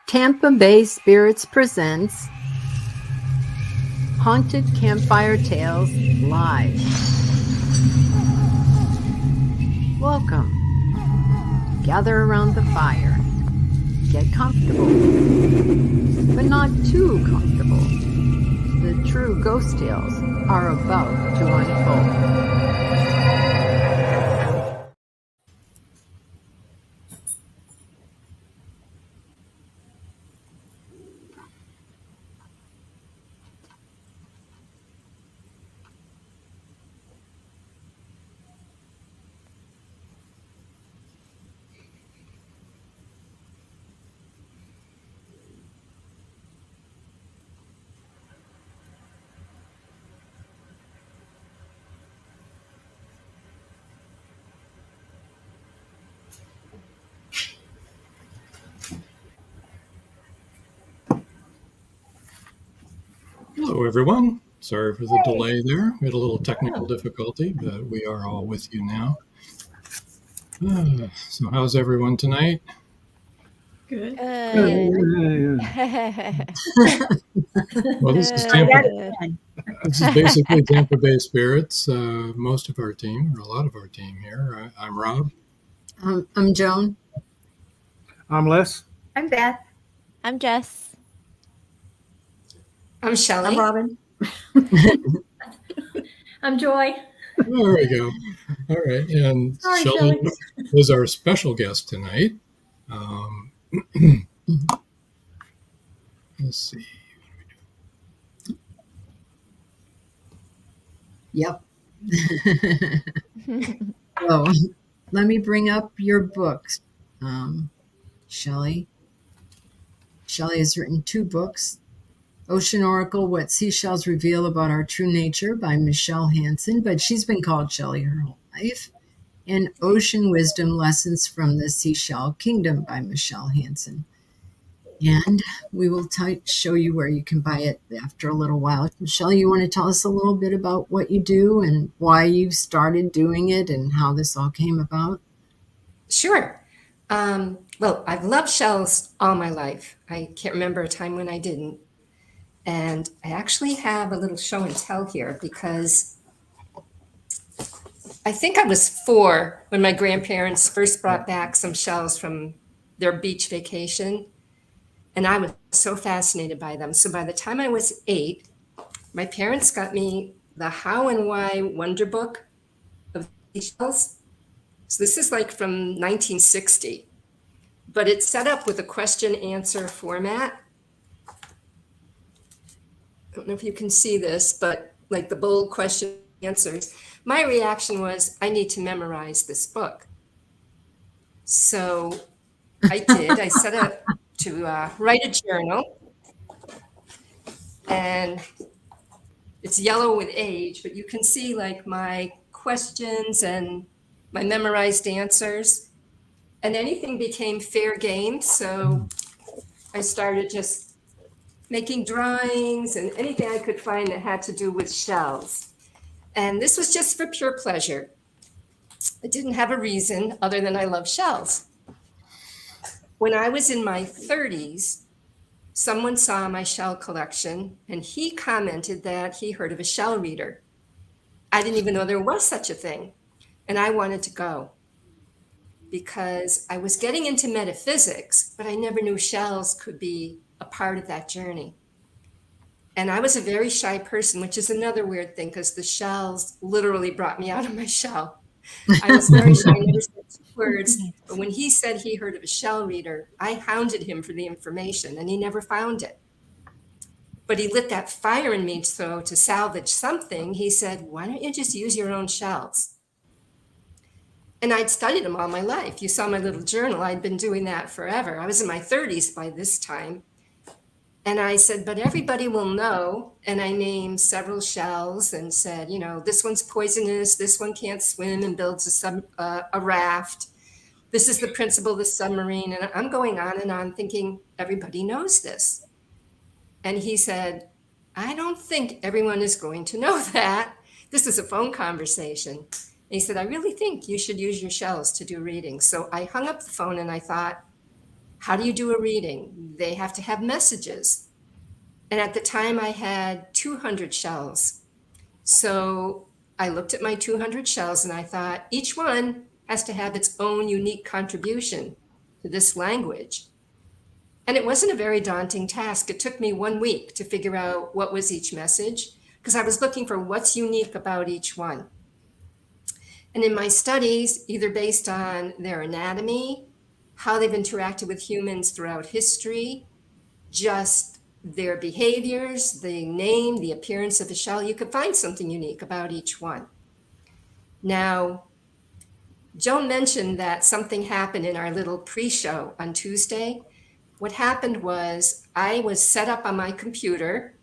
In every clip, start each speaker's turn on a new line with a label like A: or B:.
A: Tampa Bay Spirits presents Haunted Campfire Tales Live. Welcome. Gather around the fire. Get comfortable, but not too comfortable. The true ghost tales are about to unfold.
B: Hello, everyone. Sorry for the delay there. We had a little technical difficulty, but we are all with you now. So how's everyone tonight?
C: Good.
B: Well, this is basically Tampa Bay Spirits. Most of our team, or a lot of our team here. I'm Rob.
A: I'm Joan.
D: I'm Les.
C: I'm Beth.
E: I'm Jess.
F: I'm Shelley.
C: I'm Robin. I'm Joy.
B: There we go. All right. And
C: Sorry,
B: Shelley
C: Shelley.
B: is our special guest tonight. Let's see.
A: Yep. So, let me bring up your books, Shelley. Shelley has written 2 books. Ocean Oracle, What Seashells Reveal About Our True Nature by Michelle Hanson, but she's been called Shelley her whole life. And Ocean Wisdom, Lessons from the Seashell Kingdom by Michelle Hanson. And we will show you where you can buy it after a little while. Michelle, you want to tell us a little bit about what you do and why you started doing it and how this all came about?
F: Sure. Well, I've loved shells all my life. I can't remember a time when I didn't. And I actually have a little show and tell here because I think I was 4 when my grandparents first brought back some shells from their beach vacation. And I was so fascinated by them. So by the time I was 8, my parents got me the How and Why Wonder Book of Seashells. So this is like from 1960, but it's set up with a question answer format. I don't know if you can see this, but like the bold question answers. My reaction was, I need to memorize this book. So I did. I set out to write a journal, and it's yellow with age, but you can see like my questions and my memorized answers, and anything became fair game. So I started just making drawings and anything I could find that had to do with shells. And this was just for pure pleasure. I didn't have a reason other than I love shells. When I was in my 30s, someone saw my shell collection and he commented that he heard of a shell reader. I didn't even know there was such a thing. And I wanted to go because I was getting into metaphysics, but I never knew shells could be a part of that journey. And I was a very shy person, which is another weird thing because the shells literally brought me out of my shell. I was very shy, I never said 2 words. But when he said he heard of a shell reader, I hounded him for the information and he never found it. But he lit that fire in me. So to salvage something, he said, why don't you just use your own shells? And I'd studied them all my life. You saw my little journal. I'd been doing that forever. I was in my 30s by this time. And I said, but everybody will know. And I named several shells and said, you know, this one's poisonous. This one can't swim and builds a raft. This is the principle of the submarine. And I'm going on and on thinking everybody knows this. And he said, I don't think everyone is going to know that. This is a phone conversation. And he said, I really think you should use your shells to do readings. So I hung up the phone and I thought, How do you do a reading? They have to have messages. And at the time I had 200 shells. So I looked at my 200 shells and I thought each one has to have its own unique contribution to this language. And it wasn't a very daunting task. It took me 1 week to figure out what was each message, because I was looking for what's unique about each one. And in my studies, either based on their anatomy, how they've interacted with humans throughout history, just their behaviors, the name, the appearance of the shell, you could find something unique about each one. Now, Joan mentioned that something happened in our little pre-show on Tuesday. What happened was I was set up on my computer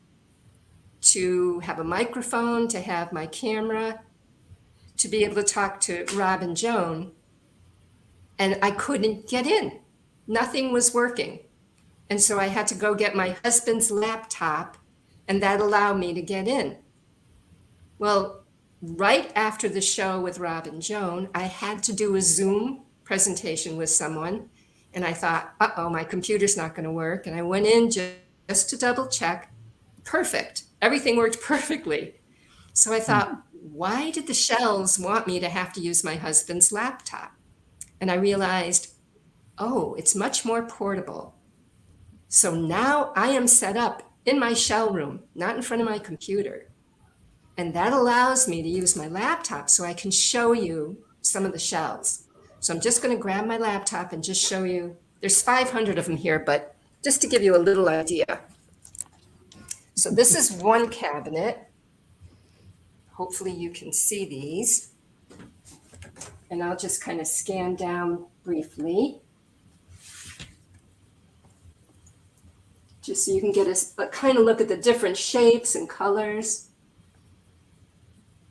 F: to have a microphone, to have my camera, to be able to talk to Rob and Joan, and I couldn't get in. Nothing was working. And so I had to go get my husband's laptop, and that allowed me to get in. Well, right after the show with Rob and Joan, I had to do a Zoom presentation with someone. And I thought, uh-oh, my computer's not going to work. And I went in just to double check. Perfect. Everything worked perfectly. So I thought, why did the Shells want me to have to use my husband's laptop? And I realized, oh, it's much more portable. So now I am set up in my shell room, not in front of my computer. And that allows me to use my laptop so I can show you some of the shells. So I'm just going to grab my laptop and just show you. There's 500 of them here, but just to give you a little idea. So this is one cabinet. Hopefully you can see these. And I'll just kind of scan down briefly, just so you can get a kind of look at the different shapes and colors.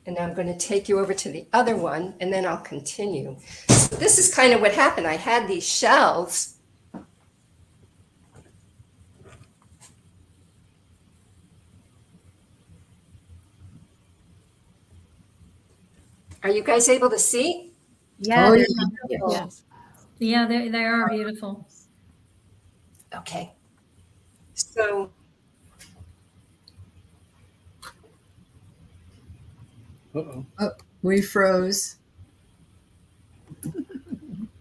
F: And I'm going to take you over to the other one, and then I'll continue. So this is kind of what happened. I had these shelves. Are you guys able to see?
C: Yeah,
A: Oh,
C: they're
A: yeah.
C: beautiful.
E: Yes.
C: Yeah, they are beautiful.
F: Okay. So
D: Uh-oh.
A: We froze.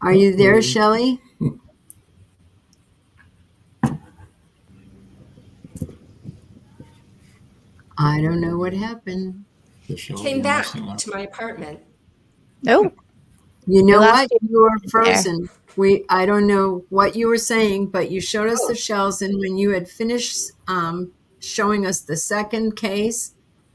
A: Are you there, Shelley? I don't know what happened.
B: The show
F: came
B: you're
F: back
B: messing up.
F: to my apartment.
E: No.
A: You know
E: We lost
A: what?
E: you
A: You were
E: there.
A: frozen. I don't know what you were saying, but you showed us the shells, and when you had finished showing us the second case,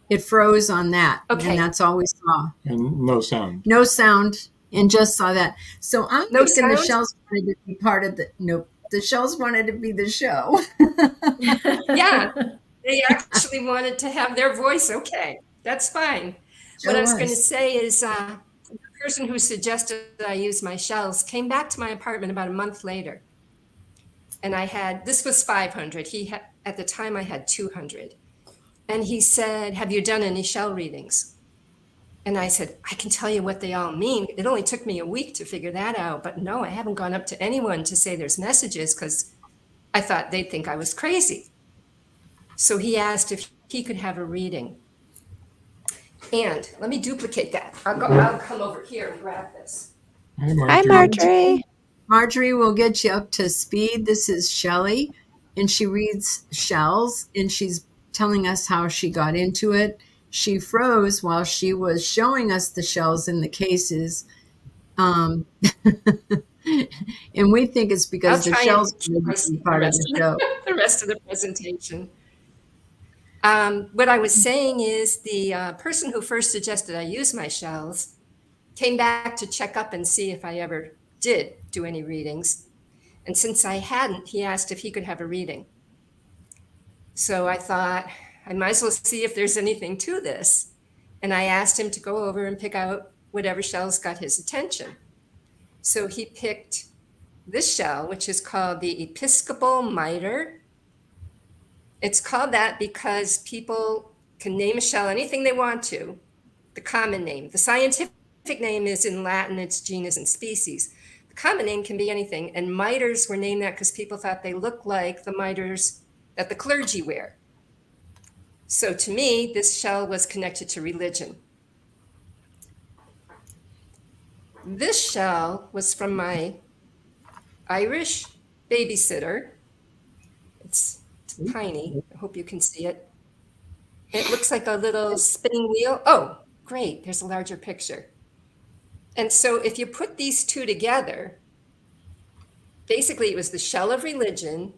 A: it froze on that.
F: Okay.
A: And that's all we saw.
B: And no sound.
A: No sound, and just saw that. So I'm
F: No
A: thinking the
F: sound?
A: shells wanted to be part of the nope. The shells wanted to be the show.
F: Yeah, they actually wanted to have their voice. Okay, that's fine. What I was going to say is the person who suggested that I use my shells came back to my apartment about a month later. And this was 500. At the time I had 200. And he said, have you done any shell readings? And I said, I can tell you what they all mean. It only took me a week to figure that out. But no, I haven't gone up to anyone to say there's messages because I thought they'd think I was crazy. So he asked if he could have a reading. And let me duplicate that. I'll come over here and grab this.
B: Hi,
E: Hi, Marjorie.
A: Marjorie will get you up to speed. This is Shelley, and she reads shells, and she's telling us how she got into it. She froze while she was showing us the shells in the cases. And we think it's because the shells are part of the show.
F: The rest of the presentation. What I was saying is the person who first suggested I use my shells came back to check up and see if I ever did do any readings. And since I hadn't, he asked if he could have a reading. So I thought I might as well see if there's anything to this. And I asked him to go over and pick out whatever shells got his attention. So he picked this shell, which is called the Episcopal Mitre. It's called that because people can name a shell anything they want to, the common name. The scientific name is in Latin, it's genus and species. The common name can be anything. And miters were named that because people thought they looked like the miters that the clergy wear. So to me, this shell was connected to religion. This shell was from my Irish babysitter. It's tiny. I hope you can see it. It looks like a little spinning wheel. Oh, great. There's a larger picture. And so if you put these two together, basically it was the shell of religion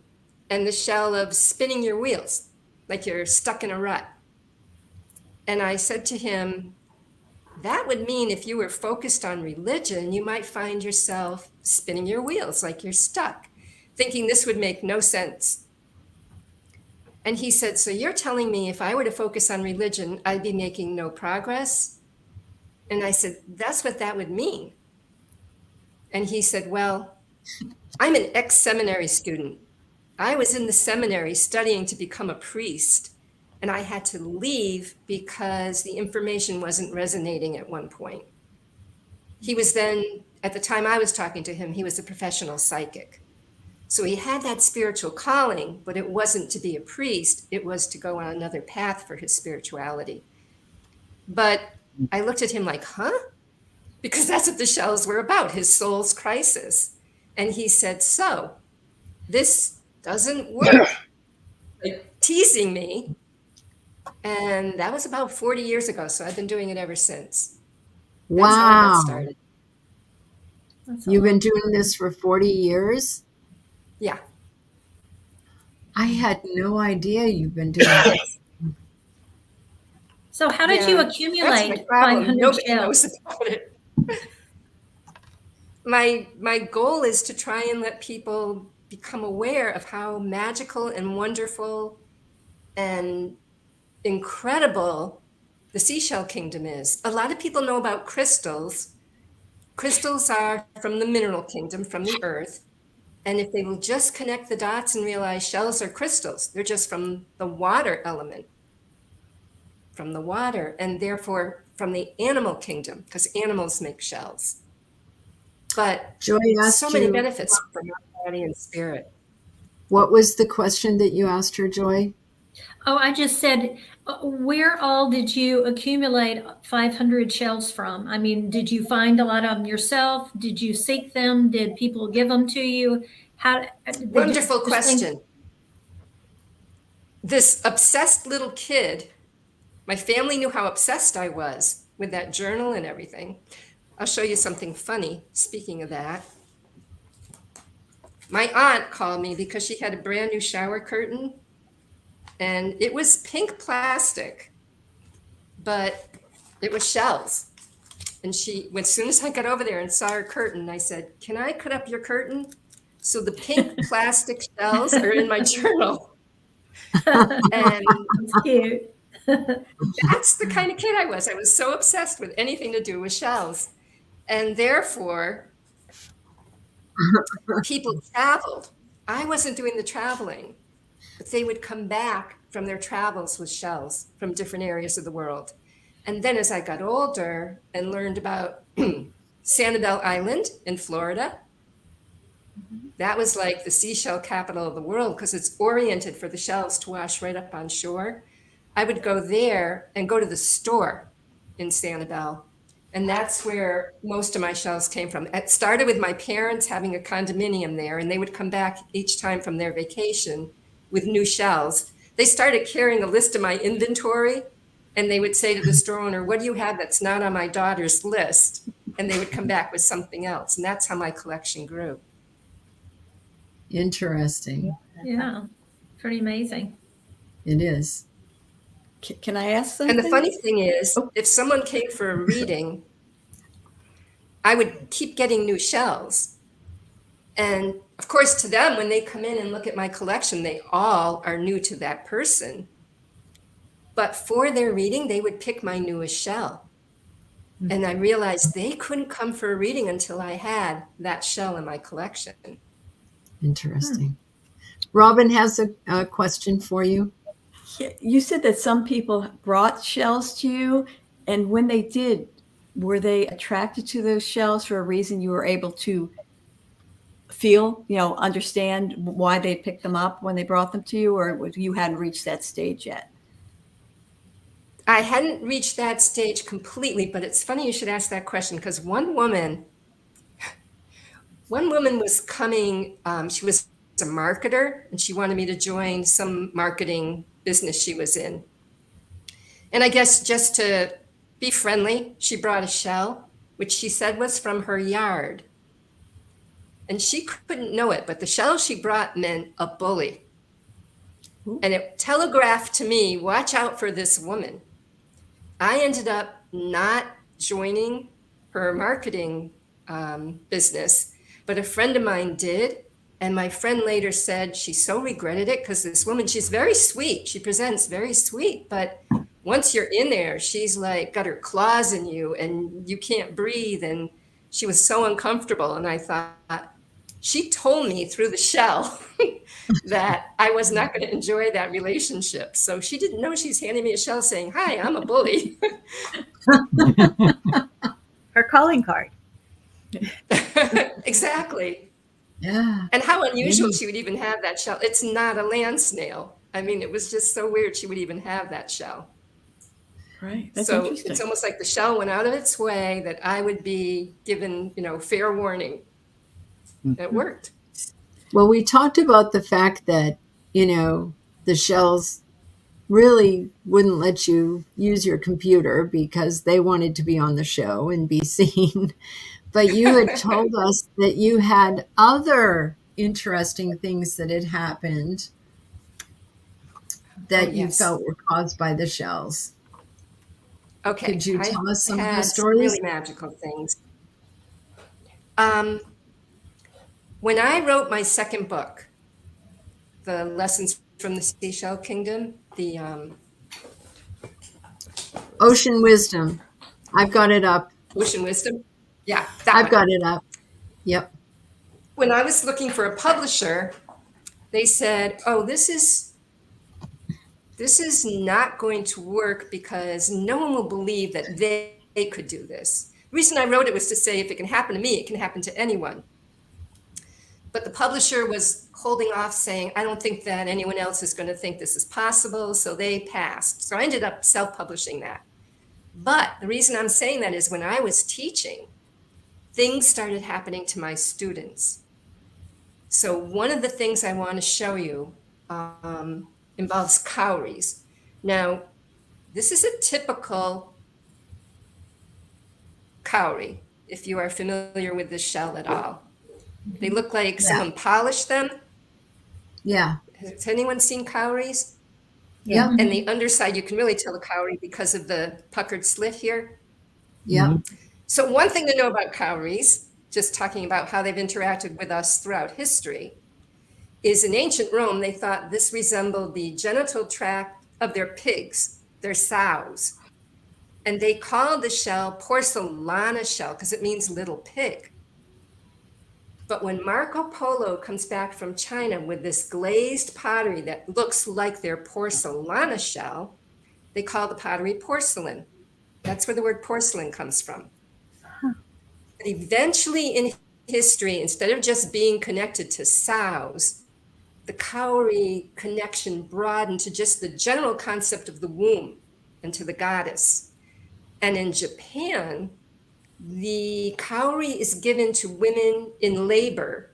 F: and the shell of spinning your wheels, like you're stuck in a rut. And I said to him, that would mean if you were focused on religion, you might find yourself spinning your wheels like you're stuck, thinking this would make no sense. And he said, so you're telling me if I were to focus on religion, I'd be making no progress? And I said, that's what that would mean. And he said, well, I'm an ex-seminary student. I was in the seminary studying to become a priest, and I had to leave because the information wasn't resonating at one point. He was then, at the time I was talking to him, he was a professional psychic. So he had that spiritual calling, but it wasn't to be a priest. It was to go on another path for his spirituality. But I looked at him like, huh? Because that's what the shells were about, his soul's crisis. And he said, so this doesn't work. Like, teasing me. And that was about 40 years ago. So I've been doing it ever since. That's how I got
A: Wow.
F: started.
A: You've been doing this for 40 years?
F: Yeah.
A: I had no idea you've been doing this.
C: So how did you
F: Yeah, that's
C: accumulate
F: my problem.
C: 500
F: Nobody
C: shells?
F: knows about it. My goal is to try and let people become aware of how magical and wonderful and incredible the seashell kingdom is. A lot of people know about crystals. Crystals are from the mineral kingdom, from the earth. And if they will just connect the dots and realize shells are crystals, they're just from the water element, from the water, and therefore from the animal kingdom, because animals make shells. But
A: Joy asked
F: so many
A: you,
F: benefits for your body and spirit.
A: what was the question that you asked her, Joy?
C: Oh, I just said, where all did you accumulate 500 shells from? I mean, did you find a lot of them yourself? Did you seek them? Did people give them to you? How?
F: Wonderful question. This obsessed little kid, my family knew how obsessed I was with that journal and everything. I'll show you something funny, speaking of that. My aunt called me because she had a brand new shower curtain, and it was pink plastic, but it was shells. And as soon as I got over there and saw her curtain, I said, can I cut up your curtain? So the pink plastic shells are in my journal. And
C: That's cute.
F: that's the kind of kid I was. I was so obsessed with anything to do with shells. And therefore, people traveled. I wasn't doing the traveling, but they would come back from their travels with shells from different areas of the world. And then as I got older and learned about Sanibel Island in Florida, that was like the seashell capital of the world because it's oriented for the shells to wash right up on shore. I would go there and go to the store in Sanibel. And that's where most of my shells came from. It started with my parents having a condominium there, and they would come back each time from their vacation with new shells. They started carrying a list of my inventory, and they would say to the store owner, what do you have that's not on my daughter's list? And they would come back with something else. And that's how my collection grew.
A: Interesting.
C: Yeah, pretty amazing.
A: It is.
G: Can I ask something?
F: And the funny thing is, if someone came for a reading, I would keep getting new shells. And of course, to them, when they come in and look at my collection, they all are new to that person. But for their reading, they would pick my newest shell. And I realized they couldn't come for a reading until I had that shell in my collection.
A: Interesting. Robin has a question for you.
G: You said that some people brought shells to you, and when they did, were they attracted to those shells for a reason you were able to feel, understand why they picked them up when they brought them to you, or you hadn't reached that stage yet?
F: I hadn't reached that stage completely, but it's funny you should ask that question, because one woman was coming, she was a marketer, and she wanted me to join some marketing business she was in. And I guess just to be friendly, she brought a shell, which she said was from her yard. And she couldn't know it, but the shell she brought meant a bully. And it telegraphed to me, watch out for this woman. I ended up not joining her marketing business, but a friend of mine did. And my friend later said she so regretted it, because this woman, she's very sweet. She presents very sweet, but once you're in there, she's like got her claws in you and you can't breathe. And she was so uncomfortable. And I thought, she told me through the shell that I was not going to enjoy that relationship. So she didn't know she's handing me a shell saying, hi, I'm a bully.
E: Her calling card.
F: Exactly.
A: Yeah.
F: And how unusual she would even have that shell. It's not a land snail. I mean, it was just so weird she would even have that shell.
G: Right. That's
F: So
G: interesting.
F: it's almost like the shell went out of its way that I would be given, fair warning. It worked.
A: Well, we talked about the fact that, the shells really wouldn't let you use your computer because they wanted to be on the show and be seen. But you had told us that you had other interesting things that had happened that you
F: yes.
A: felt were caused by the shells.
F: Okay.
A: Could you tell us some of the
F: had
A: stories?
F: Really magical things. When I wrote my second book, The Lessons from the Seashell Kingdom, the
A: Ocean Wisdom. I've got it up.
F: Ocean Wisdom. Yeah, that
A: I've
F: one.
A: got it up. Yep.
F: When I was looking for a publisher, they said, oh, this is not going to work because no one will believe that they could do this. The reason I wrote it was to say, if it can happen to me, it can happen to anyone. But the publisher was holding off, saying, I don't think that anyone else is going to think this is possible. So they passed. So I ended up self-publishing that. But the reason I'm saying that is when I was teaching, things started happening to my students. So one of the things I want to show you involves cowries. Now, this is a typical cowrie, if you are familiar with this shell at all. They look like someone polished them.
A: Yeah.
F: Has anyone seen cowries?
A: Yep.
F: And the underside, you can really tell the cowrie because of the puckered slit here.
A: Yep.
F: So one thing to know about cowries, just talking about how they've interacted with us throughout history, is in ancient Rome, they thought this resembled the genital tract of their pigs, their sows. And they called the shell porcellana shell because it means little pig. But when Marco Polo comes back from China with this glazed pottery that looks like their porcellana shell, they call the pottery porcelain. That's where the word porcelain comes from. But eventually in history, instead of just being connected to sows, the cowrie connection broadened to just the general concept of the womb and to the goddess. And in Japan, the cowrie is given to women in labor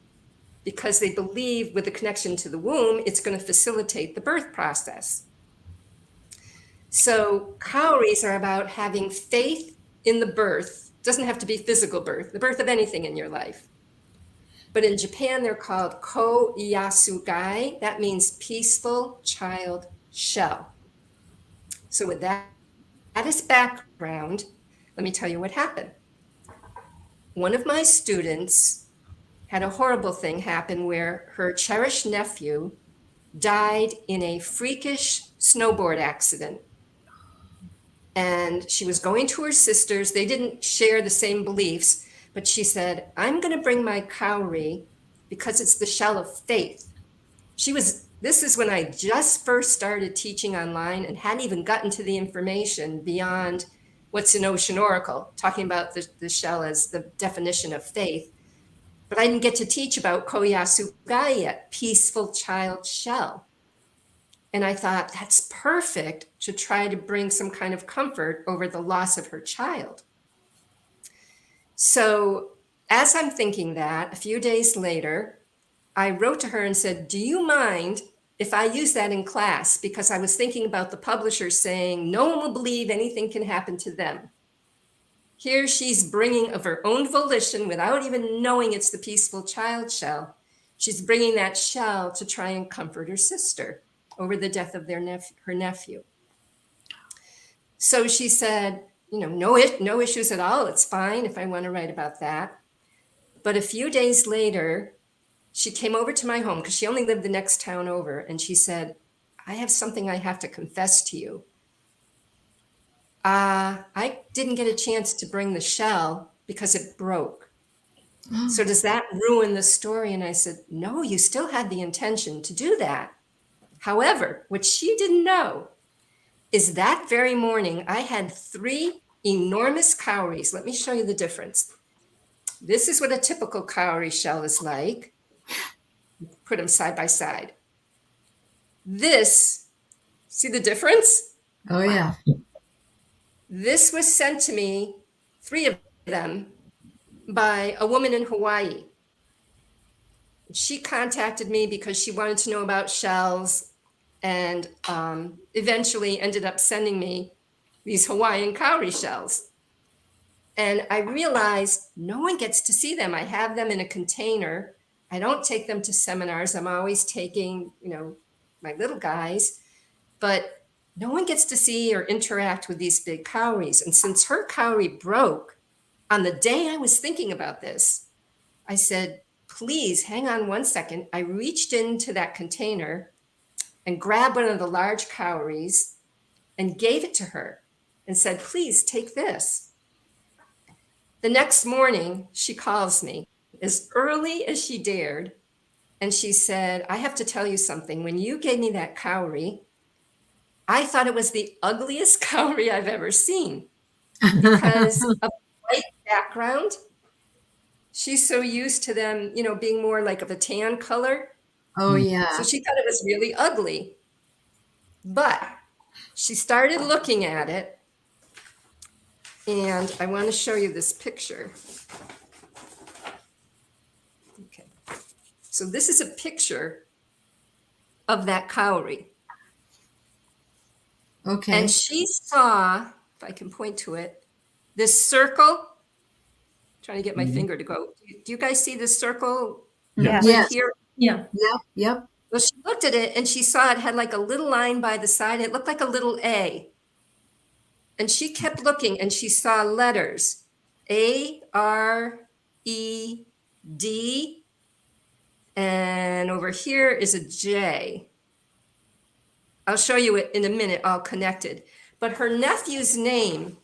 F: because they believe with the connection to the womb, it's going to facilitate the birth process. So cowries are about having faith in the birth. It doesn't have to be physical birth, the birth of anything in your life. But in Japan, they're called ko yasugai. That means peaceful child shell. So with that as background, let me tell you what happened. One of my students had a horrible thing happen where her cherished nephew died in a freakish snowboard accident. And she was going to her sisters. They didn't share the same beliefs, but she said, I'm going to bring my cowrie because it's the shell of faith. This is when I just first started teaching online and hadn't even gotten to the information beyond what's in Ocean Oracle, talking about the shell as the definition of faith. But I didn't get to teach about Koyasugai yet, peaceful child shell. And I thought that's perfect to try to bring some kind of comfort over the loss of her child. So as I'm thinking that, a few days later, I wrote to her and said, do you mind if I use that in class? Because I was thinking about the publisher saying, no one will believe anything can happen to them. Here she's bringing of her own volition, without even knowing it's the peaceful child shell, she's bringing that shell to try and comfort her sister over the death of her nephew. So she said, no issues at all. It's fine if I want to write about that. But a few days later, she came over to my home because she only lived the next town over. And she said, I have something I have to confess to you. I didn't get a chance to bring the shell because it broke. So does that ruin the story? And I said, no, you still had the intention to do that. However, what she didn't know is that very morning, I had 3 enormous cowries. Let me show you the difference. This is what a typical cowrie shell is like. Put them side by side. This, see the difference?
A: Oh, yeah.
F: This was sent to me, 3 of them, by a woman in Hawaii. She contacted me because she wanted to know about shells, and eventually ended up sending me these Hawaiian cowrie shells. And I realized no one gets to see them. I have them in a container. I don't take them to seminars. I'm always taking, my little guys, but no one gets to see or interact with these big cowries. And since her cowrie broke on the day I was thinking about this, I said, please hang on one second. I reached into that container and grabbed one of the large cowries and gave it to her and said, please take this. The next morning, she calls me as early as she dared. And she said, I have to tell you something. When you gave me that cowrie, I thought it was the ugliest cowrie I've ever seen because of the white background. She's so used to them, being more like of a tan color.
A: Oh, yeah.
F: So she thought it was really ugly. But she started looking at it. And I want to show you this picture. Okay. So this is a picture of that cowrie.
A: Okay.
F: And she saw, if I can point to it, this circle. Trying to get my finger to go. Do you guys see this circle
D: Yeah.
F: right
A: Yes.
F: here?
C: Yeah.
A: Yep.
F: Well, she looked at it and she saw it had like a little line by the side. It looked like a little A. And she kept looking and she saw letters A, R, E, D. And over here is a J. I'll show you it in a minute, all connected. But her nephew's name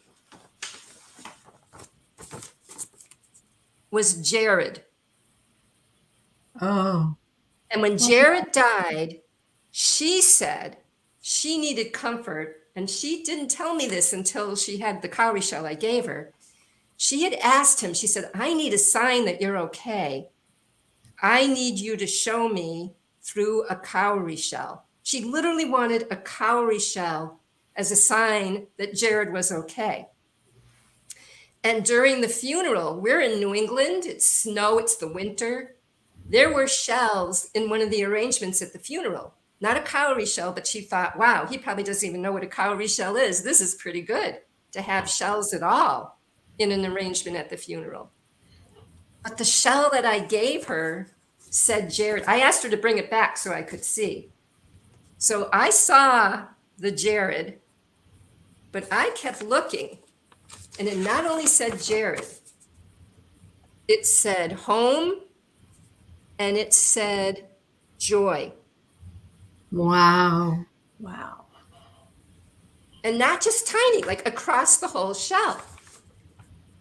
F: was Jared.
A: Oh.
F: And when Jared died, she said she needed comfort. And she didn't tell me this until she had the cowrie shell I gave her. She had asked him, she said, I need a sign that you're okay. I need you to show me through a cowrie shell. She literally wanted a cowrie shell as a sign that Jared was okay. And during the funeral, we're in New England, it's snow, it's the winter. There were shells in one of the arrangements at the funeral. Not a cowrie shell, but she thought, wow, he probably doesn't even know what a cowrie shell is. This is pretty good to have shells at all in an arrangement at the funeral. But the shell that I gave her said Jared. I asked her to bring it back so I could see. So I saw the Jared, but I kept looking, and it not only said Jared, it said home, and it said joy.
A: Wow.
G: Wow.
F: And not just tiny, like across the whole shell.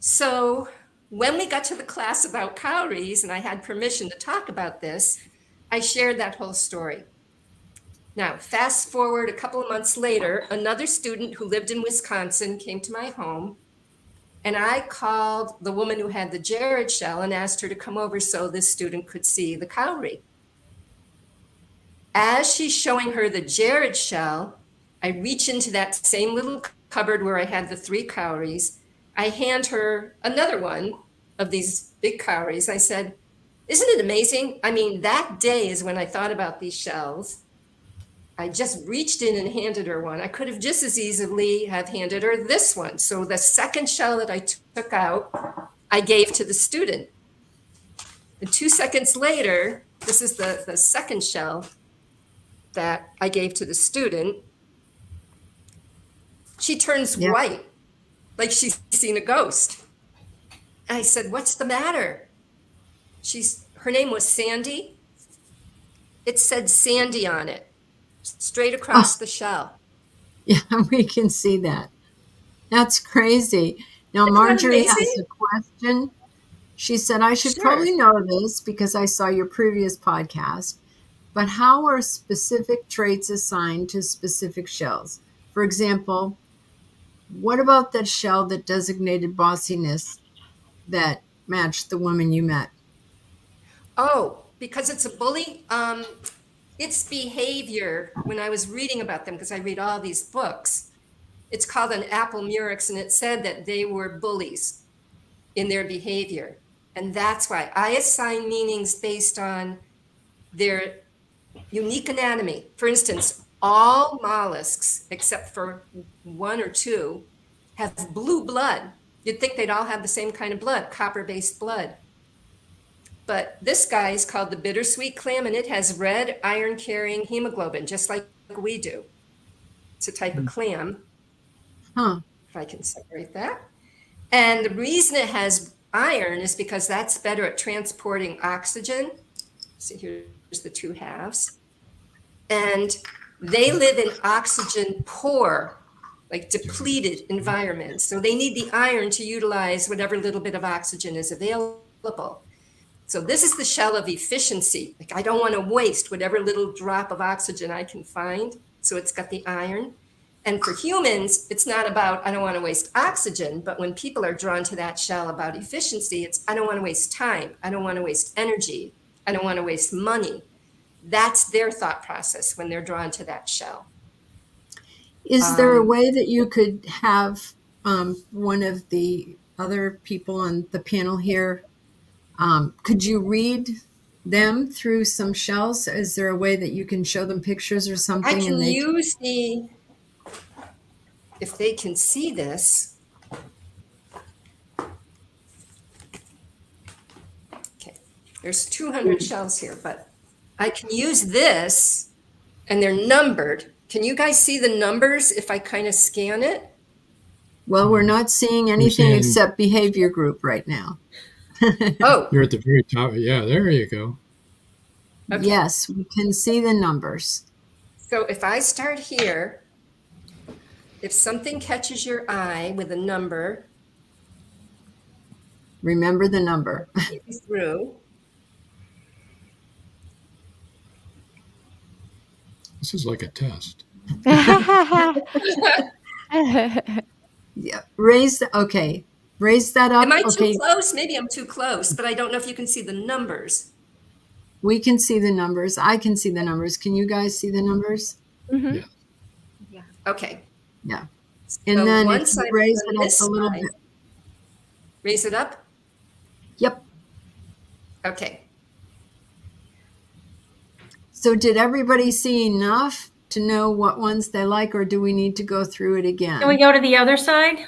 F: So when we got to the class about cowries, and I had permission to talk about this, I shared that whole story. Now, fast forward a couple of months later, another student who lived in Wisconsin came to my home, And I called the woman who had the Jared shell and asked her to come over so this student could see the cowrie. As she's showing her the Jared shell, I reach into that same little cupboard where I had the 3 cowries. I hand her another one of these big cowries. I said, isn't it amazing? I mean, that day is when I thought about these shells. I just reached in and handed her one. I could have just as easily have handed her this one. So the second shell that I took out, I gave to the student. And 2 seconds later, this is the second shell that I gave to the student. She turns white, like she's seen a ghost. And I said, what's the matter? Her name was Sandy. It said Sandy on it, straight across the shell.
A: Yeah, we can see that. That's crazy. Now,
F: Isn't that
A: Marjorie has
F: amazing?
A: a question. She said, I should
F: Sure.
A: probably know this because I saw your previous podcast, but how are specific traits assigned to specific shells? For example, what about that shell that designated bossiness that matched the woman you met?
F: Oh, because it's a bully? Its behavior, when I was reading about them, because I read all these books, it's called an apple murex, and it said that they were bullies in their behavior. And that's why I assign meanings based on their unique anatomy. For instance, all mollusks, except for 1 or 2, have blue blood. You'd think they'd all have the same kind of blood, copper-based blood. But this guy is called the bittersweet clam, and it has red iron-carrying hemoglobin, just like we do. It's a type of clam.
A: Huh.
F: If I can separate that. And the reason it has iron is because that's better at transporting oxygen. So here's the 2 halves. And they live in oxygen poor, like depleted environments. So they need the iron to utilize whatever little bit of oxygen is available. So this is the shell of efficiency. Like, I don't want to waste whatever little drop of oxygen I can find. So it's got the iron. And for humans, it's not about, I don't want to waste oxygen, but when people are drawn to that shell about efficiency, it's, I don't want to waste time. I don't want to waste energy. I don't want to waste money. That's their thought process when they're drawn to that shell.
A: Is there a way that you could have one of the other people on the panel here? Could you read them through some shells? Is there a way that you can show them pictures or something?
F: I can use the, if they can see this. Okay, there's 200 shells here, but I can use this, and they're numbered. Can you guys see the numbers if I kind of scan it?
A: Well, we're not seeing anything
B: seeing-
A: except behavior group right now.
F: Oh,
B: You're at the very top. Yeah, there you go.
F: okay.
A: Yes, we can see the numbers.
F: So if I start here, if something catches your eye with a number,
A: Remember the number.
F: take you through.
B: This is like a test.
A: Yeah, raise okay. Raise that up.
F: Am I
A: Okay,
F: too close? Maybe I'm too close, but I don't know if you can see the numbers.
A: we can see the numbers. I can see the numbers. Can you guys see the numbers?
B: Yeah.
F: Okay.
A: Yeah. And
F: So
A: then if
F: once
A: you
F: I
A: raise
F: put
A: it up
F: this
A: a little
F: side-
A: bit.
F: Raise it up?
A: Yep.
F: Okay.
A: So did everybody see enough to know what ones they like, or do we need to go through it again?
C: Can we go to the other side?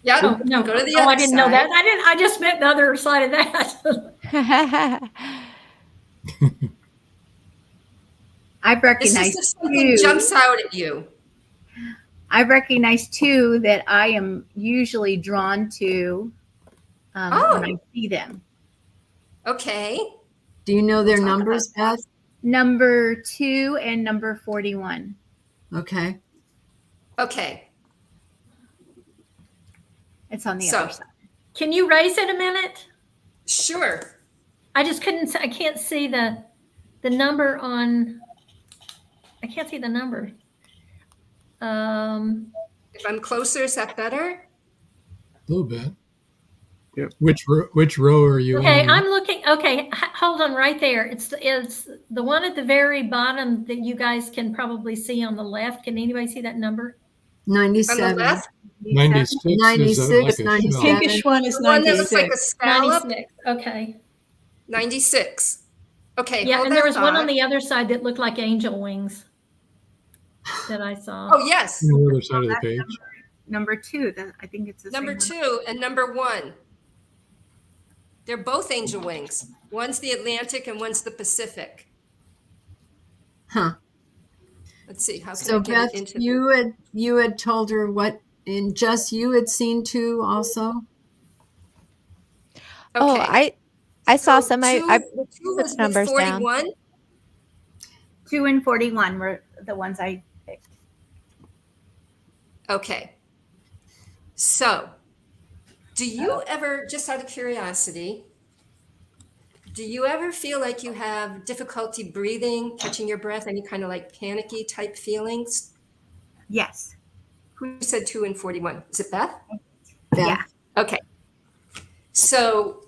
F: Yeah,
C: Oh, no,
F: go to the
C: oh,
F: other
C: I didn't know
F: side.
C: that. I just meant the other side of that.
E: I've
F: This is
E: recognized
F: if something
E: two.
F: jumps out at you.
E: I've recognized 2 that I am usually drawn to when I see them.
F: Okay.
A: Do you know their
F: We'll talk
A: numbers,
F: about
A: Beth?
E: Number 2 and number 41.
A: Okay.
F: Okay.
E: It's on the
F: So-
E: other side.
C: Can you raise it a minute?
F: Sure.
C: I just couldn't, I can't see the number on, I can't see the number.
F: If I'm closer, is that better?
B: A little bit. Which row are you
C: Okay,
B: in?
C: I'm looking. Okay, hold on right there. It's the one at the very bottom that you guys can probably see on the left. Can anybody see that number?
F: On the
A: 97,
F: left,
B: 96 is
A: 96,
B: like a
G: The
A: 97.
B: shell.
G: pinkish one is
F: the one that looks like a
G: 96.
F: scallop,
C: 96. Okay.
F: 96. Okay,
C: Yeah,
F: hold
C: and there
F: that
C: was one on
F: thought.
C: the other side that looked like angel wings that I saw.
F: Oh, yes.
B: On the other side of the page.
E: Number 2. I think it's the
F: Number
E: same
F: 2 and number 1. They're both angel wings. One's the Atlantic and one's the Pacific.
A: Huh.
F: Let's see, how can
A: So
F: I get
A: Beth,
F: it into
A: you had told her what, and Jess, you had seen 2 also?
H: Oh,
F: Okay.
H: I saw
F: So
H: some. I
F: the two
H: put
F: was
H: the
F: with
H: numbers down.
F: 41.
E: 2 and 41 were the ones I picked.
F: Okay. So, do you ever, just out of curiosity, do you ever feel like you have difficulty breathing, catching your breath, any kind of like panicky type feelings?
E: Yes.
F: Who said 2 and 41? Is it Beth?
A: Beth?
E: Yeah.
F: Okay. So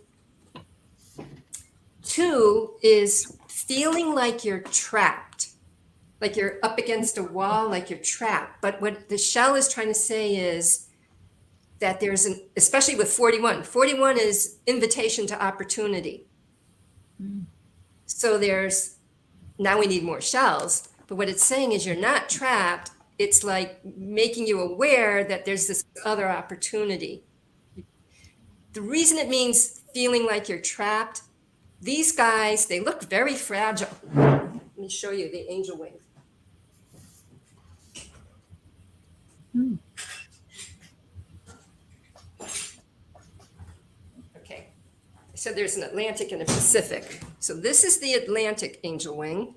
F: 2 is feeling like you're trapped, like you're up against a wall, like you're trapped. But what the shell is trying to say is that there's an, especially with 41, 41 is invitation to opportunity. So there's, now we need more shells, but what it's saying is you're not trapped. It's like making you aware that there's this other opportunity. The reason it means feeling like you're trapped, these guys, they look very fragile. Let me show you the angel wings. Okay, so there's an Atlantic and a Pacific. So this is the Atlantic angel wing.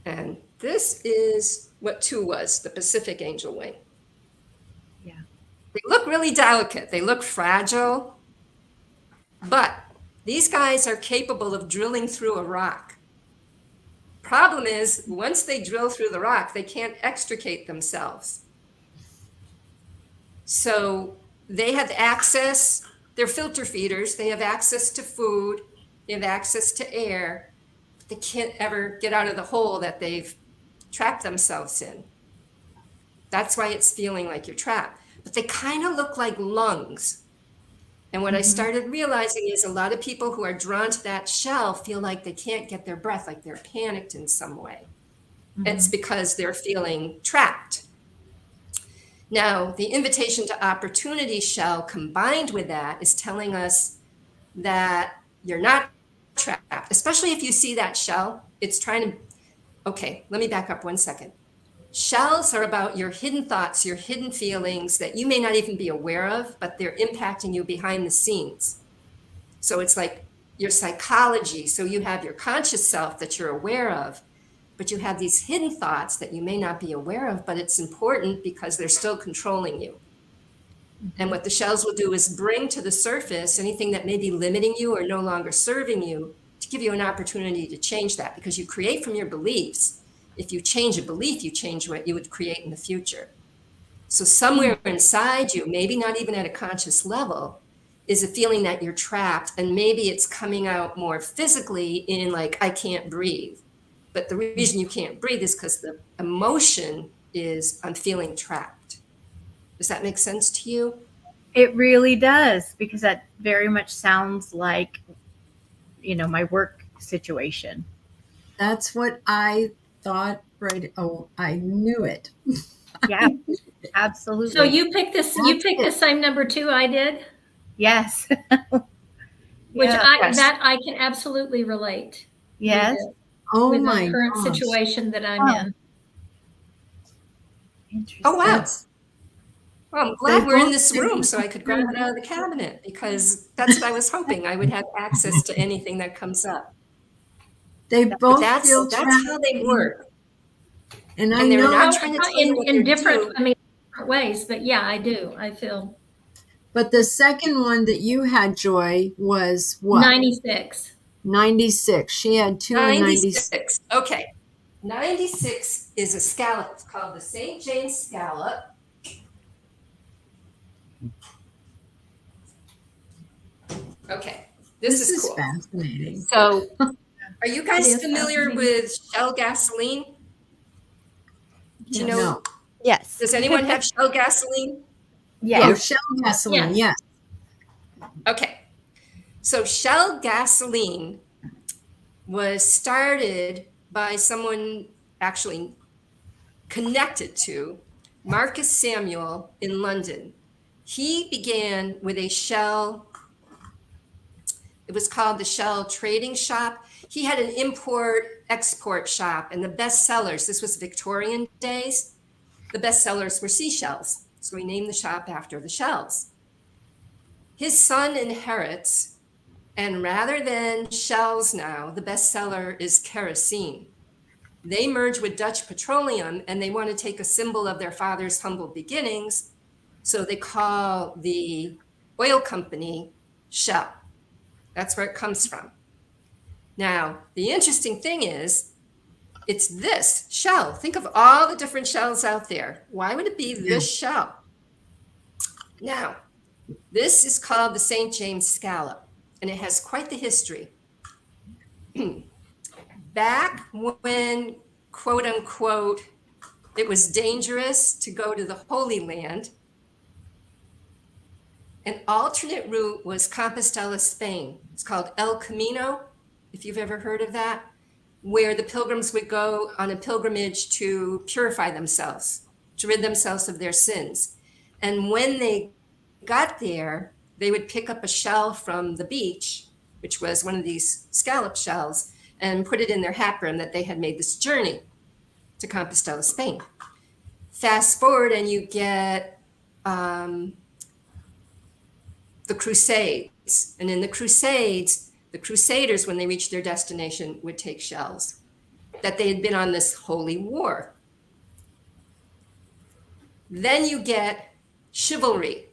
F: And this is what 2 was, the Pacific angel wing.
E: Yeah.
F: They look really delicate. They look fragile. But these guys are capable of drilling through a rock. Problem is, once they drill through the rock, they can't extricate themselves. So they have access, they're filter feeders, they have access to food, they have access to air, but they can't ever get out of the hole that they've trapped themselves in. That's why it's feeling like you're trapped. But they kind of look like lungs. And what I started realizing is a lot of people who are drawn to that shell feel like they can't get their breath, like they're panicked in some way. It's because they're feeling trapped. Now, the invitation to opportunity shell combined with that is telling us that you're not trapped, especially if you see that shell. It's trying to, okay, let me back up 1 second. Shells are about your hidden thoughts, your hidden feelings that you may not even be aware of, but they're impacting you behind the scenes. So it's like your psychology. So you have your conscious self that you're aware of, but you have these hidden thoughts that you may not be aware of, but it's important because they're still controlling you. And what the shells will do is bring to the surface anything that may be limiting you or no longer serving you to give you an opportunity to change that, because you create from your beliefs. If you change a belief, you change what you would create in the future. So somewhere inside you, maybe not even at a conscious level, is a feeling that you're trapped, and maybe it's coming out more physically in like, I can't breathe. But the reason you can't breathe is because the emotion is, I'm feeling trapped. Does that make sense to you?
E: It really does, because that very much sounds like, my work situation.
A: That's what I thought, right? Oh, I knew it.
E: Yeah, absolutely.
C: So you picked this. You
A: That's
C: picked
A: it.
C: the same number 2 I did,
E: Yes.
C: which
E: Yeah.
F: Yes.
C: I can absolutely relate.
E: Yes.
C: with,
A: Oh
C: with
A: my
C: the current
A: gosh.
C: situation that I'm
E: Wow.
C: in.
E: Interesting.
F: Oh, wow.
A: That's,
F: Well, I'm glad
A: They
F: we're in
A: both
F: this
A: did
F: room so I could grab it out of the cabinet, because that's what I was hoping. I would have access to anything that comes up.
A: they
F: But
A: both
F: that's
A: feel
F: how
A: trapped.
F: they work.
A: And I
F: And they're
A: know,
F: not trying to tell you what
C: in
F: they're
C: different,
F: doing.
C: I mean, different ways, but yeah, I do. I feel
A: but the second one that you had, Joy, was what?
C: 96.
A: 96. She had 2 and 96.
F: 96. Okay. 96 is a scallop. It's called the St. James scallop. Okay, this is cool.
A: fascinating.
F: So, are you
C: It
F: guys
C: is
F: familiar
C: fascinating.
F: with Shell gasoline? Do you know?
A: No.
H: Yes.
F: Does anyone have Shell gasoline?
E: Yeah.
A: Oh, Shell gasoline. Yes.
F: Okay. So Shell gasoline was started by someone actually connected to Marcus Samuel in London. He began with a Shell, it was called the Shell Trading Shop. He had an import export shop, and the best sellers, this was Victorian days, the best sellers were seashells. So he named the shop after the shells. His son inherits, and rather than shells now, the bestseller is kerosene. They merge with Dutch petroleum, and they want to take a symbol of their father's humble beginnings. So they call the oil company Shell. That's where it comes from. Now, the interesting thing is, it's this shell. Think of all the different shells out there. Why would it be this shell? Now, this is called the St. James scallop, and it has quite the history. Back when, quote unquote, it was dangerous to go to the Holy Land, an alternate route was Compostela, Spain. It's called El Camino, if you've ever heard of that, where the pilgrims would go on a pilgrimage to purify themselves, to rid themselves of their sins. And when they got there, they would pick up a shell from the beach, which was one of these scallop shells, and put it in their hat brim that they had made this journey to Compostela, Spain. Fast forward and you get the Crusades. And in the Crusades, the Crusaders, when they reached their destination, would take shells that they had been on this holy war. Then you get chivalry.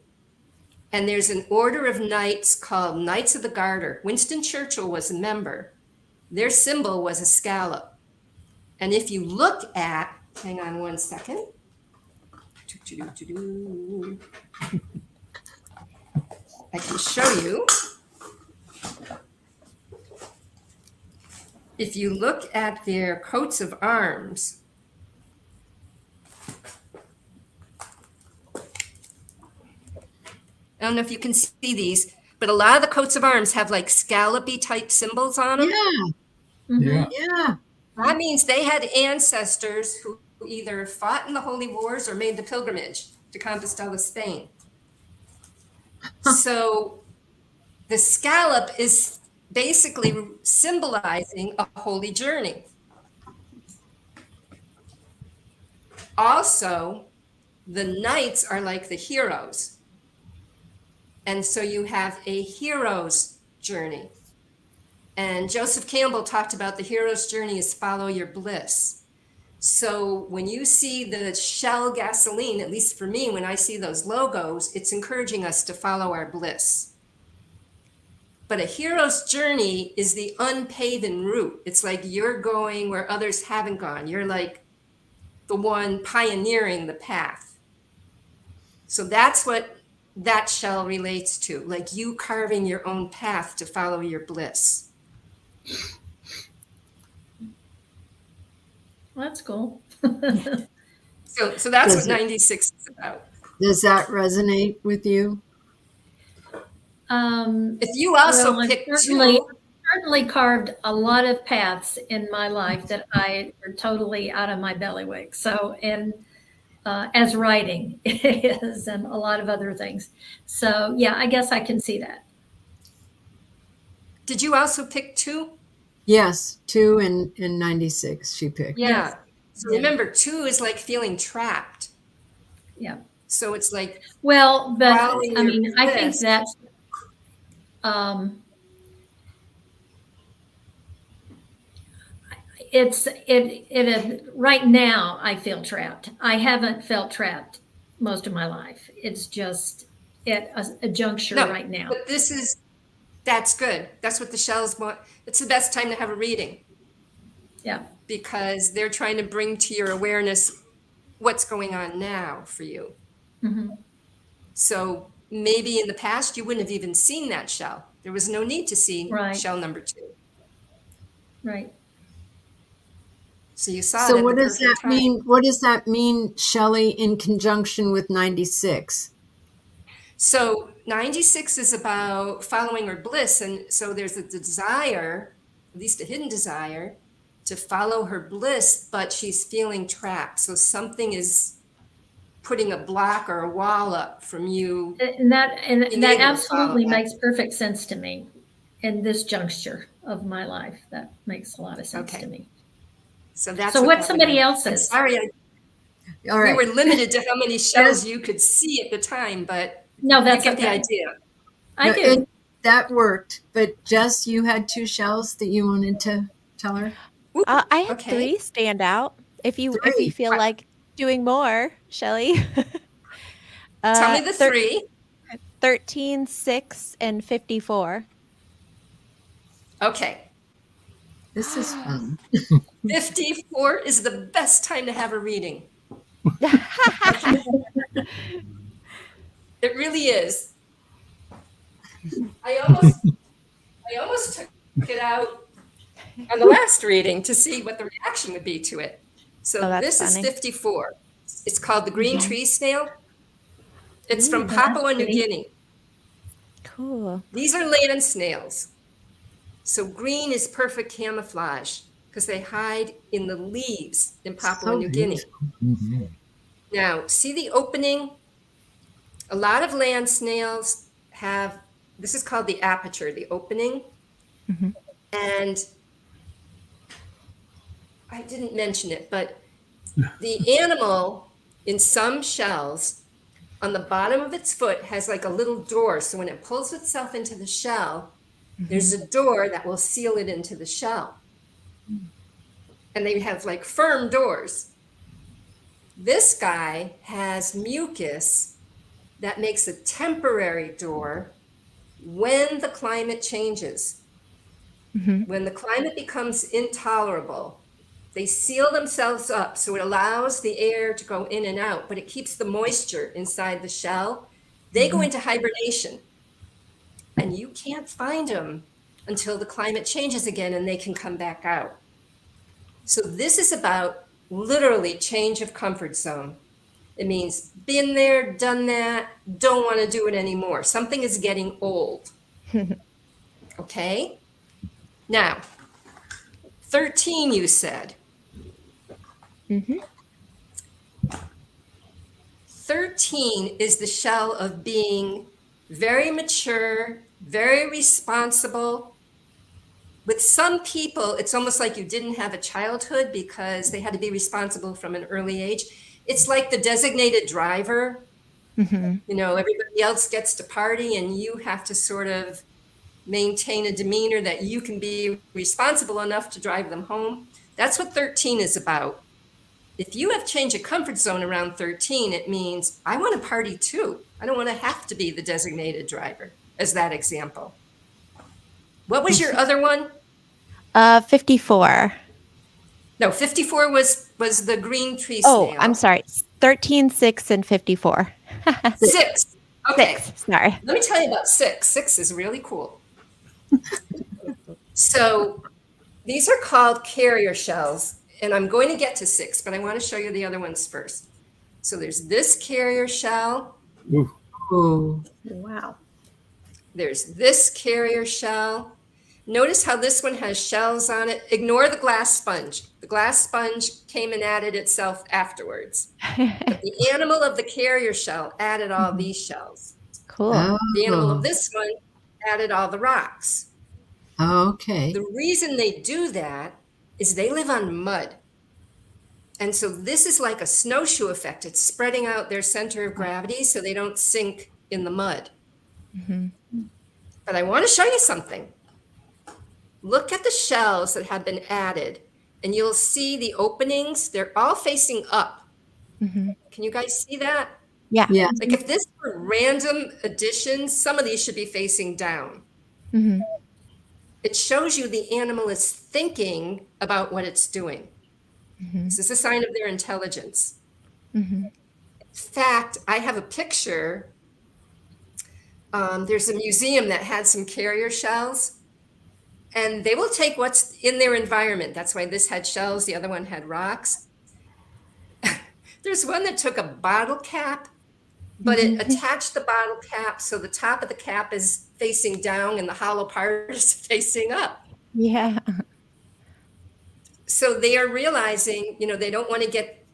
F: And there's an order of knights called Knights of the Garter. Winston Churchill was a member. Their symbol was a scallop. And if you look at, hang on one second. I can show you. If you look at their coats of arms, I don't know if you can see these, but a lot of the coats of arms have like scallopy type symbols on them.
A: Yeah.
B: Yeah.
A: Yeah.
F: That means they had ancestors who either fought in the holy wars or made the pilgrimage to Compostela, Spain. So the scallop is basically symbolizing a holy journey. Also, the knights are like the heroes. And so you have a hero's journey. And Joseph Campbell talked about the hero's journey is follow your bliss. So when you see the Shell gasoline, at least for me, when I see those logos, it's encouraging us to follow our bliss. But a hero's journey is the unpaven route. It's like you're going where others haven't gone. You're like the one pioneering the path. So that's what that shell relates to, like you carving your own path to follow your bliss.
C: That's cool.
F: So that's what 96 is about.
A: Does that resonate with you?
F: If you also
C: I've
F: pick
C: certainly carved a lot of paths in my life that I are totally out of my bellywick. So, and as writing is, and a lot of other things. So, yeah, I guess I can see that.
F: Did you also pick 2?
A: Yes, 2 in 96 she picked.
F: Yeah.
C: Yes.
F: So remember, 2 is like feeling trapped.
C: Yeah.
F: So it's like,
C: Well, but
F: following
C: I
F: your
C: mean, I think
F: bliss.
C: that's it right now I feel trapped. I haven't felt trapped most of my life. It's just at a juncture
F: no,
C: right now.
F: but that's good. That's what the shells want. It's the best time to have a reading
C: Yeah.
F: because they're trying to bring to your awareness what's going on now for you.
C: Mm-hmm.
F: So maybe in the past you wouldn't have even seen that shell. There was no need to see
C: Right.
F: shell number 2.
C: Right.
F: So you saw it
A: So
F: at
A: what
F: the
A: does
F: perfect
A: that
F: time.
A: mean? What does that mean, Shelley, in conjunction with 96?
F: So 96 is about following her bliss. And so there's a desire, at least a hidden desire, to follow her bliss, but she's feeling trapped. So something is putting a block or a wall up from you.
C: And that
F: Being
C: that
F: able to follow
C: absolutely
F: that.
C: makes perfect sense to me in this juncture of my life. That makes a lot of sense
F: Okay.
C: to me.
F: So that's
C: So
F: what
C: what's
F: that
C: somebody
F: would mean. I'm
C: else's?
F: sorry,
A: All
F: we
A: right.
F: were limited to how many shells
A: Yes.
F: you could see at the time, but
C: No,
F: you
C: that's
F: get the
C: okay.
F: idea.
C: I
A: No,
C: do.
A: that worked. But Jess, you had 2 shells that you wanted to tell her?
F: Ooh,
H: I had
F: okay.
H: 3 stand out. If you
A: 3.
H: feel like doing more, Shelley.
F: Tell me the 3.
H: 13, 6, and 54.
F: Okay.
A: This is fun.
F: 54 is the best time to have a reading. It really is. I almost took it out on the last reading to see what the reaction would be to it. So
H: Oh, that's
F: this is
H: funny.
F: 54. It's called the green tree snail. It's from
H: Ooh,
F: Papua New
C: pretty.
F: Guinea.
H: cool.
F: These are land snails. So green is perfect camouflage because they hide in the leaves in Papua
A: So
F: New Guinea.
B: Mhm.
F: Now, see the opening? A lot of land snails have, this is called the aperture, the opening.
H: Mhm.
F: And I didn't mention it, but the animal in some shells on the bottom of its foot has like a little door. So when it pulls itself into the shell, there's a door that will seal it into the shell. And they have like firm doors. This guy has mucus that makes a temporary door when the climate changes.
H: Mhm.
F: When the climate becomes intolerable, they seal themselves up so it allows the air to go in and out, but it keeps the moisture inside the shell. They go into hibernation, and you can't find them until the climate changes again and they can come back out. So this is about literally change of comfort zone. It means been there, done that, don't want to do it anymore. Something is getting old. Okay? Now, 13, you said.
H: Mhm.
F: 13 is the shell of being very mature, very responsible. With some people, it's almost like you didn't have a childhood because they had to be responsible from an early age. It's like the designated driver.
H: Mhm.
F: You know, everybody else gets to party and you have to sort of maintain a demeanor that you can be responsible enough to drive them home. That's what 13 is about. If you have change of comfort zone around 13, it means I want to party too. I don't want to have to be the designated driver, as that example. What was your other one?
H: 54.
F: No, 54 was the green tree
H: Oh,
F: snail.
H: I'm sorry. 13, 6, and 54.
F: 6. Okay.
H: 6. Sorry.
F: Let me tell you about 6. 6 is really cool. So these are called carrier shells, and I'm going to get to 6, but I want to show you the other ones first. So there's this carrier shell.
D: Ooh.
A: Oh,
C: Wow.
F: There's this carrier shell. Notice how this one has shells on it. Ignore the glass sponge. The glass sponge came and added itself afterwards. But the animal of the carrier shell added all these shells.
H: Cool.
F: The animal of this one added all the rocks.
A: okay.
F: The reason they do that is they live on mud. And so this is like a snowshoe effect. It's spreading out their center of gravity so they don't sink in the mud.
H: Mhm.
F: But I want to show you something. Look at the shells that have been added, and you'll see the openings. They're all facing up.
H: Mhm.
F: Can you guys see that?
H: Yeah.
A: Yeah.
F: Like if this were random additions, some of these should be facing down.
H: Mhm.
F: It shows you the animal is thinking about what it's doing.
H: Mhm.
F: This is a sign of their intelligence.
H: Mhm.
F: In fact, I have a picture There's a museum that had some carrier shells, and they will take what's in their environment. That's why this had shells, the other one had rocks. There's one that took a bottle cap, but it attached the bottle cap so the top of the cap is facing down and the hollow part is facing up.
H: Yeah.
F: So they are realizing, they don't want to get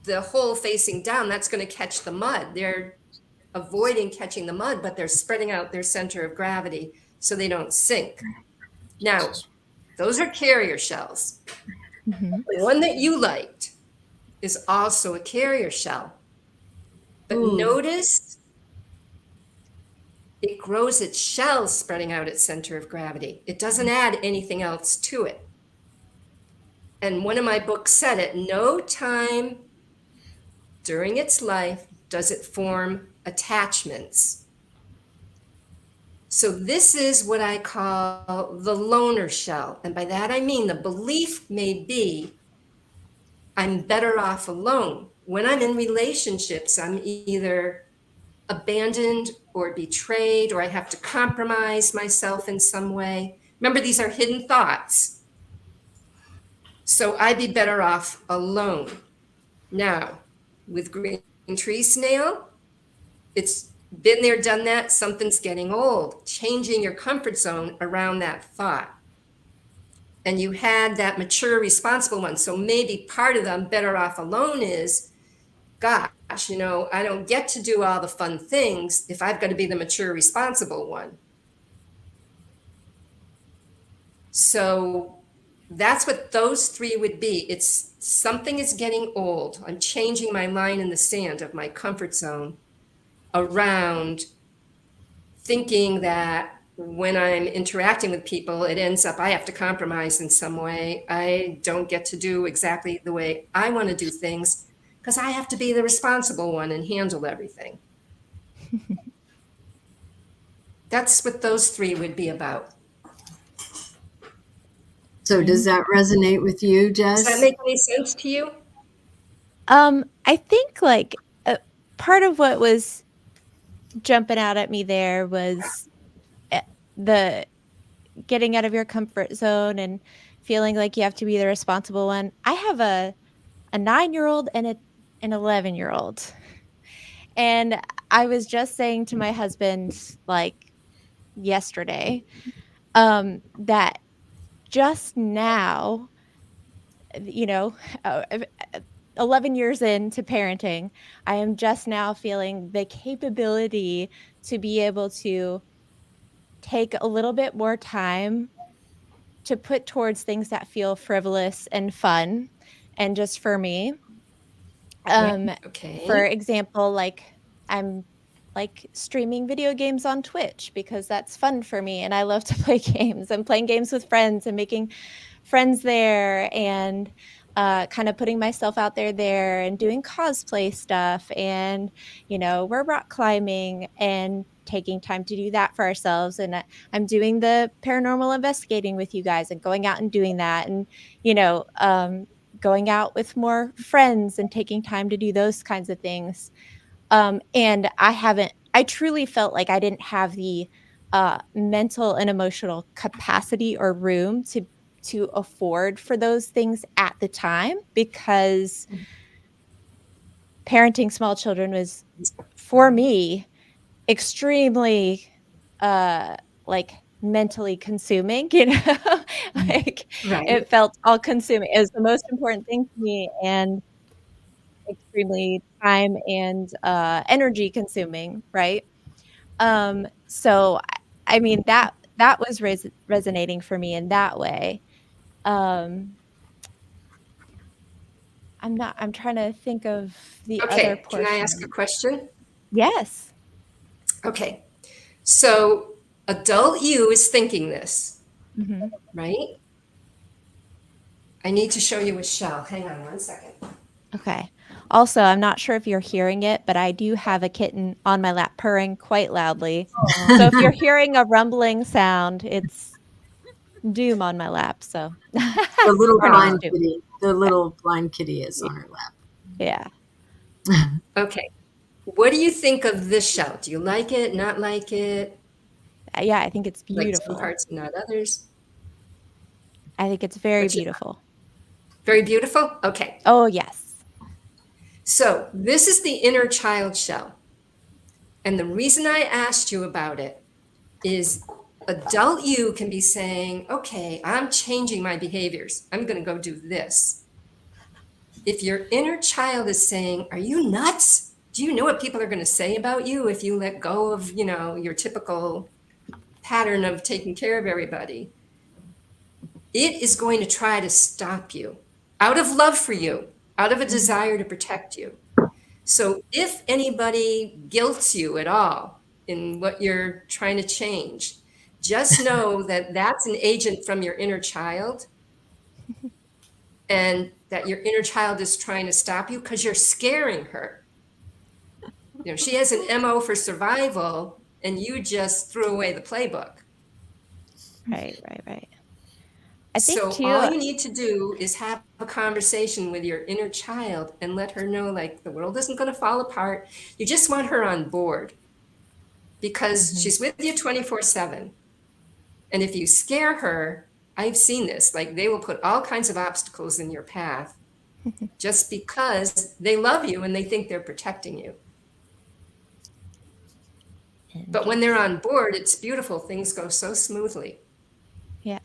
F: the hole facing down. That's going to catch the mud. They're avoiding catching the mud, but they're spreading out their center of gravity so they don't sink. Now, those are carrier shells.
H: Mhm.
F: The one that you liked is also a carrier shell. But notice it grows its shell spreading out its center of gravity. It doesn't add anything else to it. And one of my books said at no time during its life does it form attachments. So this is what I call the loner shell. And by that I mean the belief may be I'm better off alone. When I'm in relationships, I'm either abandoned or betrayed, or I have to compromise myself in some way. Remember, these are hidden thoughts. So I'd be better off alone. Now, with green tree snail, it's been there, done that. Something's getting old, changing your comfort zone around that thought. And you had that mature, responsible one. So maybe part of them better off alone is, gosh, I don't get to do all the fun things if I've got to be the mature, responsible one. So that's what those three would be. It's something is getting old. I'm changing my line in the sand of my comfort zone around thinking that when I'm interacting with people, it ends up I have to compromise in some way. I don't get to do exactly the way I want to do things because I have to be the responsible one and handle everything. That's what those three would be about.
A: So does that resonate with you, Jess?
F: Does that make any sense to you?
H: I think part of what was jumping out at me there was the getting out of your comfort zone and feeling like you have to be the responsible one. I have a 9-year-old and an 11-year-old. And I was just saying to my husband yesterday that just now, 11 years into parenting, I am just now feeling the capability to be able to take a little bit more time to put towards things that feel frivolous and fun and just for me.
F: Okay.
H: For example, I'm streaming video games on Twitch because that's fun for me and I love to play games. I'm playing games with friends and making friends there and kind of putting myself out there and doing cosplay stuff. And, we're rock climbing and taking time to do that for ourselves. And I'm doing the paranormal investigating with you guys and going out and doing that. And, going out with more friends and taking time to do those kinds of things. And I truly felt like I didn't have the mental and emotional capacity or room to afford for those things at the time because parenting small children was, for me, extremely mentally consuming,
F: Right.
H: It felt all consuming. It was the most important thing to me and extremely time and energy consuming, right? So I mean that was resonating for me in that way. I'm trying to think of the other
F: Okay.
H: portion.
F: Can I ask a question?
H: Yes.
F: Okay. So adult you is thinking this,
H: Mm-hmm.
F: right? I need to show you a shell. Hang on 1 second.
H: Okay. Also, I'm not sure if you're hearing it, but I do have a kitten on my lap purring quite loudly. So if you're hearing a rumbling sound, it's Doom on my lap. So
A: The little
H: Her name's
A: blind
H: Doom.
A: kitty. The little blind kitty is on her lap.
H: Yeah.
F: Okay. What do you think of this shell? Do you like it, not like it?
H: Yeah, I think it's
F: Like some
H: beautiful.
F: parts and not others?
H: I think it's very
F: What's your-
H: beautiful.
F: Very beautiful? Okay.
H: Oh, yes.
F: So this is the inner child shell. And the reason I asked you about it is adult you can be saying, okay, I'm changing my behaviors. I'm going to go do this. If your inner child is saying, are you nuts? Do you know what people are going to say about you if you let go of, your typical pattern of taking care of everybody? It is going to try to stop you out of love for you, out of a desire to protect you. So if anybody guilts you at all in what you're trying to change, just know that that's an agent from your inner child, and that your inner child is trying to stop you because you're scaring her. She has an MO for survival, and you just threw away the playbook.
H: Right. I think
F: So
H: too.
F: all you need to do is have a conversation with your inner child and let her know, like, the world isn't going to fall apart. You just want her on board because she's with you 24/7. And if you scare her, I've seen this, like they will put all kinds of obstacles in your path just because they love you and they think they're protecting you. But when they're on board, it's beautiful. Things go so smoothly.
H: Yeah.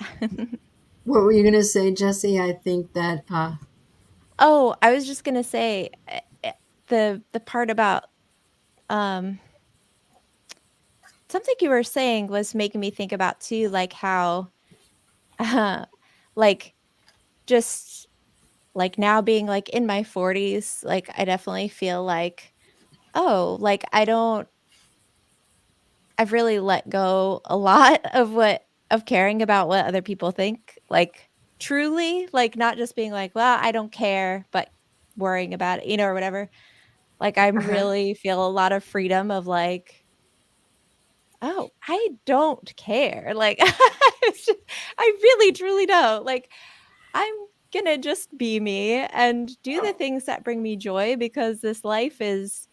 A: What were you going to say, Jesse? I think that
H: Oh, I was just gonna say the part about something you were saying was making me think about too, like how like just like now being like in my 40s, like I definitely feel like, oh, like I've really let go a lot of caring about what other people think, like truly, like not just being like, well, I don't care, but worrying about it, or whatever. Like I
F: Uh-huh.
H: really feel a lot of freedom of like, oh, I don't care. Like I really truly don't. Like I'm gonna just be me and do the things that bring me joy because this life is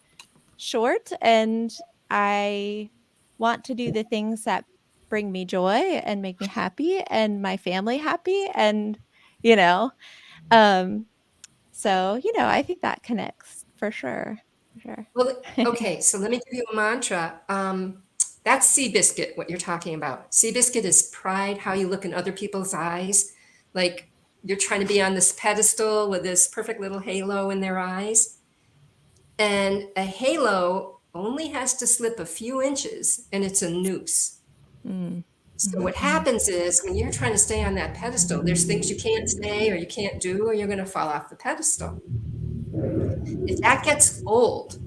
H: short and I want to do the things that bring me joy and make me happy and my family happy and you know um so I think that connects for sure.
F: Well, okay, so let me give you a mantra. That's Seabiscuit, what you're talking about. Seabiscuit is pride, how you look in other people's eyes. Like you're trying to be on this pedestal with this perfect little halo in their eyes. And a halo only has to slip a few inches and it's a noose.
H: Mm.
F: So what happens is when you're trying to stay on that pedestal, there's things you can't say or you can't do, or you're going to fall off the pedestal. If that gets old,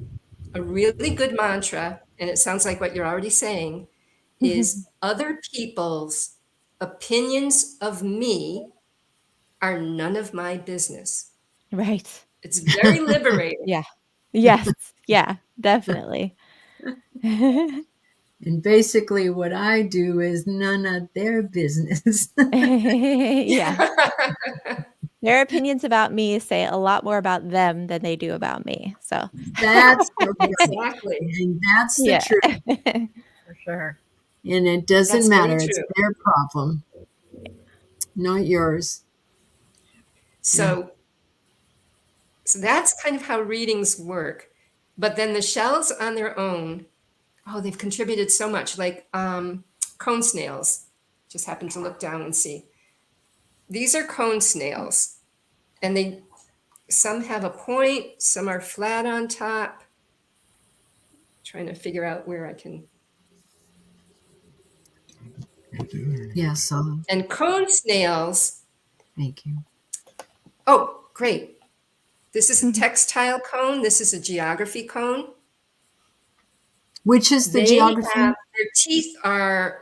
F: a really good mantra, and it sounds like what you're already saying, is other people's opinions of me are none of my business.
H: Right.
F: It's very liberating.
H: Yeah. Yes. Yeah, definitely.
A: and basically what I do is none of their business.
H: Yeah. Their opinions about me say a lot more about them than they do about me. So
A: That's
F: Exactly.
A: and that's the
H: yeah.
A: truth.
E: For sure.
A: And it doesn't
F: That's very
A: matter. It's
F: true.
A: their problem, not yours.
F: So that's kind of how readings work. But then the shells on their own, oh, they've contributed so much. Like cone snails. Just happened to look down and see. These are cone snails, and some have a point, some are flat on top. Trying to figure out where I can.
A: Yes.
F: And cone snails.
A: Thank you.
F: Oh, great. This is a textile cone. This is a geography cone.
A: Which is the geography?
F: Their teeth are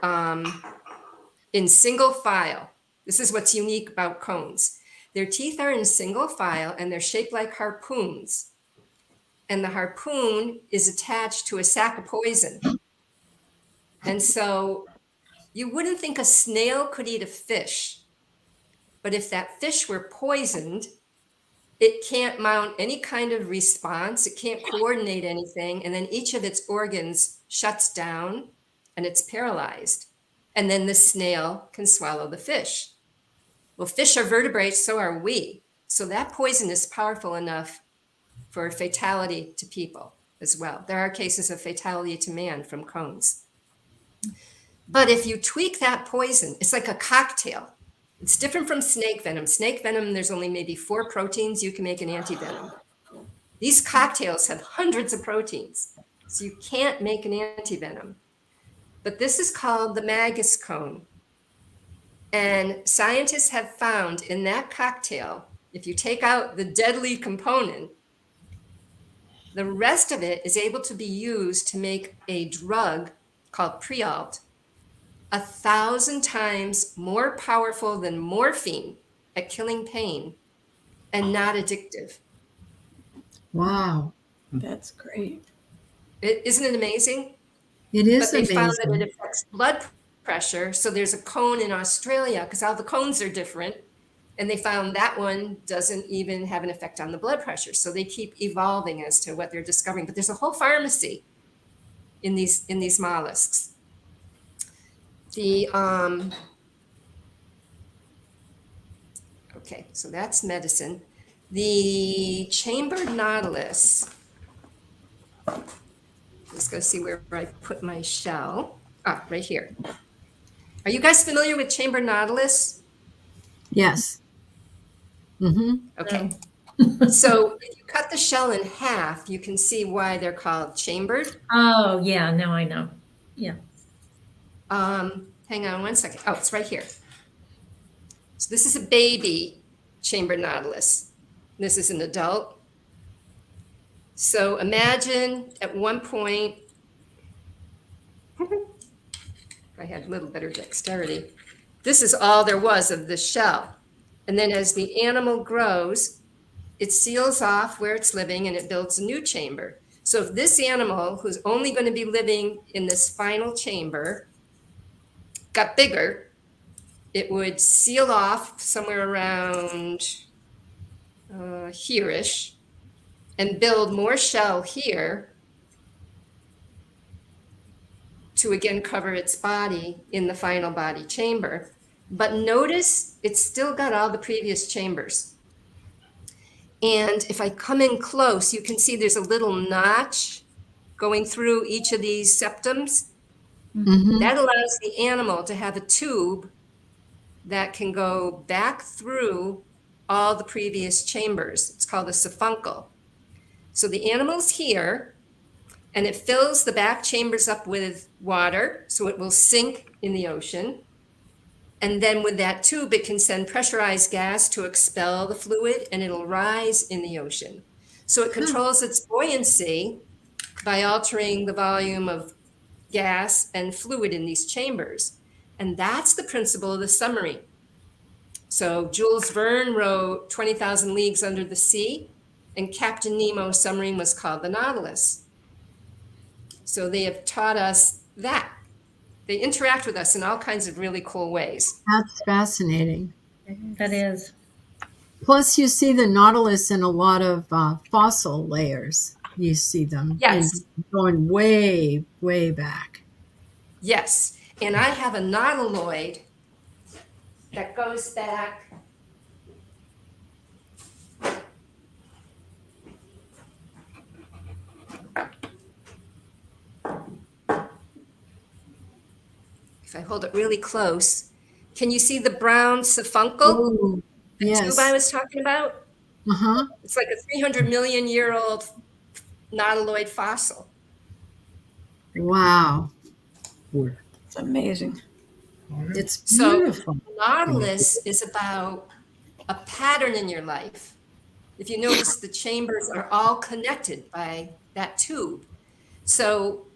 F: in single file. This is what's unique about cones. Their teeth are in single file and they're shaped like harpoons. And the harpoon is attached to a sack of poison. And so you wouldn't think a snail could eat a fish. But if that fish were poisoned, It can't mount any kind of response. It can't coordinate anything. And then each of its organs shuts down and it's paralyzed. And then the snail can swallow the fish. Well, fish are vertebrates, so are we. So that poison is powerful enough for fatality to people as well. There are cases of fatality to man from cones. But if you tweak that poison, it's like a cocktail. It's different from snake venom. Snake venom, there's only maybe 4 proteins you can make an antivenom. These cocktails have hundreds of proteins, so you can't make an antivenom. But this is called the magus cone. And scientists have found in that cocktail, if you take out the deadly component, the rest of it is able to be used to make a drug called Prialt, 1,000 times more powerful than morphine at killing pain and not addictive.
A: Wow.
G: That's great.
F: Isn't it amazing?
A: It is
F: But they
A: amazing.
F: found that it affects blood pressure. So there's a cone in Australia because all the cones are different. And they found that one doesn't even have an effect on the blood pressure. So they keep evolving as to what they're discovering. But there's a whole pharmacy in these mollusks. Okay, so that's medicine. The chambered nautilus. Let's go see where I put my shell. Right here. Are you guys familiar with chambered nautilus?
A: Yes. Mm-hmm.
F: Okay. So if you cut the shell in half, you can see why they're called chambered.
C: Oh, yeah, now I know. Yeah.
F: Hang on one second. Oh, it's right here. So this is a baby chambered nautilus. This is an adult. So imagine at one point, if I had a little better dexterity, this is all there was of the shell. And then as the animal grows, it seals off where it's living and it builds a new chamber. So if this animal, who's only going to be living in this final chamber, got bigger, it would seal off somewhere around here-ish and build more shell here to again cover its body in the final body chamber. But notice it's still got all the previous chambers. And if I come in close, you can see there's a little notch going through each of these septums.
A: Mm-hmm.
F: That allows the animal to have a tube that can go back through all the previous chambers. It's called a siphuncle. So the animal's here, and it fills the back chambers up with water, so it will sink in the ocean. And then with that tube, it can send pressurized gas to expel the fluid, and it'll rise in the ocean. So it controls its buoyancy by altering the volume of gas and fluid in these chambers. And that's the principle of the submarine. So Jules Verne wrote 20,000 Leagues Under the Sea, and Captain Nemo's submarine was called the Nautilus. So they have taught us that. They interact with us in all kinds of really cool ways.
A: That's fascinating.
C: That is.
A: Plus, you see the nautilus in a lot of fossil layers. You see them
F: Yes.
A: going way, way back.
F: Yes. And I have a nautiloid that goes back. If I hold it really close, can you see the brown siphuncle?
A: Ooh,
F: The
A: yes.
F: tube I was talking about?
A: Uh-huh.
F: It's like a 300 million year old nautiloid fossil.
A: Wow.
G: It's amazing.
A: It's
F: So
A: beautiful.
F: Nautilus is about a pattern in your life. If you notice, the chambers are all connected by that tube. So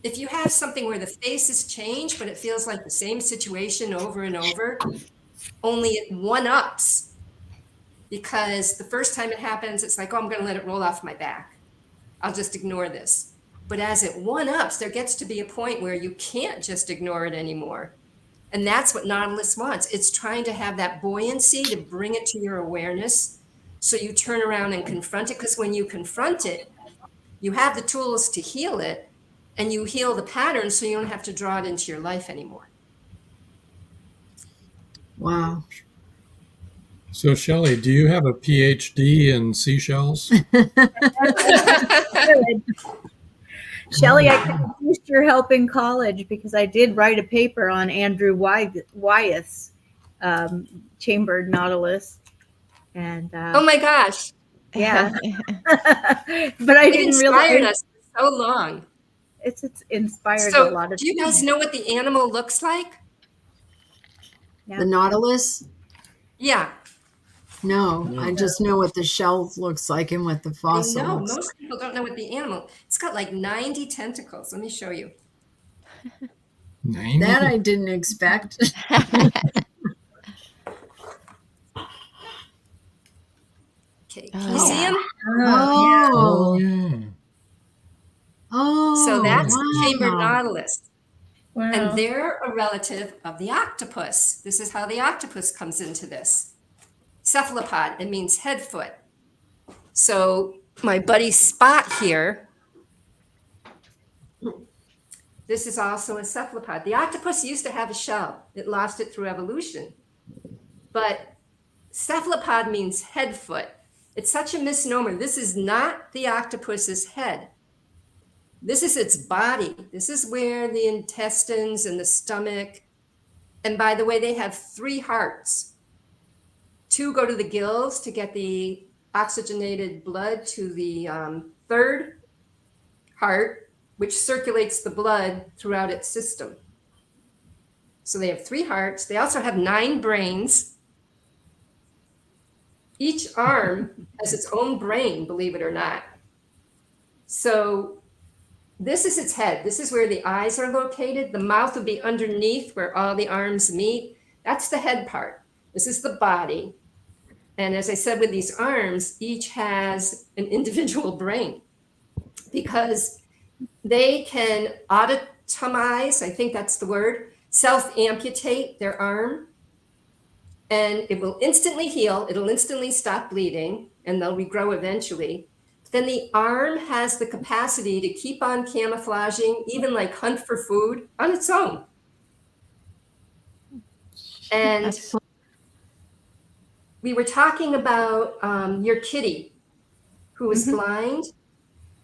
F: if you have something where the faces change, but it feels like the same situation over and over, only it one-ups. Because the first time it happens, it's like, oh, I'm going to let it roll off my back. I'll just ignore this. But as it one-ups, there gets to be a point where you can't just ignore it anymore. And that's what Nautilus wants. It's trying to have that buoyancy to bring it to your awareness So you turn around and confront it, because when you confront it, you have the tools to heal it, and you heal the pattern so you don't have to draw it into your life anymore.
A: Wow.
B: So, Shelley, do you have a PhD in seashells?
E: Shelley, I could have used your help in college because I did write a paper on Andrew Wyeth's chambered nautilus. And
F: Oh my gosh.
E: yeah, but I
F: It
E: didn't
F: inspired
E: realize
F: us for so long.
E: it's inspired a
F: So
E: lot of.
F: do you guys know what the animal looks like?
A: The nautilus?
F: Yeah.
A: No, I just know what the shell looks like and what the
F: I
A: fossil
F: know.
A: looks like.
F: Most people don't know what the animal. It's got like 90 tentacles. Let me show you.
B: 90?
A: That I didn't expect.
F: Okay. Can you see him?
A: Oh,
B: yeah.
A: oh,
F: So that's the
A: wow.
F: chambered nautilus.
C: Wow.
F: And they're a relative of the octopus. This is how the octopus comes into this. Cephalopod, it means head foot. So my buddy Spot here, this is also a cephalopod. The octopus used to have a shell. It lost it through evolution. But cephalopod means head foot. It's such a misnomer. This is not the octopus's head. This is its body. This is where the intestines and the stomach, and by the way, they have 3 hearts. 2 go to the gills to get the oxygenated blood to the 3rd heart, which circulates the blood throughout its system. So they have 3 hearts. They also have 9 brains. Each arm has its own brain, believe it or not. So this is its head. This is where the eyes are located. The mouth would be underneath where all the arms meet. That's the head part. This is the body. And as I said, with these arms, each has an individual brain because they can autotomize, I think that's the word, self-amputate their arm, and it will instantly heal. It'll instantly stop bleeding, and they'll regrow eventually. Then the arm has the capacity to keep on camouflaging, even like hunt for food on its own. And we were talking about your kitty who was blind.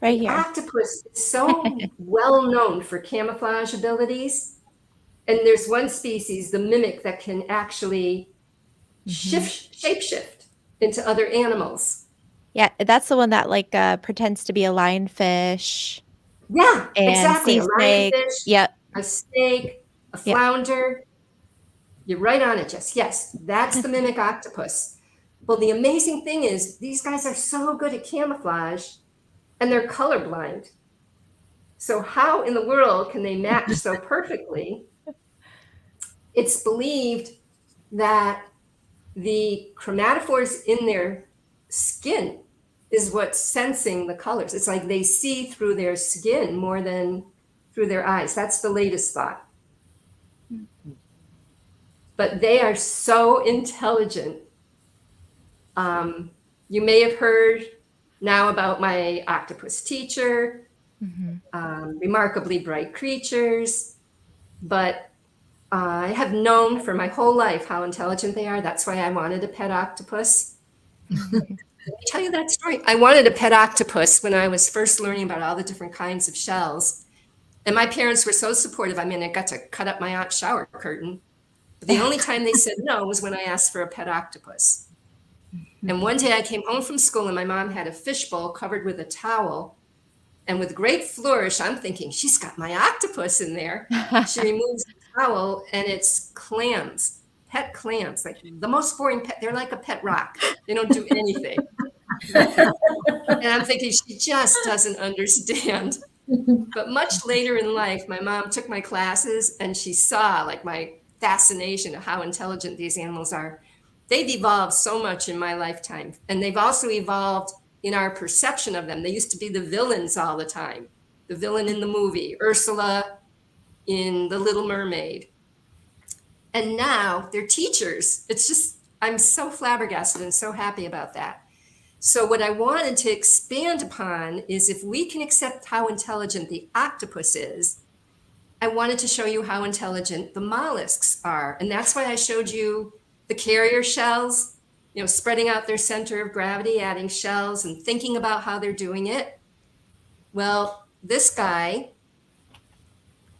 H: Right here.
F: Octopus is so well known for camouflage abilities. And there's one species, the mimic, that can actually shapeshift into other animals.
H: Yeah, that's the one that like pretends to be a lionfish.
F: Yeah,
H: And
F: exactly.
H: sea
F: A
H: snake.
F: lionfish,
H: Yep.
F: a snake, a
H: Yep.
F: flounder. You're right on it, Jess. Yes, that's the mimic octopus. Well, the amazing thing is these guys are so good at camouflage and they're colorblind. So how in the world can they match so perfectly? It's believed that the chromatophores in their skin is what's sensing the colors. It's like they see through their skin more than through their eyes. That's the latest thought. But they are so intelligent. You may have heard now about my octopus teacher, remarkably bright creatures, but I have known for my whole life how intelligent they are. That's why I wanted a pet octopus. Let me tell you that story. I wanted a pet octopus when I was first learning about all the different kinds of shells. And my parents were so supportive. I mean, I got to cut up my aunt's shower curtain. But the only time they said no was when I asked for a pet octopus. And one day I came home from school and my mom had a fishbowl covered with a towel. And with great flourish, I'm thinking, she's got my octopus in there. She removes the towel and it's clams, pet clams, like the most boring pet. They're like a pet rock. They don't do anything. And I'm thinking, she just doesn't understand. But much later in life, my mom took my classes and she saw like my fascination of how intelligent these animals are. They've evolved so much in my lifetime. And they've also evolved in our perception of them. They used to be the villains all the time. The villain in the movie, Ursula in The Little Mermaid. And now they're teachers. It's just, I'm so flabbergasted and so happy about that. So what I wanted to expand upon is if we can accept how intelligent the octopus is, I wanted to show you how intelligent the mollusks are. And that's why I showed you the carrier shells, you know, spreading out their center of gravity, adding shells and thinking about how they're doing it. Well, this guy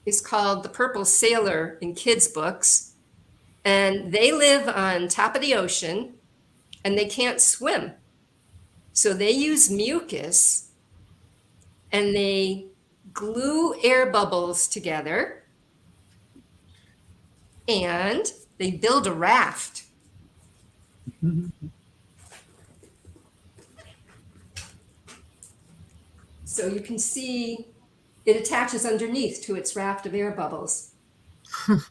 F: is called the purple sailor in kids' books, and they live on top of the ocean and they can't swim. So they use mucus and they glue air bubbles together and they build a raft. So you can see it attaches underneath to its raft of air bubbles.
C: Oh,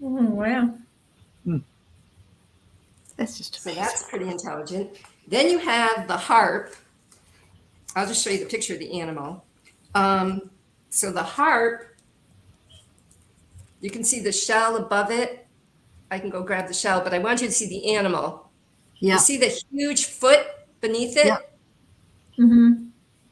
C: wow.
G: That's just
F: So
G: amazing.
F: that's pretty intelligent. Then you have the harp. I'll just show you the picture of the animal. So the harp, you can see the shell above it. I can go grab the shell, but I want you to see the animal.
A: Yeah.
F: You see the huge foot beneath it?
A: Yep.
C: Mm-hmm.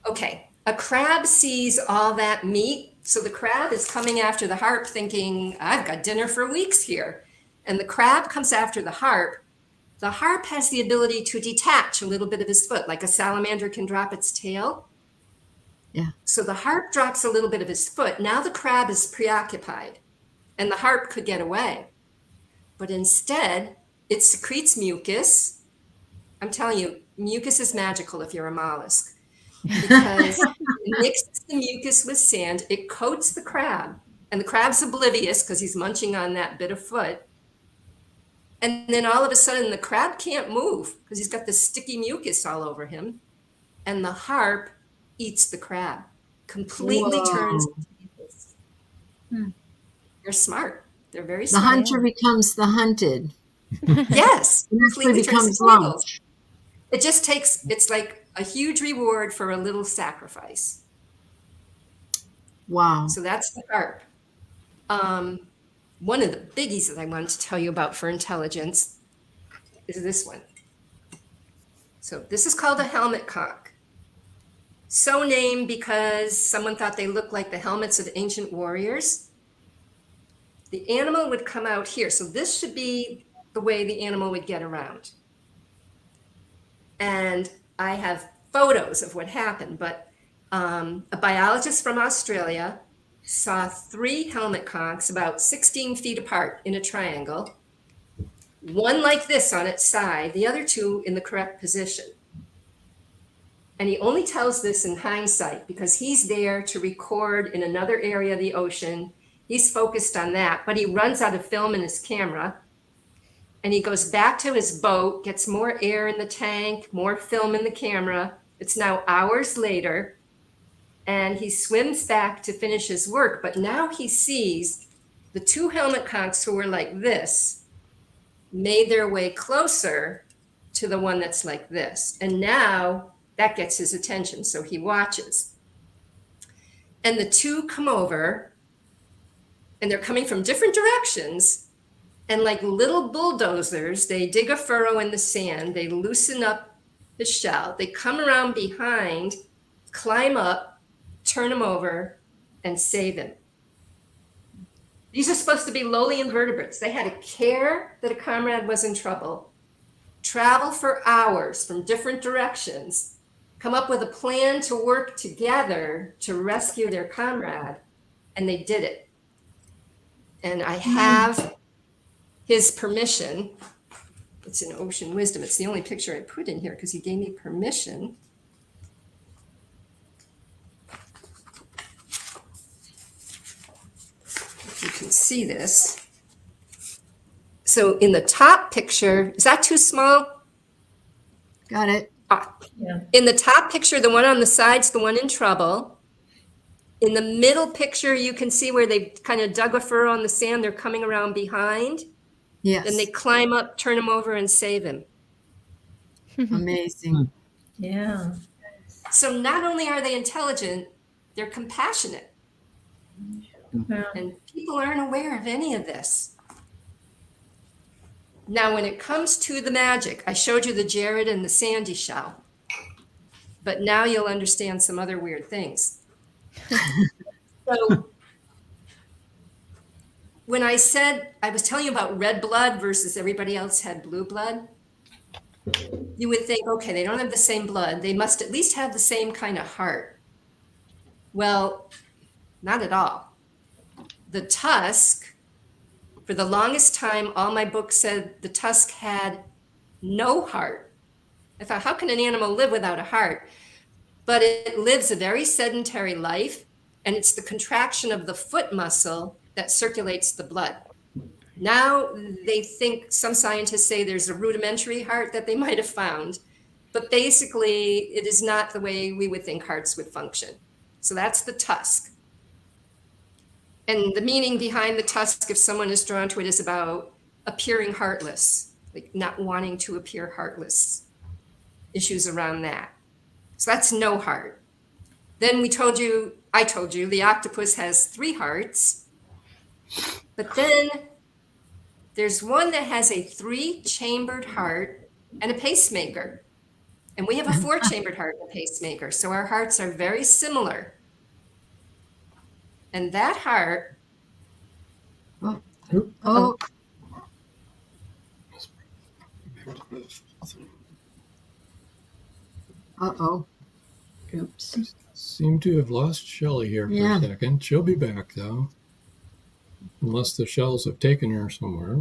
F: Okay. A crab sees all that meat. So the crab is coming after the harp thinking, I've got dinner for weeks here. And the crab comes after the harp. The harp has the ability to detach a little bit of his foot, like a salamander can drop its tail.
A: Yeah.
F: So the harp drops a little bit of his foot. Now the crab is preoccupied and the harp could get away. But instead, it secretes mucus. I'm telling you, mucus is magical if you're a mollusk because it mixes the mucus with sand, it coats the crab, and the crab's oblivious because he's munching on that bit of foot. And then all of a sudden, the crab can't move because he's got this sticky mucus all over him. And the harp eats the crab, completely
A: Whoa.
F: turns into mucus. They're smart. They're very
A: The
F: smart.
A: hunter becomes the hunted.
F: Yes,
A: It actually
F: completely turns
A: becomes
F: into tables.
A: lunch.
F: It just takes, it's like a huge reward for a little sacrifice.
A: Wow.
F: So that's the harp. One of the biggies that I wanted to tell you about for intelligence is this one. So this is called a helmet conch. So named because someone thought they looked like the helmets of ancient warriors. The animal would come out here. So this should be the way the animal would get around. And I have photos of what happened, but a biologist from Australia saw 3 helmet conchs about 16 feet apart in a triangle, one like this on its side, the other 2 in the correct position. And he only tells this in hindsight because he's there to record in another area of the ocean. He's focused on that, but he runs out of film in his camera and he goes back to his boat, gets more air in the tank, more film in the camera. It's now hours later. And he swims back to finish his work. But now he sees the 2 helmet conchs who were like this made their way closer to the one that's like this. And now that gets his attention. So he watches. And the 2 come over and they're coming from different directions. And like little bulldozers, they dig a furrow in the sand. They loosen up the shell. They come around behind, climb up, turn him over, and save him. These are supposed to be lowly invertebrates. They had to care that a comrade was in trouble, travel for hours from different directions, come up with a plan to work together to rescue their comrade, and they did it. And I have his permission. It's in Ocean Wisdom. It's the only picture I put in here because he gave me permission. You can see this. So in the top picture, is that too small?
A: Got it.
C: Yeah.
F: In the top picture, the one on the side's the one in trouble. In the middle picture, you can see where they kind of dug a furrow on the sand. They're coming around behind.
A: Yes.
F: Then they climb up, turn him over, and save him.
A: Amazing.
C: Yeah.
F: So not only are they intelligent, they're compassionate.
C: Wow.
F: And people aren't aware of any of this. Now, when it comes to the magic, I showed you the Jared and the Sandy shell. but now you'll understand some other weird things. So when I said, I was telling you about red blood versus everybody else had blue blood, you would think, okay, they don't have the same blood. They must at least have the same kind of heart. Well, not at all. The tusk, for the longest time, all my books said the tusk had no heart. I thought, how can an animal live without a heart? But it lives a very sedentary life, and it's the contraction of the foot muscle that circulates the blood. Now they think, some scientists say there's a rudimentary heart that they might have found, but basically it is not the way we would think hearts would function. So that's the tusk. And the meaning behind the tusk, if someone is drawn to it, is about appearing heartless, like not wanting to appear heartless, issues around that. So that's no heart. Then I told you the octopus has 3 hearts, but then there's one that has a 3-chambered heart and a pacemaker. And we have a 4-chambered heart and a pacemaker. So our hearts are very similar. And that heart.
A: Oh, uh-oh.
G: Oops.
B: Seem to have lost Shelley here for
A: Yeah.
B: a second. She'll be back though. Unless the shells have taken her somewhere.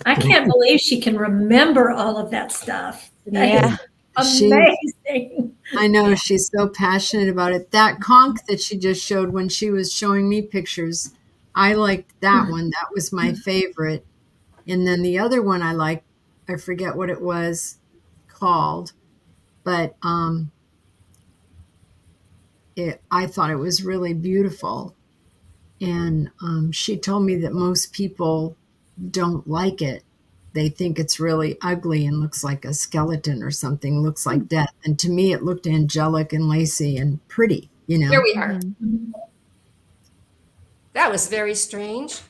C: I can't believe she can remember all of that stuff.
H: Yeah.
A: She-
C: Amazing.
A: I know, she's so passionate about it. That conch that she just showed when she was showing me pictures, I liked that one. That was my favorite. And then the other one I liked, I forget what it was called, but I thought it was really beautiful. And she told me that most people don't like it. They think it's really ugly and looks like a skeleton or something, looks like death. And to me, it looked angelic and lacy and pretty, you know.
F: Here we are. That was very strange.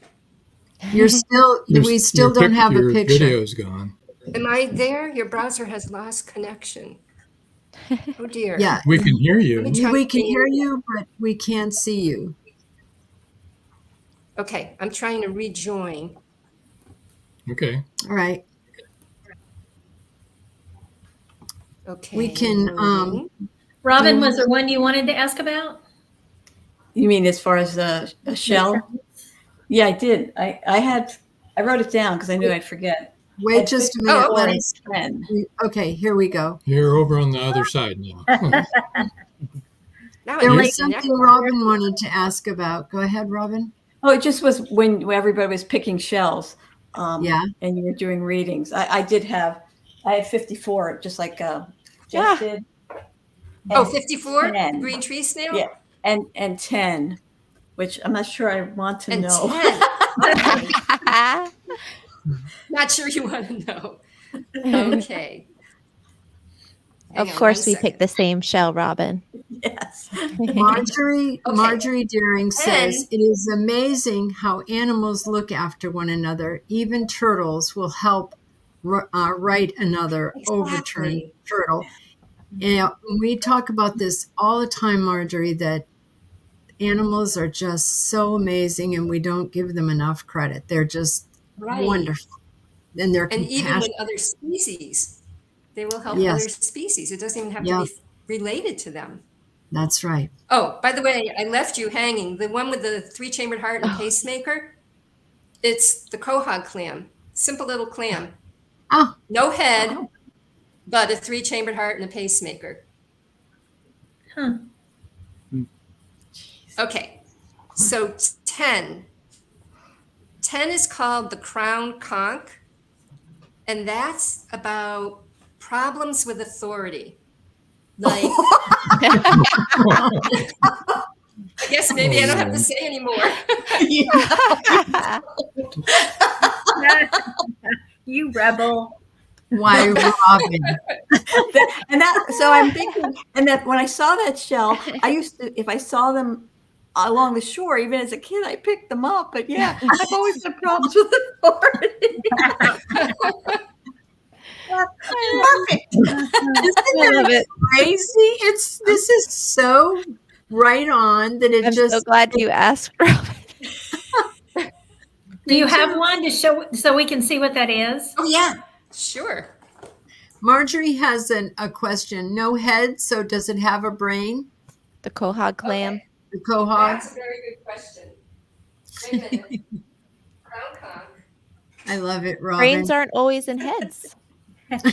A: You're still, we still don't have a
B: Your
A: picture.
B: video's gone.
F: Am I there? Your browser has lost connection. Oh dear.
A: Yeah,
B: We can hear you.
F: Let me try
A: we can
F: again.
A: hear you, but we can't see you.
F: Okay, I'm trying to rejoin.
B: Okay.
A: All right.
F: Okay.
A: We can,
F: loading.
C: Robin, was there one you wanted to ask about?
G: You mean as far as a shell? Yeah, I did. I wrote it down because I knew I'd forget.
A: Wait just a minute.
F: Oh,
A: let
F: okay.
A: us-
G: 10.
A: Okay, here we go.
B: You're over on the other side now.
F: Now
A: There
F: I'm
A: was
F: missing
A: something
F: that.
A: Robin wanted to ask about. Go ahead, Robin.
G: Oh, it just was when everybody was picking shells.
A: Yeah.
G: And you were doing readings. I had 54, just like Jeff did.
F: Oh,
G: And
F: 54?
G: 10.
F: Green tree snail?
G: Yeah. And 10, which I'm not sure I want to
F: And
G: know.
F: 10. Okay. Not sure you want to know. Okay.
H: Of
F: Hang on
H: course,
F: one
H: we picked the same shell, Robin.
G: Yes.
A: Marjorie Daring says,
F: And-
A: it is amazing how animals look after one another. Even turtles will help right another overturned
F: Exactly.
A: turtle. And we talk about this all the time, Marjorie, that animals are just so amazing and we don't give them enough credit. They're just
F: Right.
A: wonderful. And they're
F: And even
A: compassionate.
F: with other species, they will help
A: Yes.
F: other species. It doesn't even have
A: Yeah.
F: to be related to them.
A: That's right.
F: Oh, by the way, I left you hanging. The one with the 3-chambered heart and pacemaker, it's the quahog clam. Simple little clam.
A: Oh,
F: No head, but a 3-chambered heart and a pacemaker.
C: Huh.
F: Okay, so 10. 10 is called the crown conch, and that's about problems with authority. Like, I guess maybe I don't have to say anymore.
E: You rebel.
A: why, Robin?
G: And that, so I'm thinking, and that when I saw that shell, I used to, if I saw them along the shore, even as a kid, I picked them up. But yeah, I've always had problems with authority. Perfect.
A: Isn't that
H: it.
A: crazy? This is so right on that it
H: I'm
A: just.
H: so glad you asked, Robin.
C: Do you have one to show so we can see what that is?
F: Oh, yeah, sure.
A: Marjorie has a question. No head, so does it have a brain?
H: The quahog clam.
F: Okay.
A: The quahog?
F: That's a very good question. Wait a minute. Crown conch.
A: I love it, Robin.
H: Brains aren't always in heads.
F: Okay.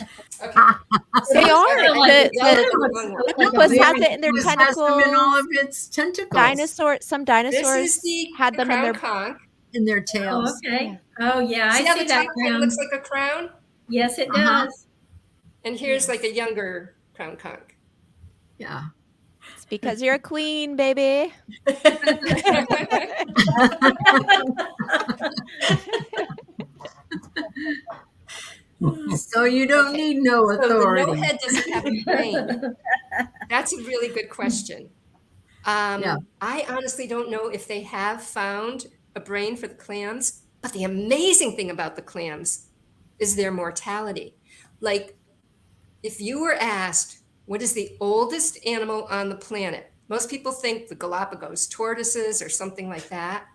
H: They are.
F: Okay.
H: The octopus has it in their
A: It has them in all
H: tentacles.
A: of its tentacles.
H: Some
F: This
H: dinosaurs
F: is the
H: had them in
F: crown
H: their.
F: conch.
A: in their
C: Oh,
A: tails.
C: okay. Oh, yeah,
F: See
C: I
F: how
C: see
F: the
C: that
F: top part
C: crown.
F: looks like a crown?
C: Yes, it
A: Uh-huh.
C: does.
F: And here's like a younger crown conch.
A: Yeah.
H: It's because you're a queen, baby.
A: So you don't
F: Okay.
A: need no
F: So the
A: authority.
F: no head doesn't have a brain. That's a really good question.
A: Yeah.
F: I honestly don't know if they have found a brain for the clams, but the amazing thing about the clams is their mortality. Like, if you were asked, what is the oldest animal on the planet? Most people think the Galapagos tortoises or something like that.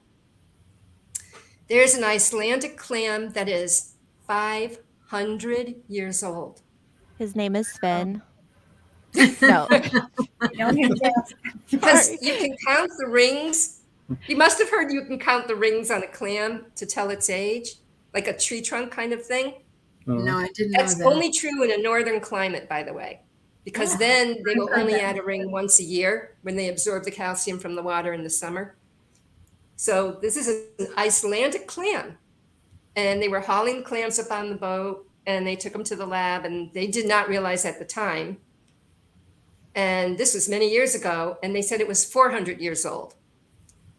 F: There's an Icelandic clam that is 500 years old.
H: His name is Sven. No.
E: No hands up.
F: Because
H: Sorry.
F: you can count the rings. You must have heard you can count the rings on a clam to tell its age, like a tree trunk kind of thing.
A: No, I didn't know
F: That's
A: that.
F: only true in a northern climate, by the way, because then they will only add a ring once a year when they absorb the calcium from the water in the summer. So this is an Icelandic clam. And they were hauling clams up on the boat and they took them to the lab and they did not realize at the time. And this was many years ago. And they said it was 400 years old.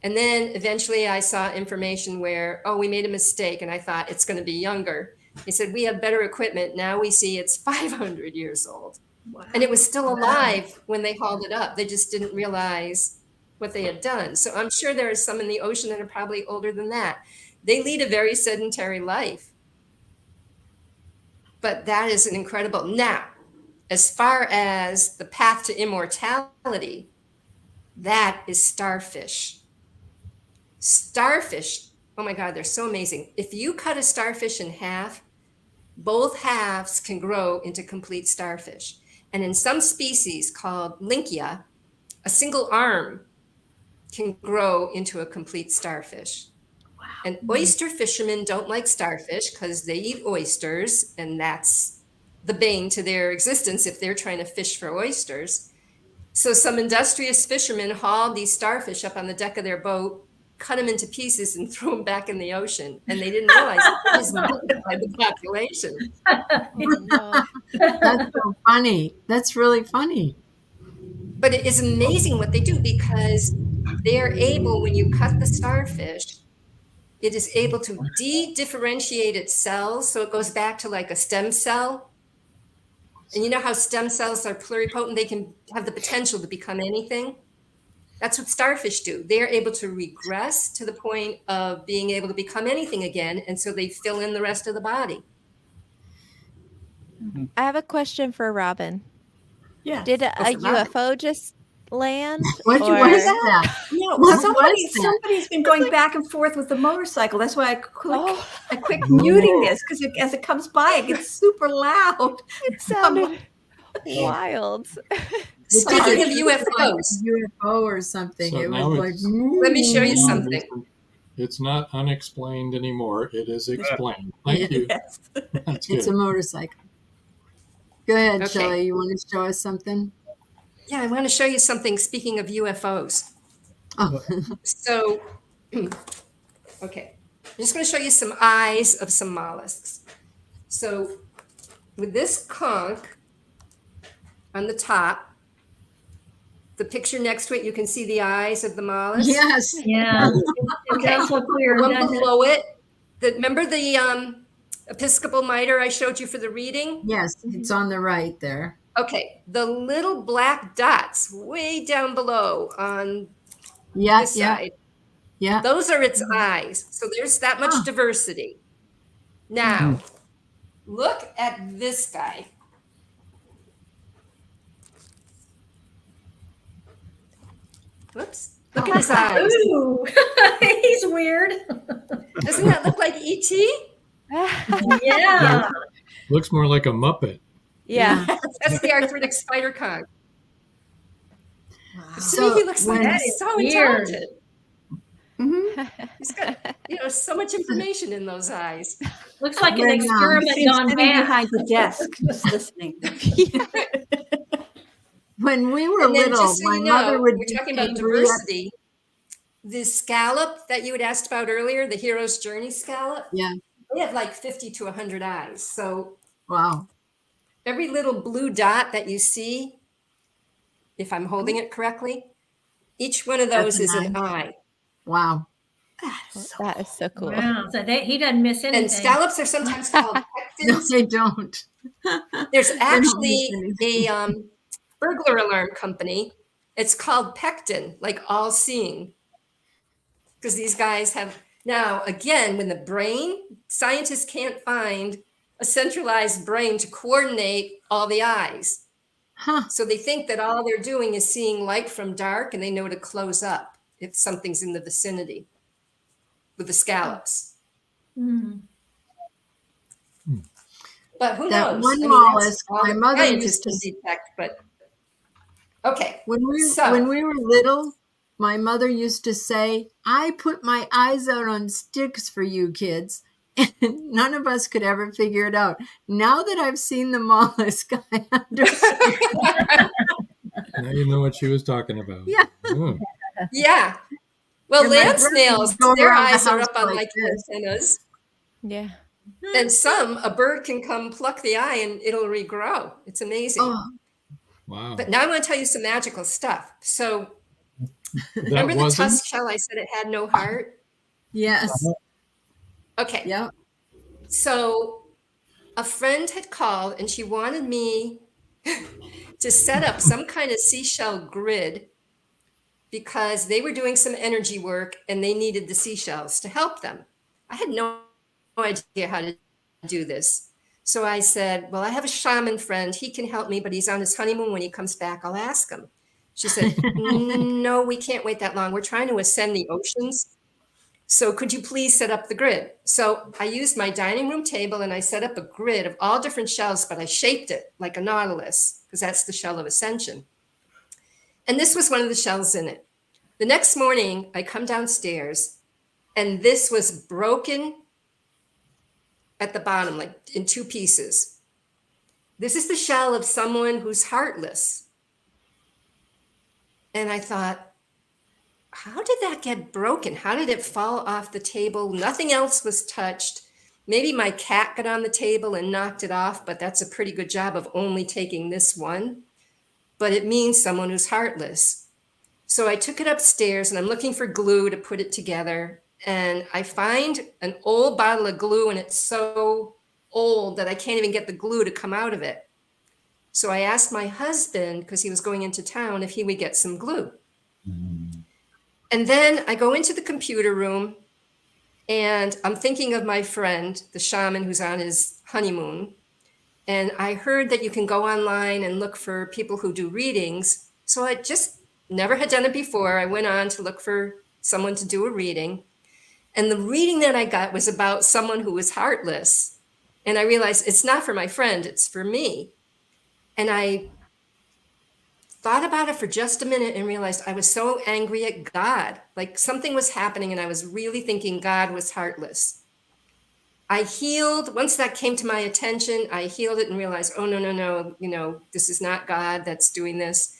F: And then eventually I saw information where, oh, we made a mistake. And I thought it's going to be younger. They said, we have better equipment. Now we see it's 500 years old.
E: Wow.
F: And it was still alive when they hauled it up. They just didn't realize what they had done. So I'm sure there are some in the ocean that are probably older than that. They lead a very sedentary life. But that is an incredible. Now, as far as the path to immortality, that is starfish. Starfish, oh my God, they're so amazing. If you cut a starfish in half, both halves can grow into complete starfish. And in some species called Lynchia, a single arm can grow into a complete starfish. Wow. And oyster fishermen don't like starfish because they eat oysters, and that's the bane to their existence if they're trying to fish for oysters. So some industrious fishermen hauled these starfish up on the deck of their boat, cut them into pieces and threw them back in the ocean. And they didn't realize it was multiplied the population.
H: No.
A: That's so funny. That's really funny.
F: But it is amazing what they do because they're able, when you cut the starfish, it is able to de-differentiate its cells. So it goes back to like a stem cell. And you know how stem cells are pluripotent? They can have the potential to become anything. That's what starfish do. They're able to regress to the point of being able to become anything again. And so they fill in the rest of the body.
H: I have a question for Robin.
G: Yeah.
H: Did a
F: for Robin.
H: UFO just land?
A: What
H: or-
A: is that?
G: No,
A: What
G: somebody's
A: was that?
G: been going back and forth with the motorcycle. That's why I quit
A: Oh.
G: muting this because as it comes by, it gets super loud.
H: It sounded wild.
F: Speaking of UFOs,
A: UFO or something.
B: So
A: It
B: now
A: was like,
B: it's-
F: let me show you
B: Now
F: something.
B: It's not unexplained anymore. It is explained. Thank you.
G: Yes.
B: That's
A: it's
B: good.
A: a motorcycle. Go ahead,
F: Okay.
A: Shelley. You want to show us something?
F: Yeah, I want to show you something. Speaking of UFOs.
A: Oh,
F: So, okay, I'm just going to show you some eyes of some mollusks. So with this conch on the top, the picture next to it, you can see the eyes of the mollusk.
A: yes.
C: Yeah. It
F: Okay.
C: does look weird,
F: The one
C: doesn't it?
F: below it, remember the Episcopal mitre I showed you for the reading?
A: Yes, it's on the right there.
F: Okay, the little black dots way down below on
A: Yeah,
F: this
A: yeah,
F: side,
A: yeah.
F: those are its eyes. So there's that much
A: Huh.
F: diversity. Now, look at this guy. Whoops. Look at his eyes.
C: Ooh, he's weird.
F: Doesn't that look like E.T.?
C: Yeah.
B: Looks more like a Muppet.
H: Yeah.
F: That's the arthritic spider cog.
G: Wow.
F: To me, he looks like
A: when-
F: he's so
C: weird.
F: intelligent.
G: Mhm.
F: He's got, so much information in those eyes.
C: Looks like an
A: When,
C: experiment
G: Seems
C: gone
G: sitting
C: bad.
G: behind the desk, just listening.
A: When we were
F: And then
A: little,
F: just so
A: my
F: you
A: mother
F: know,
A: would
F: we're
A: be
F: talking about
A: angry at-
F: diversity. The scallop that you had asked about earlier, the hero's journey scallop,
A: Yeah.
F: they have like 50 to 100 eyes. So
A: Wow.
F: every little blue dot that you see, if I'm holding it correctly, each one of those
A: That's
F: is
A: an
F: an eye.
A: Wow.
H: That is so cool.
C: Wow. So he doesn't miss anything.
F: And scallops are sometimes called
A: No,
F: pectins.
A: they don't.
F: There's
A: They don't
F: actually
A: miss anything.
F: a burglar alarm company. It's called Pectin, like all seeing. Because these guys have, now again, when the brain, scientists can't find a centralized brain to coordinate all the eyes.
A: Huh.
F: So they think that all they're doing is seeing light from dark, and they know to close up if something's in the vicinity with the scallops.
C: Mm.
F: But who
A: That
F: knows?
A: one
F: that's
A: mollusk,
F: all
A: my
F: the
A: mother
F: scientists
A: used
F: can
A: to-
F: detect, but okay.
A: When
F: So-
A: we were little, my mother used to say, "I put my eyes out on sticks for you kids." And none of us could ever figure it out. Now that I've seen the mollusk, I understand.
B: Now you know what she was talking about.
A: Yeah.
B: Oh.
F: Yeah. Well,
A: And my
F: land
A: brother
F: snails,
A: would go
F: their
A: around the
F: eyes are
A: house
F: up on
A: like
F: like
A: this.
F: antennas.
H: Yeah.
F: And a bird can come pluck the eye and it'll regrow. It's amazing.
A: Oh,
B: Wow.
F: But now I want to tell you some magical stuff. So
B: That
F: remember the
B: wasn't?
F: tusk shell? I said it had no heart.
A: yes.
F: Okay.
A: Yep.
F: So a friend had called and she wanted me to set up some kind of seashell grid because they were doing some energy work and they needed the seashells to help them. I had no idea how to do this. So I said, well, I have a shaman friend. He can help me, but he's on his honeymoon. When he comes back, I'll ask him. She said, no, we can't wait that long. We're trying to ascend the oceans. So could you please set up the grid? So I used my dining room table and I set up a grid of all different shells, but I shaped it like a nautilus because that's the shell of ascension. And this was one of the shells in it. The next morning, I come downstairs and this was broken at the bottom, like in two pieces. This is the shell of someone who's heartless. And I thought, how did that get broken? How did it fall off the table? Nothing else was touched. Maybe my cat got on the table and knocked it off, but that's a pretty good job of only taking this one. But it means someone who's heartless. So I took it upstairs and I'm looking for glue to put it together. And I find an old bottle of glue and it's so old that I can't even get the glue to come out of it. So I asked my husband, because he was going into town, if he would get some glue. And then I go into the computer room and I'm thinking of my friend, the shaman who's on his honeymoon. And I heard that you can go online and look for people who do readings. So I just never had done it before. I went on to look for someone to do a reading. And the reading that I got was about someone who was heartless. And I realized it's not for my friend, it's for me. And I thought about it for just a minute and realized I was so angry at God. Like something was happening and I was really thinking God was heartless. I healed, once that came to my attention, I healed it and realized, oh, no, this is not God that's doing this.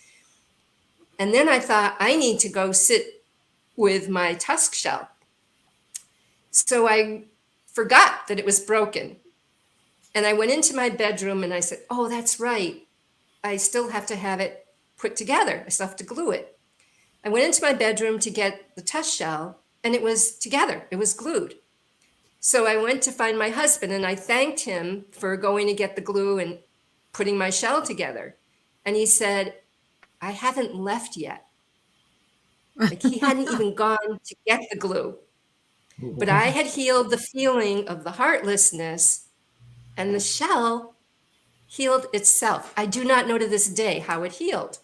F: And then I thought, I need to go sit with my tusk shell. So I forgot that it was broken. And I went into my bedroom and I said, oh, that's right. I still have to have it put together. I still have to glue it. I went into my bedroom to get the tusk shell and it was together. It was glued. So I went to find my husband and I thanked him for going to get the glue and putting my shell together. And he said, I haven't left yet. Like he hadn't even gone to get the glue. But I had healed the feeling of the heartlessness and the shell healed itself. I do not know to this day how it healed.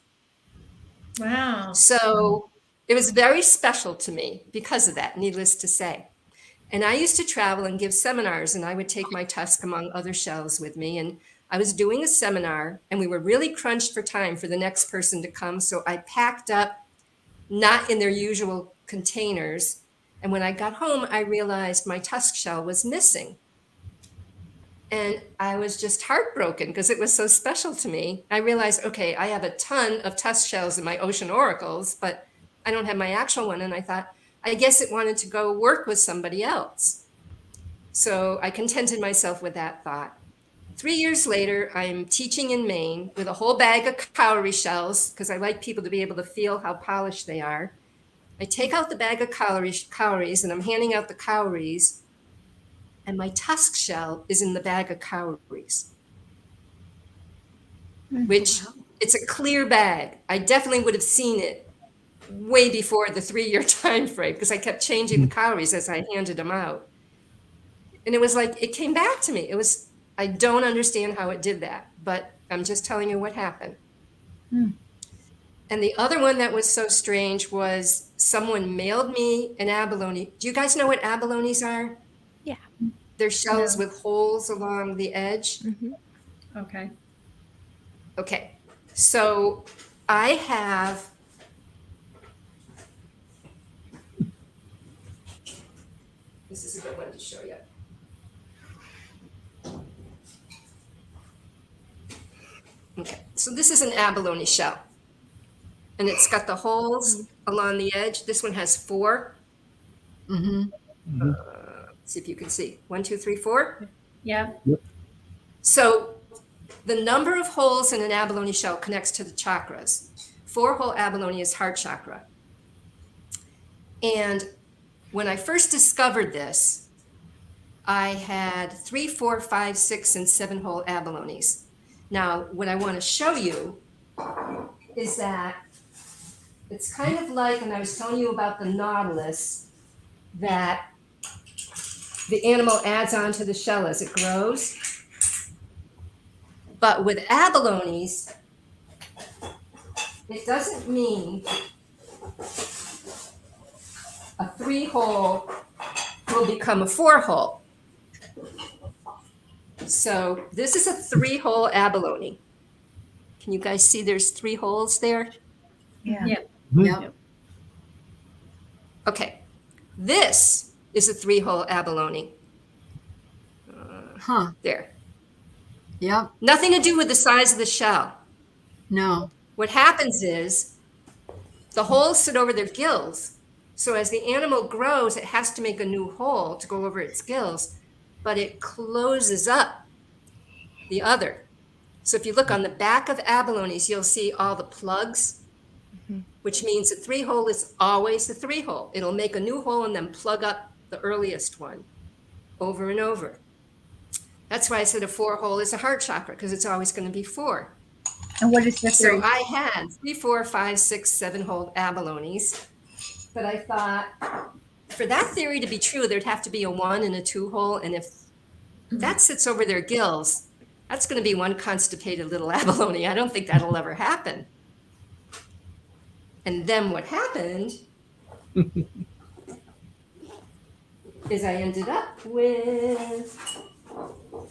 C: Wow.
F: So It was very special to me because of that, needless to say. And I used to travel and give seminars, and I would take my tusk among other shells with me. And I was doing a seminar, and we were really crunched for time for the next person to come. So I packed up, not in their usual containers. And when I got home, I realized my tusk shell was missing. And I was just heartbroken because it was so special to me. I realized, okay, I have a ton of tusk shells in my ocean oracles, but I don't have my actual one. And I thought, I guess it wanted to go work with somebody else. So I contented myself with that thought. 3 years later, I'm teaching in Maine with a whole bag of cowrie shells because I like people to be able to feel how polished they are. I take out the bag of cowries and I'm handing out the cowries, and my tusk shell is in the bag of cowries, which it's a clear bag. I definitely would have seen it way before the 3-year time frame because I kept changing the cowries as I handed them out. And it was like, it came back to me. I don't understand how it did that, but I'm just telling you what happened. And the other one that was so strange was someone mailed me an abalone. Do you guys know what abalones are?
H: Yeah.
F: They're shells with holes along the edge.
C: Okay.
F: Okay. So I have this is a good one to show you. Okay, so this is an abalone shell, and it's got the holes along the edge. This one has 4. Let's see if you can see. 1, 2, 3, 4.
C: Yeah.
F: So the number of holes in an abalone shell connects to the chakras. 4-hole abalone is heart chakra. And when I first discovered this, I had 3, 4, 5, 6, and 7-hole abalones. Now, what I want to show you is that it's kind of like, and I was telling you about the nautilus, that the animal adds onto the shell as it grows. But with abalones, it doesn't mean a 3-hole will become a 4-hole. So this is a 3-hole abalone. Can you guys see there's 3 holes there?
E: Yeah.
A: Yep.
F: Okay, this is a 3-hole abalone.
A: Huh.
F: There.
A: Yep.
F: Nothing to do with the size of the shell.
A: No.
F: What happens is the holes sit over their gills. So as the animal grows, it has to make a new hole to go over its gills, but it closes up the other. So if you look on the back of abalones, you'll see all the plugs, which means the 3-hole is always the 3-hole. It'll make a new hole and then plug up the earliest one over and over. That's why I said a 4-hole is a heart chakra, because it's always going to be 4.
E: And what is the
F: So
E: 3?
F: I had 3, 4, 5, 6, 7-hole abalones, but I thought for that theory to be true, there'd have to be a 1 and a 2-hole. And if that sits over their gills, that's going to be one constipated little abalone. I don't think that'll ever happen. And then what happened is I ended up with,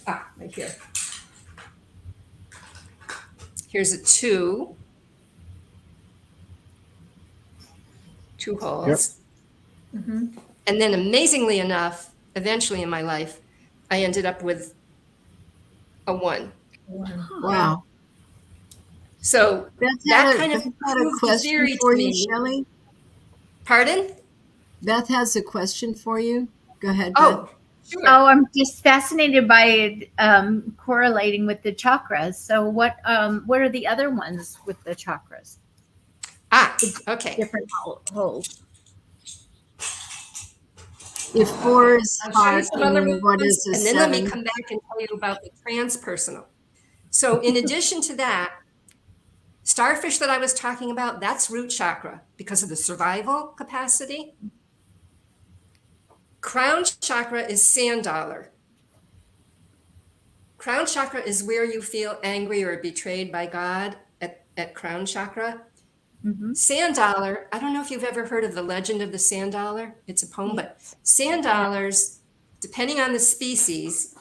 F: right here. Here's a 2 holes. And then amazingly enough, eventually in my life, I ended up with a 1.
A: Wow.
F: So
A: Beth
F: that
A: had
F: kind of
A: Beth had a
F: proved the
A: question
F: theory
A: for
F: to
A: you,
F: me.
A: Shelley.
F: Pardon?
A: Beth has a question for you. Go ahead,
F: Oh, sure.
E: Oh, I'm just fascinated by correlating with the chakras. So what are the other ones with the chakras?
F: Okay.
E: Different holes.
A: If 4 is
F: I'll show you
A: heart,
F: some other
A: and what
F: ones,
A: is a
F: and then let me
A: 7?
F: come back and tell you about the transpersonal. So in addition to that, starfish that I was talking about, that's root chakra because of the survival capacity. Crown chakra is sand dollar. Crown chakra is where you feel angry or betrayed by God at crown chakra. Sand dollar, I don't know if you've ever heard of the legend of the sand dollar. It's a poem, but
H: Yes.
F: sand dollars, depending on the species,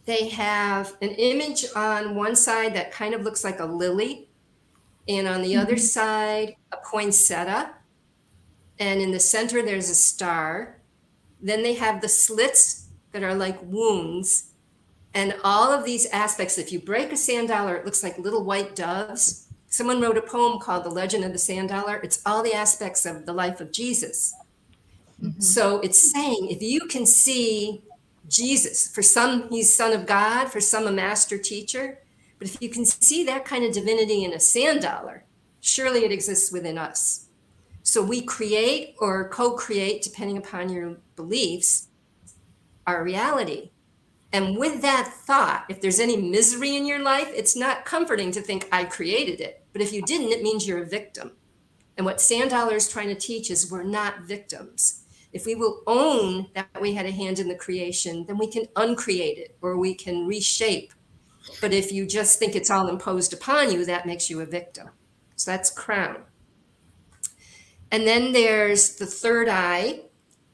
F: they have an image on one side that kind of looks like a lily, and on the other side, a poinsettia, and in the center, there's a star. Then they have the slits that are like wounds, and all of these aspects. If you break a sand dollar, it looks like little white doves. Someone wrote a poem called The Legend of the Sand Dollar. It's all the aspects of the life of Jesus. So it's saying if you can see Jesus, for some, he's Son of God, for some, a master teacher. But if you can see that kind of divinity in a sand dollar, surely it exists within us. So we create or co-create, depending upon your beliefs, our reality. And with that thought, if there's any misery in your life, it's not comforting to think I created it. But if you didn't, it means you're a victim. And what Sand Dollar is trying to teach is we're not victims. If we will own that we had a hand in the creation, then we can uncreate it or we can reshape. But if you just think it's all imposed upon you, that makes you a victim. So that's crown. And then there's the third eye,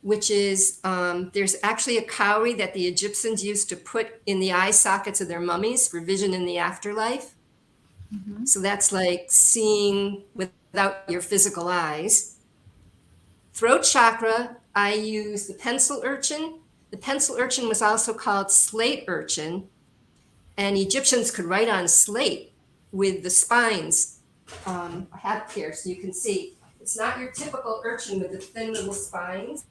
F: which is there's actually a cowrie that the Egyptians used to put in the eye sockets of their mummies for vision in the afterlife. So that's like seeing without your physical eyes. Throat chakra, I use the pencil urchin. The pencil urchin was also called slate urchin, and Egyptians could write on slate with the spines. I have it here so you can see. It's not your typical urchin with the thin little spines.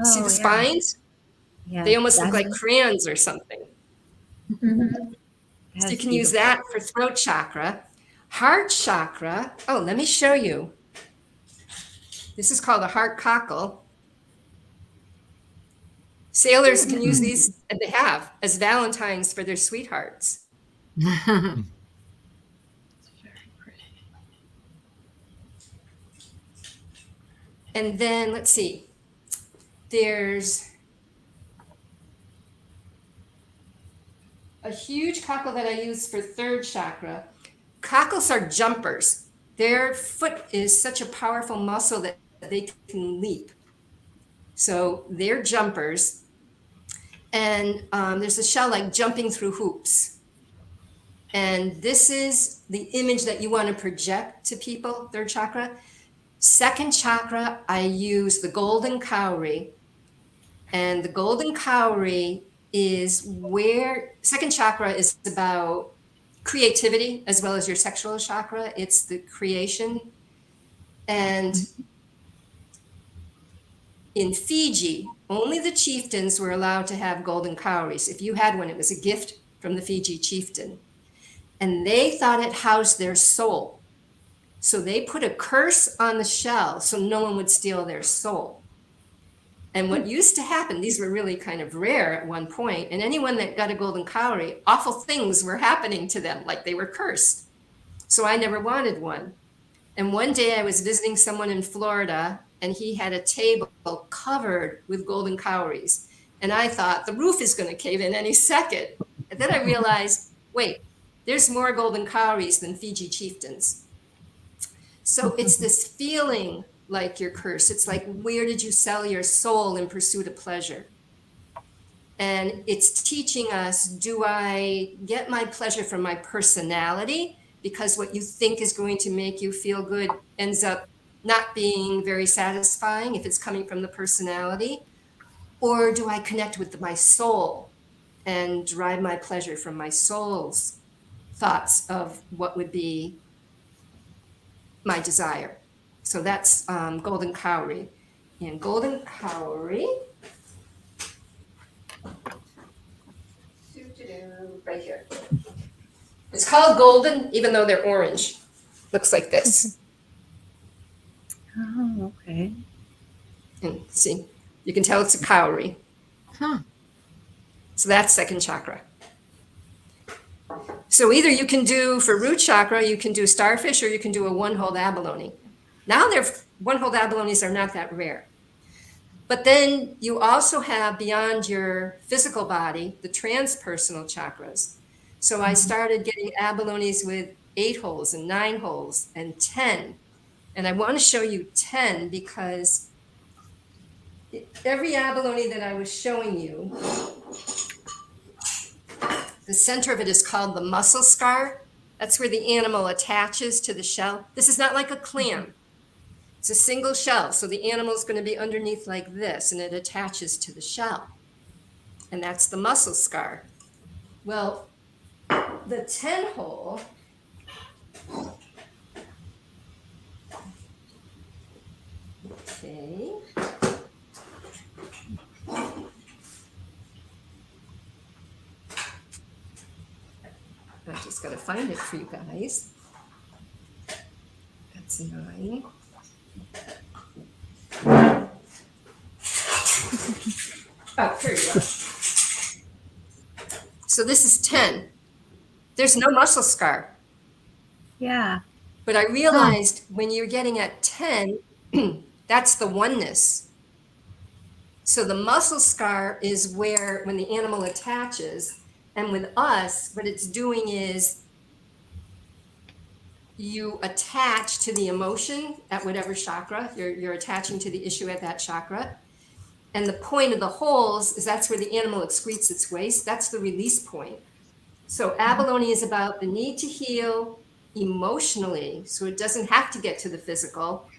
F: See the spines?
E: Yeah.
F: They almost look like crayons or something. So you can use that for throat chakra. Heart chakra, oh, let me show you. This is called a heart cockle. Sailors can use these, and they have, as valentines for their sweethearts. And then, let's see, there's a huge cockle that I use for third chakra. Cockles are jumpers. Their foot is such a powerful muscle that they can leap. So they're jumpers. And there's a shell like jumping through hoops. And this is the image that you want to project to people, third chakra. Second chakra, I use the golden cowrie. And the golden cowrie is where, second chakra is about creativity as well as your sexual chakra. It's the creation. And in Fiji, only the chieftains were allowed to have golden cowries. If you had one, it was a gift from the Fiji chieftain. And they thought it housed their soul. So they put a curse on the shell so no one would steal their soul. And what used to happen, these were really kind of rare at one point, and anyone that got a golden cowrie, awful things were happening to them, like they were cursed. So I never wanted one. And one day I was visiting someone in Florida, and he had a table covered with golden cowries. And I thought, the roof is going to cave in any second. And then I realized, wait, there's more golden cowries than Fiji chieftains. So it's this feeling like you're cursed. It's like, where did you sell your soul in pursuit of pleasure? And it's teaching us, do I get my pleasure from my personality? Because what you think is going to make you feel good ends up not being very satisfying if it's coming from the personality. Or do I connect with my soul and derive my pleasure from my soul's thoughts of what would be my desire? So that's golden cowrie. And golden cowrie, right here. It's called golden, even though they're orange. Looks like this.
E: Oh, okay.
F: And see, you can tell it's a cowrie.
A: Huh.
F: So that's second chakra. So either you can do, for root chakra, you can do starfish or you can do a one-hole abalone. Now they're one-hole abalones are not that rare. But then you also have, beyond your physical body, the transpersonal chakras. So I started getting abalones with 8 holes and 9 holes and 10. And I want to show you 10 because every abalone that I was showing you, the center of it is called the muscle scar. That's where the animal attaches to the shell. This is not like a clam. It's a single shell. So the animal is going to be underneath like this, and it attaches to the shell. And that's the muscle scar. Well, the 10 hole, okay. I just got to find it for you guys. That's 9. Oh, here you go. So this is 10. There's no muscle scar.
E: Yeah.
F: But I realized when you're getting at 10, that's the oneness. So the muscle scar is where, when the animal attaches, and with us, what it's doing is you attach to the emotion at whatever chakra, you're attaching to the issue at that chakra. And the point of the holes is that's where the animal excretes its waste. That's the release point. So abalone is about the need to heal emotionally, so it doesn't have to get to the physical.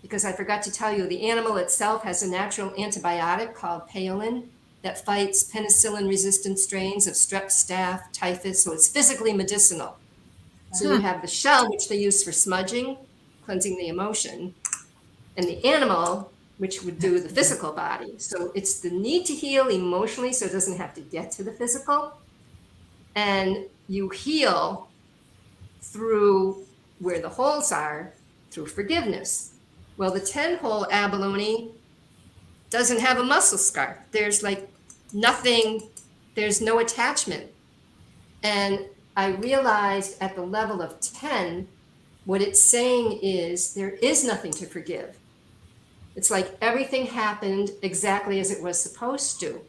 F: Because I forgot to tell you, the animal itself has a natural antibiotic called paolin that fights penicillin-resistant strains of strep, staph, typhus, so it's physically medicinal. So you have the shell, which they use for smudging, cleansing the emotion, and the animal, which would do the physical body. So it's the need to heal emotionally, so it doesn't have to get to the physical. And you heal through where the holes are, through forgiveness. Well, the 10-hole abalone doesn't have a muscle scar. There's like nothing, there's no attachment. And I realized at the level of 10, what it's saying is there is nothing to forgive. It's like everything happened exactly as it was supposed to.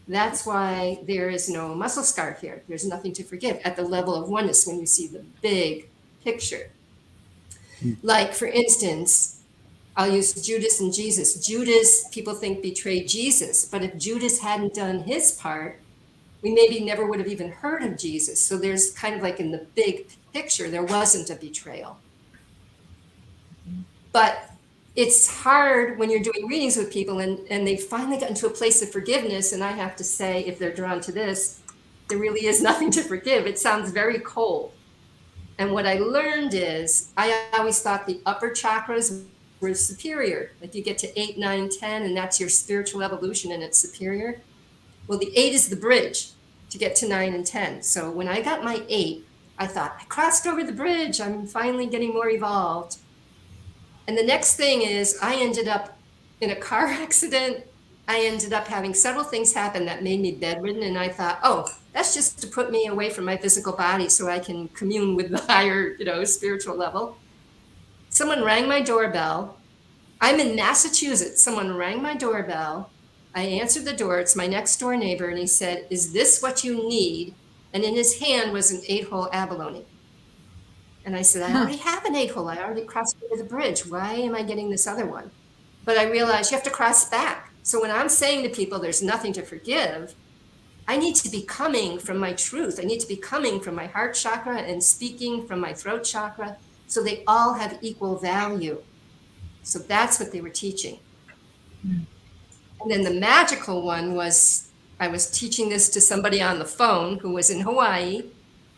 F: That's why there is no muscle scar here. There's nothing to forgive at the level of oneness when you see the big picture. Like, for instance, I'll use Judas and Jesus. Judas, people think, betrayed Jesus. But if Judas hadn't done his part, we maybe never would have even heard of Jesus. So there's kind of like in the big picture, there wasn't a betrayal. But it's hard when you're doing readings with people and they finally got into a place of forgiveness. And I have to say, if they're drawn to this, there really is nothing to forgive. It sounds very cold. And what I learned is, I always thought the upper chakras were superior. Like you get to 8, 9, 10, and that's your spiritual evolution and it's superior. Well, the 8 is the bridge to get to 9 and 10. So when I got my 8, I thought, I crossed over the bridge. I'm finally getting more evolved. And the next thing is I ended up in a car accident. I ended up having several things happen that made me bedridden. And I thought, oh, that's just to put me away from my physical body so I can commune with the higher, spiritual level. Someone rang my doorbell. I'm in Massachusetts. Someone rang my doorbell. I answered the door. It's my next door neighbor. And he said, is this what you need? And in his hand was an 8-hole abalone. And I said, I already have an 8-hole. I already crossed over the bridge. Why am I getting this other one? But I realized you have to cross back. So when I'm saying to people, there's nothing to forgive, I need to be coming from my truth. I need to be coming from my heart chakra and speaking from my throat chakra. So they all have equal value. So that's what they were teaching. And then the magical one was, I was teaching this to somebody on the phone who was in Hawaii,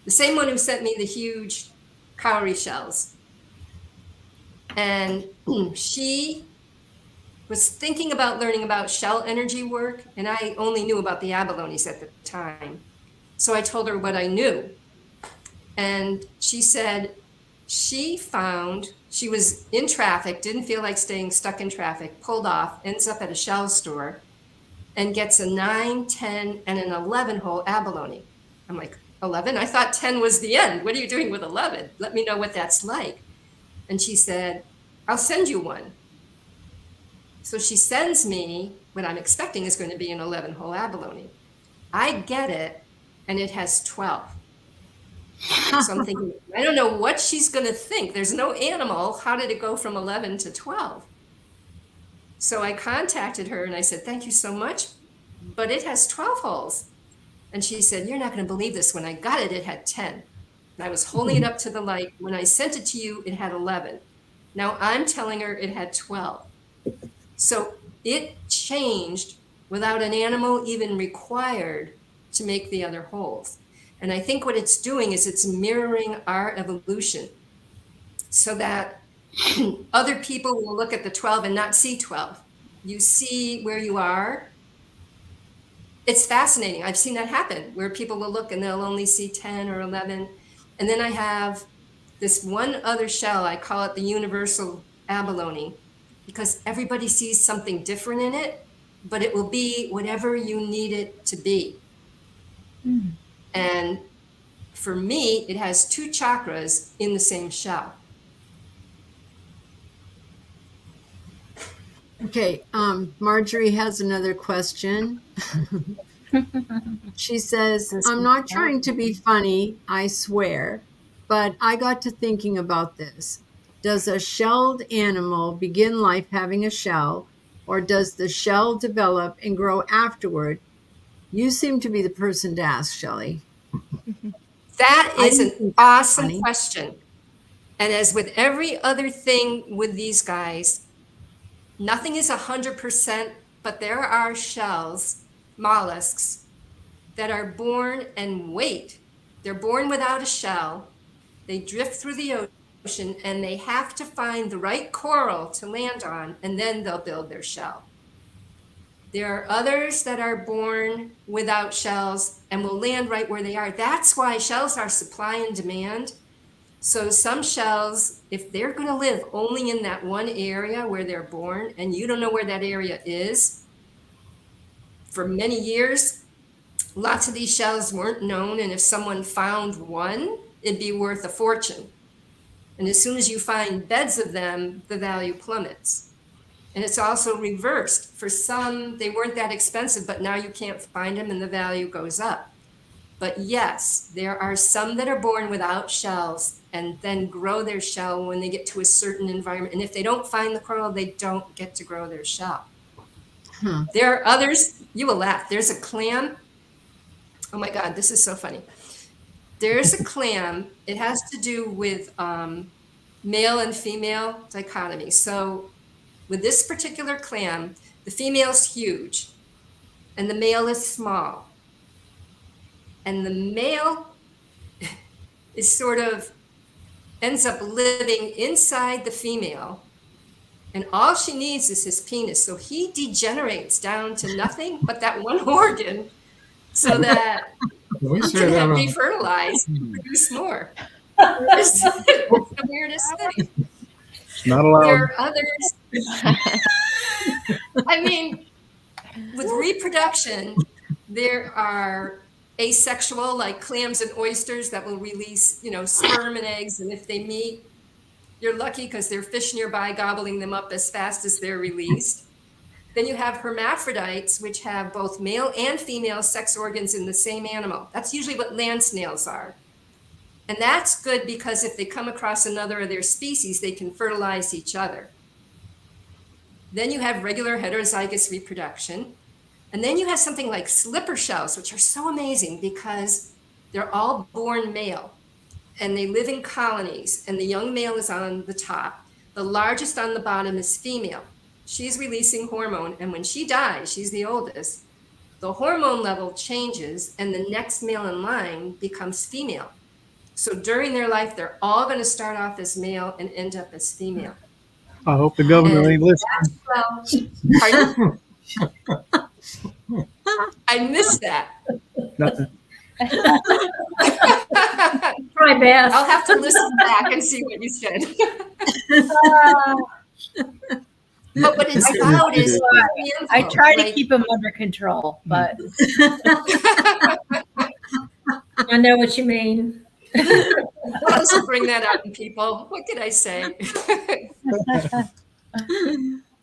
F: the same one who sent me the huge cowrie shells. And she was thinking about learning about shell energy work, and I only knew about the abalones at the time. So I told her what I knew. And she said she was in traffic, didn't feel like staying stuck in traffic, pulled off, ends up at a shell store, and gets a 9, 10, and an 11-hole abalone. I'm like, 11? I thought 10 was the end. What are you doing with 11? Let me know what that's like. And she said, I'll send you one. So she sends me what I'm expecting is going to be an 11-hole abalone. I get it, and it has 12. So I'm thinking, I don't know what she's going to think. There's no animal. How did it go from 11 to 12? So I contacted her and I said, thank you so much, but it has 12 holes. And she said, you're not going to believe this. When I got it, it had 10. And I was holding it up to the light. When I sent it to you, it had 11. Now I'm telling her it had 12. So it changed without an animal even required to make the other holes. And I think what it's doing is it's mirroring our evolution so that other people will look at the 12 and not see 12. You see where you are. It's fascinating. I've seen that happen where people will look and they'll only see 10 or 11. And then I have this one other shell, I call it the universal abalone, because everybody sees something different in it, but it will be whatever you need it to be. Mm. And for me, it has 2 chakras in the same shell.
A: Okay, Marjorie has another question. She says, I'm not trying to be funny, I swear, but I got to thinking about this. Does a shelled animal begin life having a shell, or does the shell develop and grow afterward? You seem to be the person to ask, Shelley.
F: That is an awesome question. And as with every other thing with these guys, nothing is 100%, but there are shells, mollusks, that are born and wait. They're born without a shell. They drift through the ocean and they have to find the right coral to land on, and then they'll build their shell. There are others that are born without shells and will land right where they are. That's why shells are supply and demand. So some shells, if they're going to live only in that one area where they're born, and you don't know where that area is, for many years, lots of these shells weren't known. And if someone found one, it'd be worth a fortune. And as soon as you find beds of them, the value plummets. And it's also reversed. For some, they weren't that expensive, but now you can't find them and the value goes up. But yes, there are some that are born without shells and then grow their shell when they get to a certain environment. And if they don't find the coral, they don't get to grow their shell. There are others, you will laugh. There's a clam. Oh my God, this is so funny. There's a clam. It has to do with male and female dichotomy. So with this particular clam, the female's huge and the male is small. And the male is sort of ends up living inside the female. And all she needs is his penis. So he degenerates down to nothing but that one organ so that he can refertilize and produce more. It's the weirdest thing.
D: Not allowed.
F: There are others. I mean, with reproduction, there are asexual, like clams and oysters, that will release, sperm and eggs. And if they meet, you're lucky because there's fish nearby gobbling them up as fast as they're released. Then you have hermaphrodites, which have both male and female sex organs in the same animal. That's usually what land snails are. And that's good because if they come across another of their species, they can fertilize each other. Then you have regular heterozygous reproduction. And then you have something like slipper shells, which are so amazing because they're all born male and they live in colonies, and the young male is on the top. The largest on the bottom is female. She's releasing hormone, and when she dies, she's the oldest, the hormone level changes and the next male in line becomes female. So during their life, they're all going to start off as male and end up as female.
D: I hope the governor ain't listening.
F: Pardon? I missed that.
D: Nothing.
C: Try Beth.
F: I'll have to listen back and see what you said. But what it's about is
E: I try to keep them under control, but
C: I know what you mean.
F: What else will bring that out in people? What could I say?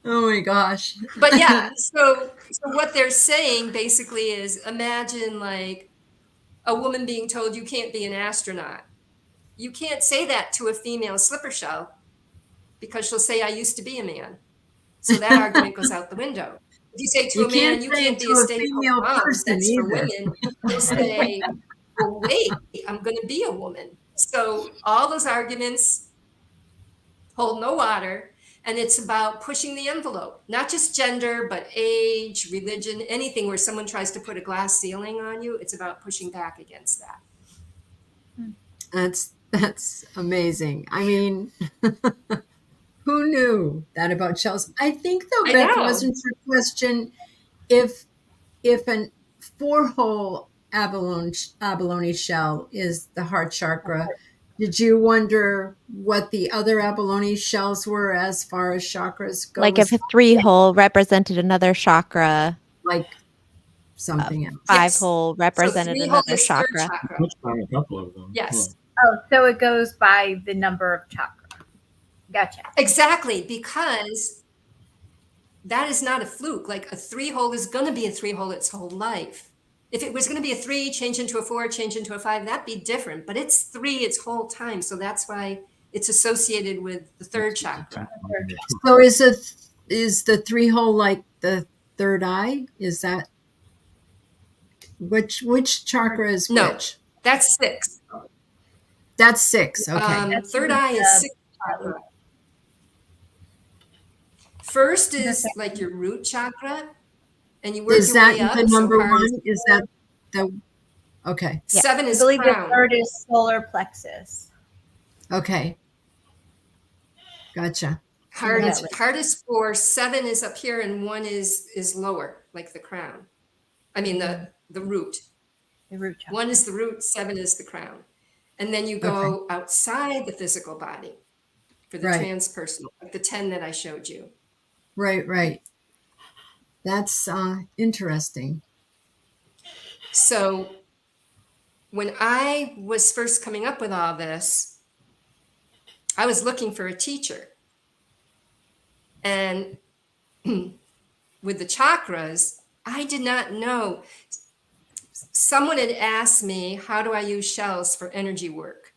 A: Oh my gosh.
F: But yeah, so what they're saying basically is imagine like a woman being told you can't be an astronaut. You can't say that to a female slipper shell because she'll say, I used to be a man. So that argument goes out the window. If you say to
A: You
F: a
A: can't
F: man, you
A: say
F: can't
A: it
F: be
A: to
F: a
A: a
F: stay-at-home
A: female
F: mom,
A: person
F: that's for
A: either.
F: women, he'll say, well, wait, I'm going to be a woman. So all those arguments hold no water. And it's about pushing the envelope, not just gender, but age, religion, anything where someone tries to put a glass ceiling on you. It's about pushing back against that.
A: That's amazing. I mean, who knew that about shells? I think though,
F: I
A: Beth,
F: know.
A: wasn't your question if an 4-hole abalone shell is the heart chakra? Did you wonder what the other abalone shells were as far as chakras go?
H: Like if a 3-hole represented another chakra,
A: Like something else.
H: 5-hole
F: So
H: represented
F: 3-hole
H: another
F: is third
H: chakra.
F: chakra.
B: Touched on a couple of them.
F: Yes.
E: Oh, so it goes by the number of chakra. Gotcha.
F: Exactly, because that is not a fluke. Like a 3-hole is going to be a 3-hole its whole life. If it was going to be a 3, change into a 4, change into a 5, that'd be different. But it's 3 its whole time. So that's why it's associated with the third chakra.
A: So is the 3-hole like the third eye? Is that which chakra is
F: No.
A: which?
F: That's 6.
A: That's 6. Okay.
F: Third eye is 6 chakra. First is like your root chakra, and you work
A: Is
F: your
A: that
F: way up.
A: the number
F: so hard
A: 1? Is that the okay?
F: 7
E: I
F: is
E: believe the
F: crown.
E: third is solar plexus.
A: Okay. Gotcha.
F: Heart is,
E: Definitely.
F: heart is 4, 7 is up here, and 1 is lower, like the crown. I mean the root.
E: The root chakra.
F: 1 is the root, 7 is the crown. And then you go outside the physical body for the
A: Right.
F: transpersonal, like the 10 that I showed you.
A: Right. That's interesting.
F: So when I was first coming up with all this, I was looking for a teacher. And with the chakras, I did not know. Someone had asked me, how do I use shells for energy work?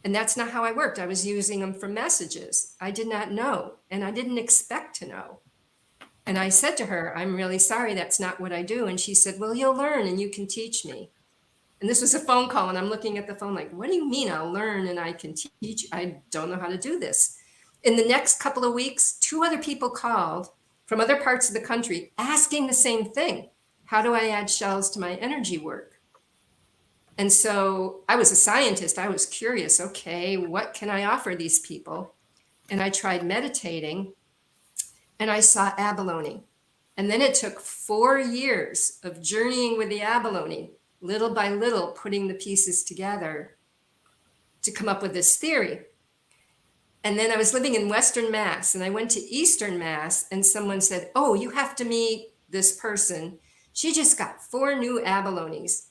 F: And that's not how I worked. I was using them for messages. I did not know, and I didn't expect to know. And I said to her, I'm really sorry, that's not what I do. And she said, well, you'll learn and you can teach me. And this was a phone call, and I'm looking at the phone like, what do you mean I'll learn and I can teach? I don't know how to do this. In the next couple of weeks, 2 other people called from other parts of the country asking the same thing. How do I add shells to my energy work? And so I was a scientist. I was curious. Okay, what can I offer these people? And I tried meditating, and I saw abalone. And then it took 4 years of journeying with the abalone, little by little, putting the pieces together to come up with this theory. And then I was living in Western Mass, and I went to Eastern Mass, and someone said, oh, you have to meet this person. She just got 4 new abalones.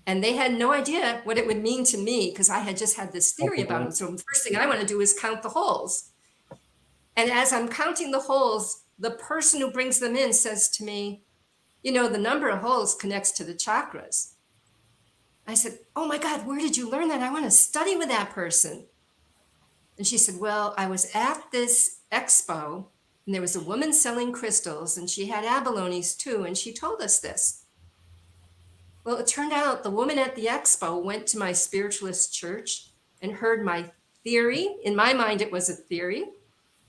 F: And they had no idea what it would mean to me because I had just had this theory about them. So the first thing I want to do is count the holes. And as I'm counting the holes, the person who brings them in says to me, you know, the number of holes connects to the chakras. I said, oh my God, where did you learn that? I want to study with that person. And she said, well, I was at this expo and there was a woman selling crystals and she had abalones too. And she told us this. Well, it turned out the woman at the expo went to my spiritualist church and heard my theory. In my mind, it was a theory,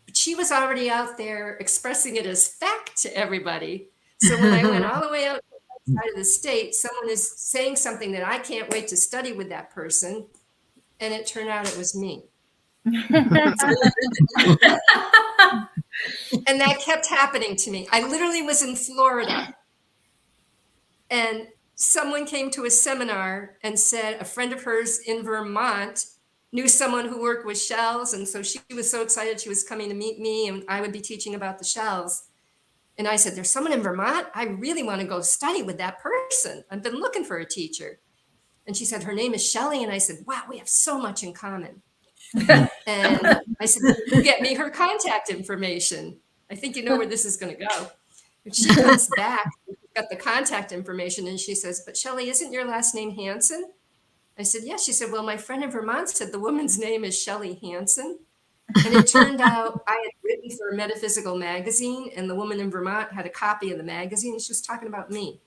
F: but she was already out there expressing it as fact to everybody. So when I went all the way out to the side of the state, someone is saying something that I can't wait to study with that person. And it turned out it was me. And that kept happening to me. I literally was in Florida and someone came to a seminar and said a friend of hers in Vermont knew someone who worked with shells. And so she was so excited she was coming to meet me and I would be teaching about the shells. And I said, there's someone in Vermont. I really want to go study with that person. I've been looking for a teacher. And she said, her name is Shelley. And I said, wow, we have so much in common. And I said, "You get me her contact information. I think you know where this is going to go." And she comes back, got the contact information, and she says, "But Shelley, isn't your last name Hanson?" I said, "Yes." She said, "Well, my friend in Vermont said the woman's name is Shelley Hanson." And it turned out I had written for a metaphysical magazine, and the woman in Vermont had a copy of the magazine. She was talking about me.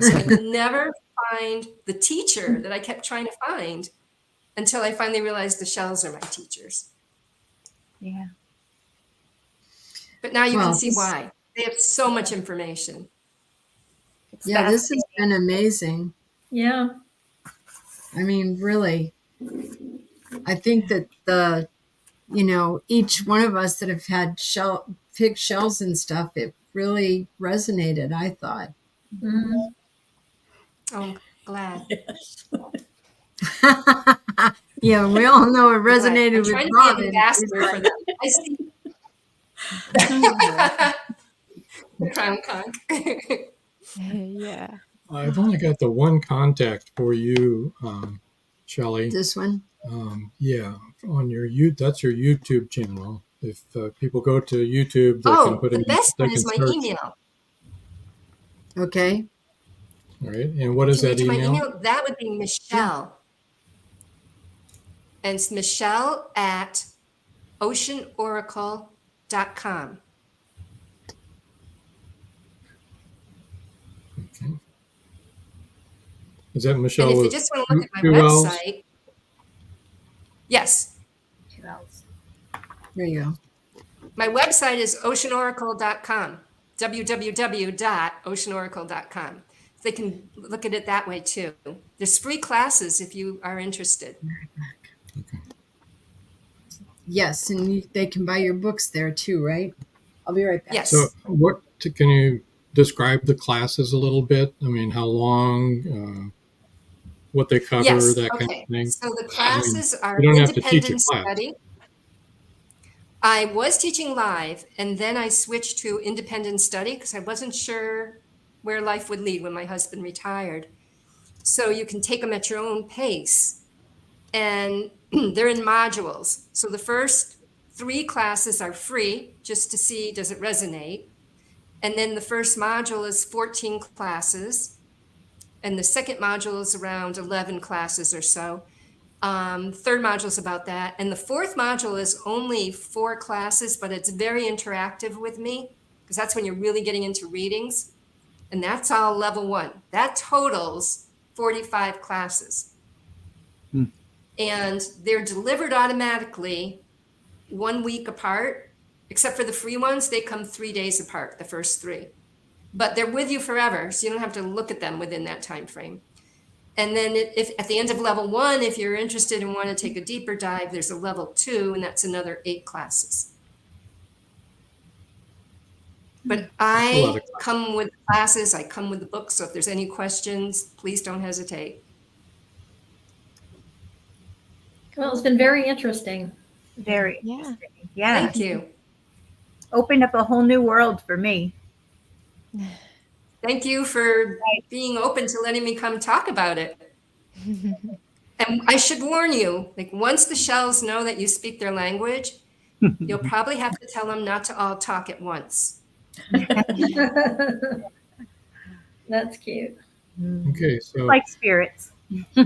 F: So I could never find the teacher that I kept trying to find until I finally realized the Shells are my teachers.
E: Yeah.
F: But now you
A: Well,
F: can see
A: this-
F: why. They have so much information.
E: It's
A: Yeah, this has
E: fascinating.
A: been amazing.
C: Yeah.
A: I mean, really, I think that each one of us that have had picked shells and stuff, it really resonated, I thought.
C: Mhm.
F: Oh, I'm glad.
A: Yeah, we all know it
F: I'm glad.
A: resonated
F: I'm
A: with
F: trying to be
A: Robin.
F: an ambassador for them. I see. The Crown Conch.
H: Yeah.
B: I've only got the one contact for you, Shelley.
A: This one?
B: Yeah, on your that's your YouTube channel. If people go to YouTube, they can
F: Oh,
B: put
F: the
B: in.
F: best
B: They
F: one
B: can
F: is my
B: search.
F: email.
B: All
A: Okay.
B: right, and what is
F: Can you
B: that
F: do my
B: email?
F: email? That would be Michelle. And it's Michelle at oceanoracle.com.
B: Okay. Is that Michelle?
F: And if you
B: with
F: just want to look at my
B: two L's?
F: website, yes,
A: There you go.
F: my website is oceanoracle.com, www.oceanoracle.com. They can look at it that way too. There's free classes if you are interested.
A: Yes, and they can buy your books there too, right? I'll be right back.
F: Yes.
B: So, can you describe the classes a little bit? I mean, how long, what they cover,
F: Yes.
B: that kind
F: Okay.
B: of thing.
F: So the classes are
B: you don't have to teach a
F: independent
B: class.
F: study. I was teaching live, and then I switched to independent study because I wasn't sure where life would lead when my husband retired. So you can take them at your own pace, and they're in modules. So the first 3 classes are free just to see, does it resonate? And then the first module is 14 classes, and the second module is around 11 classes or so. Third module is about that. And the fourth module is only 4 classes, but it's very interactive with me because that's when you're really getting into readings. And that's all level 1. That totals 45 classes. And they're delivered automatically 1 week apart, except for the free ones. They come 3 days apart, the first 3. But they're with you forever, so you don't have to look at them within that time frame. And then if at the end of level 1, if you're interested and want to take a deeper dive, there's a level 2, and that's another 8 classes. But I come with classes, I come with the books, so if there's any questions, please don't hesitate.
C: Well, it's been very interesting.
E: Very
H: Yeah.
E: interesting. Yeah.
F: Thank you.
E: Opened up a whole new world for me.
F: Thank you for being open to letting me come talk about it. And I should warn you, like once the Shells know that you speak their language, you'll probably have to tell them not to all talk at once.
C: That's cute.
B: Okay, so
E: Like spirits.
B: there you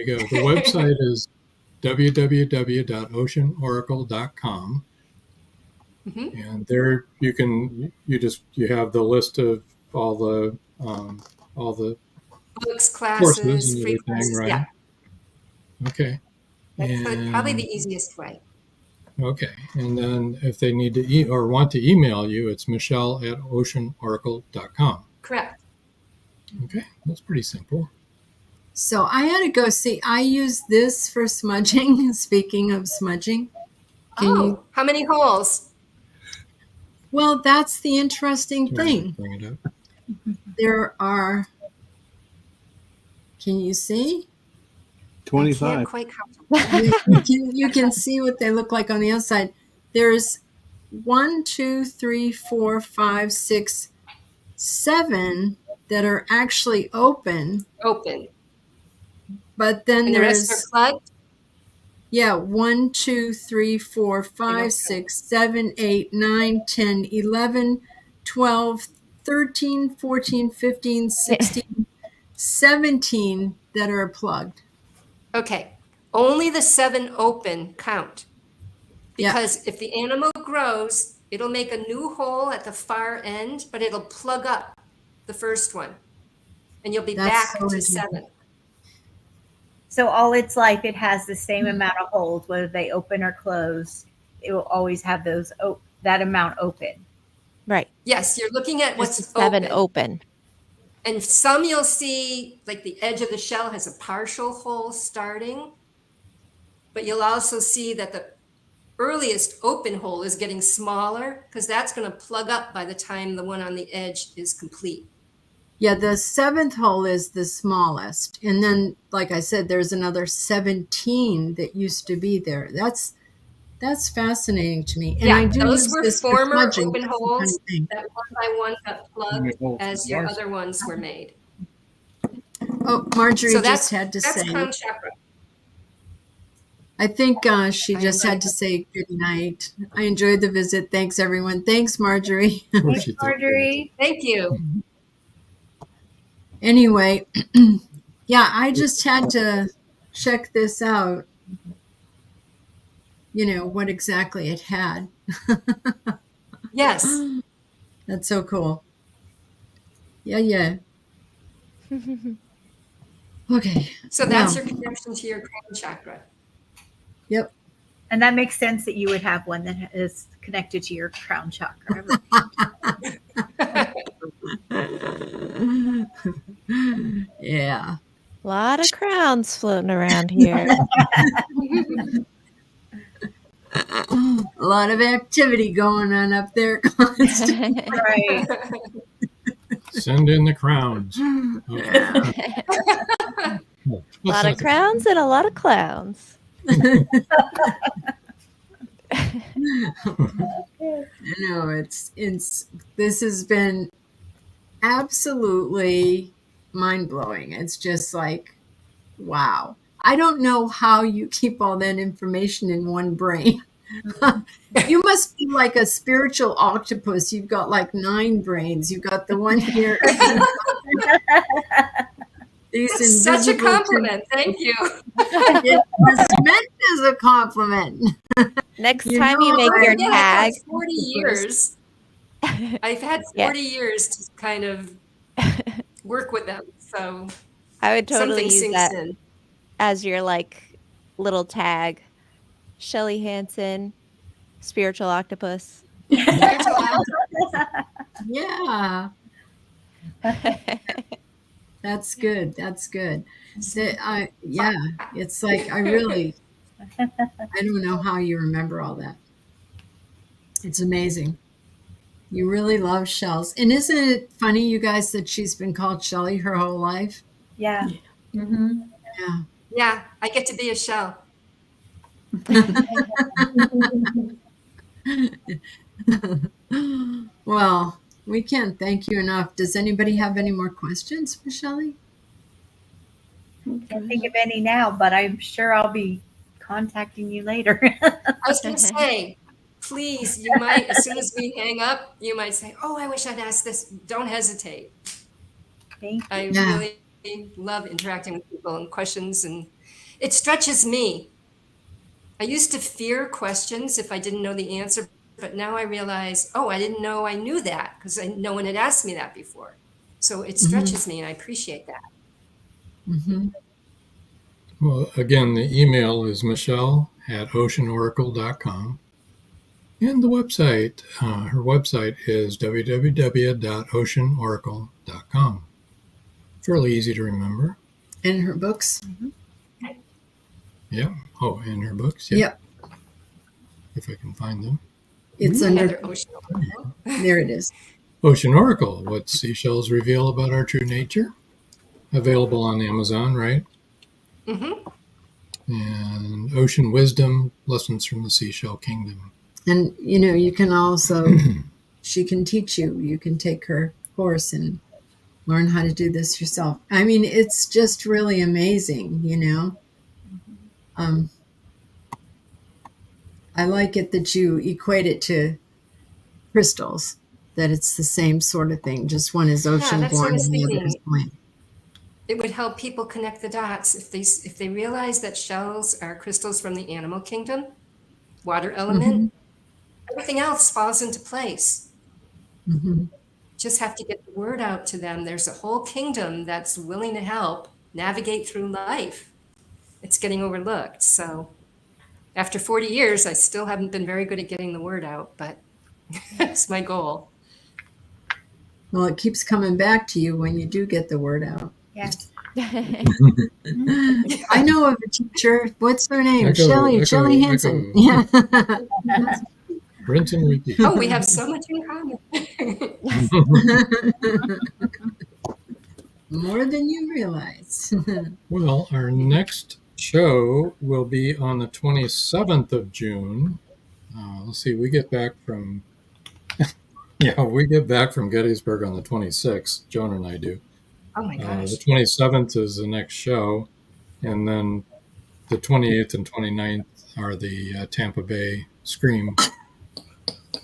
B: go. The website is www.oceanoracle.com. And there you have the list of all the
F: Books,
B: courses
F: classes,
B: and
F: free
B: everything,
F: classes.
B: right?
F: Yeah,
B: Okay.
F: that's probably
B: And-
F: the easiest way.
B: Okay, and then if they need to or want to email you, it's michelle@oceanoracle.com.
F: Correct.
B: Okay, that's pretty simple.
A: So I had to go see. I use this for smudging. Speaking of smudging,
F: How many holes?
A: well, that's the interesting
B: Do you want me to
A: thing.
B: bring it up?
A: There are. Can you see?
F: I
D: 25.
F: can't quite count.
A: You can see what they look like on the outside. There's 1, 2, 3, 4, 5, 6, 7 that are actually open,
F: Open.
A: but then
F: And the rest are
A: there's
F: plugged?
A: Yeah, 1, 2, 3, 4, 5, 6, 7, 8, 9, 10, 11, 12, 13, 14, 15, 16, 17 that are plugged.
F: Okay, only the 7 open count.
A: Yeah.
F: Because if the animal grows, it'll make a new hole at the far end, but it'll plug up the first one. And you'll be
A: That's
F: back
A: so
F: to
A: interesting.
F: 7.
E: So all its life, it has the same amount of holes, whether they open or close. It will always have those that amount open.
H: Right.
F: Yes, you're looking at
H: Just
F: what's
H: 7
F: open.
H: open.
F: And some you'll see, like the edge of the shell has a partial hole starting, but you'll also see that the earliest open hole is getting smaller because that's going to plug up by the time the one on the edge is complete.
A: Yeah, the 7th hole is the smallest. And then, like I said, there's another 17 that used to be there. That's fascinating to me. And
F: Yeah,
A: I do
F: those
A: use
F: were
A: this for
F: former
A: smudging.
F: open
A: That's the
F: holes
A: kind of thing.
F: that one by one got plugged
D: holes
F: as
D: in
F: your
D: ours.
F: other ones were made.
A: Oh, Marjorie
F: So
A: just had to
F: that's
A: say,
F: crown chakra.
A: I think she
F: I
A: just
F: enjoyed
A: had to say good night. I enjoyed the visit. Thanks, everyone. Thanks, Marjorie.
B: Of course
E: Thanks,
B: she did.
E: Marjorie.
F: Thank you.
A: Anyway, yeah, I just had to check this out, what exactly it had.
F: Yes.
A: That's so cool. Yeah. Okay.
F: So that's
A: Well,
F: your connection to your crown chakra.
A: Yep.
E: And that makes sense that you would have one that is connected to your crown chakra.
A: Yeah.
H: A lot of crowns floating around here.
A: A lot of activity going on up there. Constantly.
E: Right.
B: Send in the crowns. Okay.
H: A
B: Let's
H: lot
B: not-
H: of crowns and a lot of clowns.
A: This has been absolutely mind-blowing. It's just like, wow. I don't know how you keep all that information in one brain. You must be like a spiritual octopus. You've got like 9 brains. You've got the one here. These
F: That's such a
A: invisible
F: compliment. Thank you.
A: It was meant as a compliment.
H: Next
A: You
H: time
A: know,
H: you make
A: I-
H: your
F: Yeah,
H: tag,
F: I've had 40 years. I've had 40 years to kind of work with them. So
H: I would totally
F: something
H: use
F: sinks
H: that
F: in.
H: as your like little tag. Shelley Hanson, spiritual octopus.
A: Yeah. That's good. That's good. Yeah, it's like I don't know how you remember all that. It's amazing. You really love shells. And isn't it funny, you guys, that she's been called Shelley her whole life?
E: Yeah.
C: Mm-hmm.
A: Yeah.
F: Yeah, I get to be a shell.
A: Well, we can't thank you enough. Does anybody have any more questions for Shelley?
E: Can't think of any now, but I'm sure I'll be contacting you later.
F: I was going to say, please, you might, as soon as we hang up, you might say, oh, I wish I'd asked this. Don't hesitate.
E: Thank you.
F: I
A: Yeah.
F: really love interacting with people and questions, and it stretches me. I used to fear questions if I didn't know the answer, but now I realize, oh, I didn't know I knew that because no one had asked me that before. So it stretches me, and I appreciate that.
A: Mm-hmm.
B: Well, again, the email is michelle@oceanoracle.com. And the website, her website is www.oceanoracle.com. Fairly easy to remember.
A: And her books?
B: Yeah. Oh, and her books. Yeah.
A: Yep.
B: If I can find them.
A: It's
F: Heather
A: under,
F: Ocean.
A: there it is.
B: Ocean Oracle, what seashells reveal about our true nature. Available on Amazon, right?
F: Mm-hmm.
B: And Ocean Wisdom, Lessons from the Seashell Kingdom.
A: And, you can also, she can teach you. You can take her course and learn how to do this yourself. I mean, it's just really amazing, I like it that you equate it to crystals, that it's the same sort of thing. Just one is ocean
F: that's what I
A: born
F: was
A: and the other is
F: thinking.
A: land.
F: It would help people connect the dots if they realize that shells are crystals from the animal kingdom, water element, everything else falls into place.
A: Mm-hmm.
F: Just have to get the word out to them. There's a whole kingdom that's willing to help navigate through life. It's getting overlooked. So after 40 years, I still haven't been very good at getting the word out, but that's my goal.
A: Well, it keeps coming back to you when you do get the word out.
E: Yes.
A: I know of a teacher. What's her name?
B: Echo,
A: Shelley.
B: echo,
A: Shelley Hanson.
B: echo.
A: Yeah.
B: Rinse and repeat.
F: Oh, we have so much in common.
A: More than you realize.
B: Well, our next show will be on the 27th of June. Let's see, we get back from we get back from Gettysburg on the 26th. Joan and I do.
F: Oh my gosh.
B: The 27th is the next show, and then the 28th and 29th are the Tampa Bay Scream.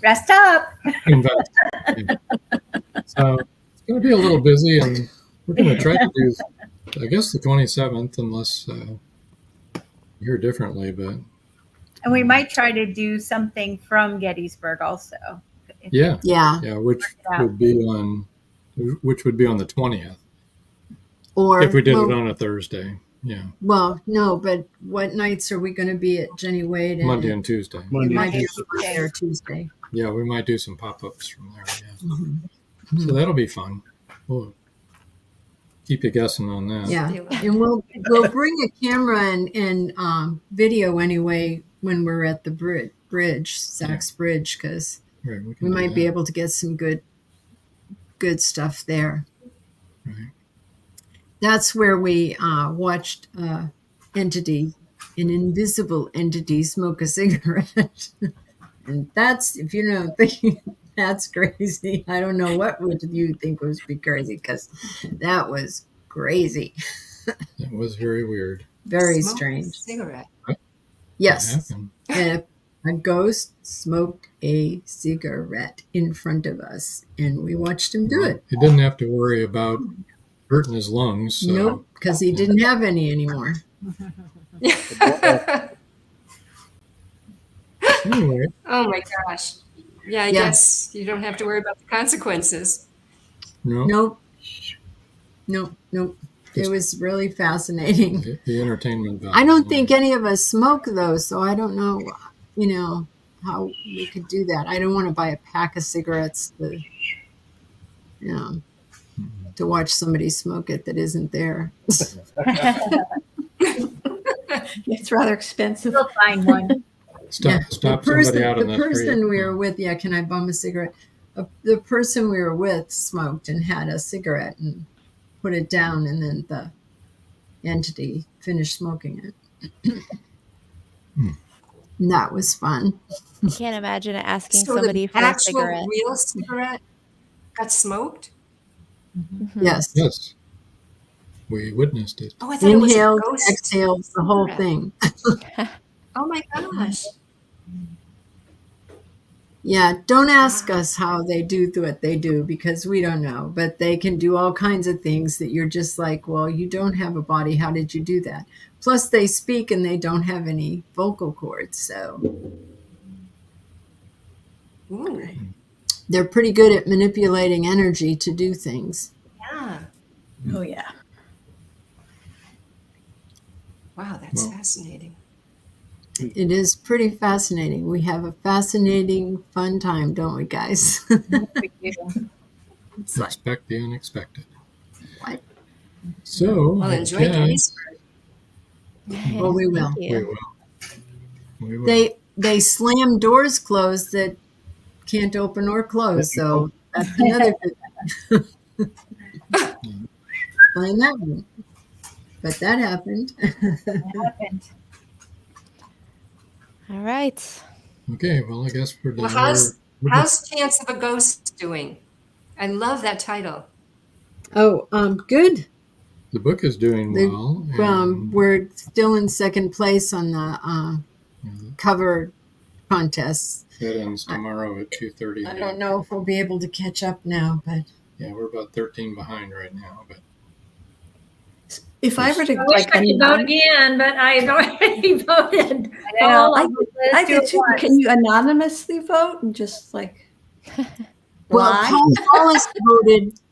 E: Rest up.
B: Invest. So it's going to be a little busy, and we're going to try to do, I guess, the 27th, unless you hear differently. But
E: And we might try to do something from Gettysburg also.
B: yeah,
A: Yeah.
B: which would be on the 20th
A: Or
B: if we did
A: well,
B: it on a Thursday. Yeah,
A: well, no, but what nights are we going to be at Jenny Wade? And
B: Monday and Tuesday.
A: it
D: Monday.
A: might be Monday or Tuesday.
B: Yeah, we might do some pop-ups from there. Yeah,
A: Mhm.
B: so that'll be fun. We'll keep you guessing on that.
A: Yeah, and we'll bring a camera and video anyway when we're at the bridge, Zach's Bridge, because
B: Right, can
A: we
B: do
A: might be
B: that.
A: able to get some good stuff there.
B: Right.
A: That's where we watched entity, an invisible entity, smoke a cigarette, and that's, if you know, that's crazy. I don't know what would you think would be crazy, because that was crazy,
B: It was very weird.
A: very
F: Smoke a
A: strange.
F: cigarette.
B: It
A: Yes,
B: happened.
A: and a ghost smoked a cigarette in front of us, and we watched him do it.
B: He didn't have to worry about hurting his lungs. So.
A: Nope, because he didn't have any anymore.
B: Anyway,
F: Oh my gosh. Yeah, I
A: Yeah.
F: guess you don't have to worry about the consequences.
B: no,
A: Nope. It was really fascinating.
B: the entertainment value.
A: I don't think any of us smoke though, so I don't know, how we could do that. I don't want to buy a pack of cigarettes to watch somebody smoke it that isn't there.
G: It's rather expensive.
E: We'll find one.
B: Stop somebody out on
A: the
B: the street.
A: person we were with, can I bum a cigarette? The person we were with smoked and had a cigarette and put it down, and then the entity finished smoking it. And that was fun.
H: I can't imagine asking
F: So
H: somebody
F: the
H: for a
F: actual
H: cigarette.
F: real cigarette got smoked?
A: Yes.
B: Yes, we witnessed it.
F: Oh, I thought it was a
A: Inhaled,
F: ghost.
A: exhaled, the whole
F: cigarette.
A: thing.
F: Oh my gosh.
A: Yeah, don't ask us how they do what they do, because we don't know. But they can do all kinds of things that you're just like, well, you don't have a body. How did you do that? Plus, they speak and they don't have any vocal cords. So
F: Ooh,
A: they're pretty good at manipulating energy to do things.
F: yeah.
G: Oh, yeah.
F: Wow, that's
B: Well-
F: fascinating.
A: It is pretty fascinating. We have a fascinating, fun time, don't we, guys? It's like,
B: Expect the unexpected.
A: what?
B: So,
F: Well,
B: I
F: enjoy
B: guess
F: Gettysburg.
A: Well, we will.
H: Thank you.
B: we will. We will.
A: They slam doors closed that can't open or close. So that's another good Explain that one. But that happened.
E: Happened.
H: All right.
B: Okay, well, I guess we're done.
F: Well, how's Chance of a Ghost doing? I love that title.
A: Oh, good.
B: The book is doing
A: The-
B: well. and,
A: We're still in second place on the
B: you know,
A: cover contests.
B: That ends tomorrow at 2:30.
A: I don't know if we'll be able to catch up now, but
B: Yeah, we're about 13 behind right now. But
G: If I were to
C: I wish
G: like,
C: I could vote again, but I had already voted.
E: know.
G: I did too. Can you anonymously vote and just like?
A: well,
G: lie?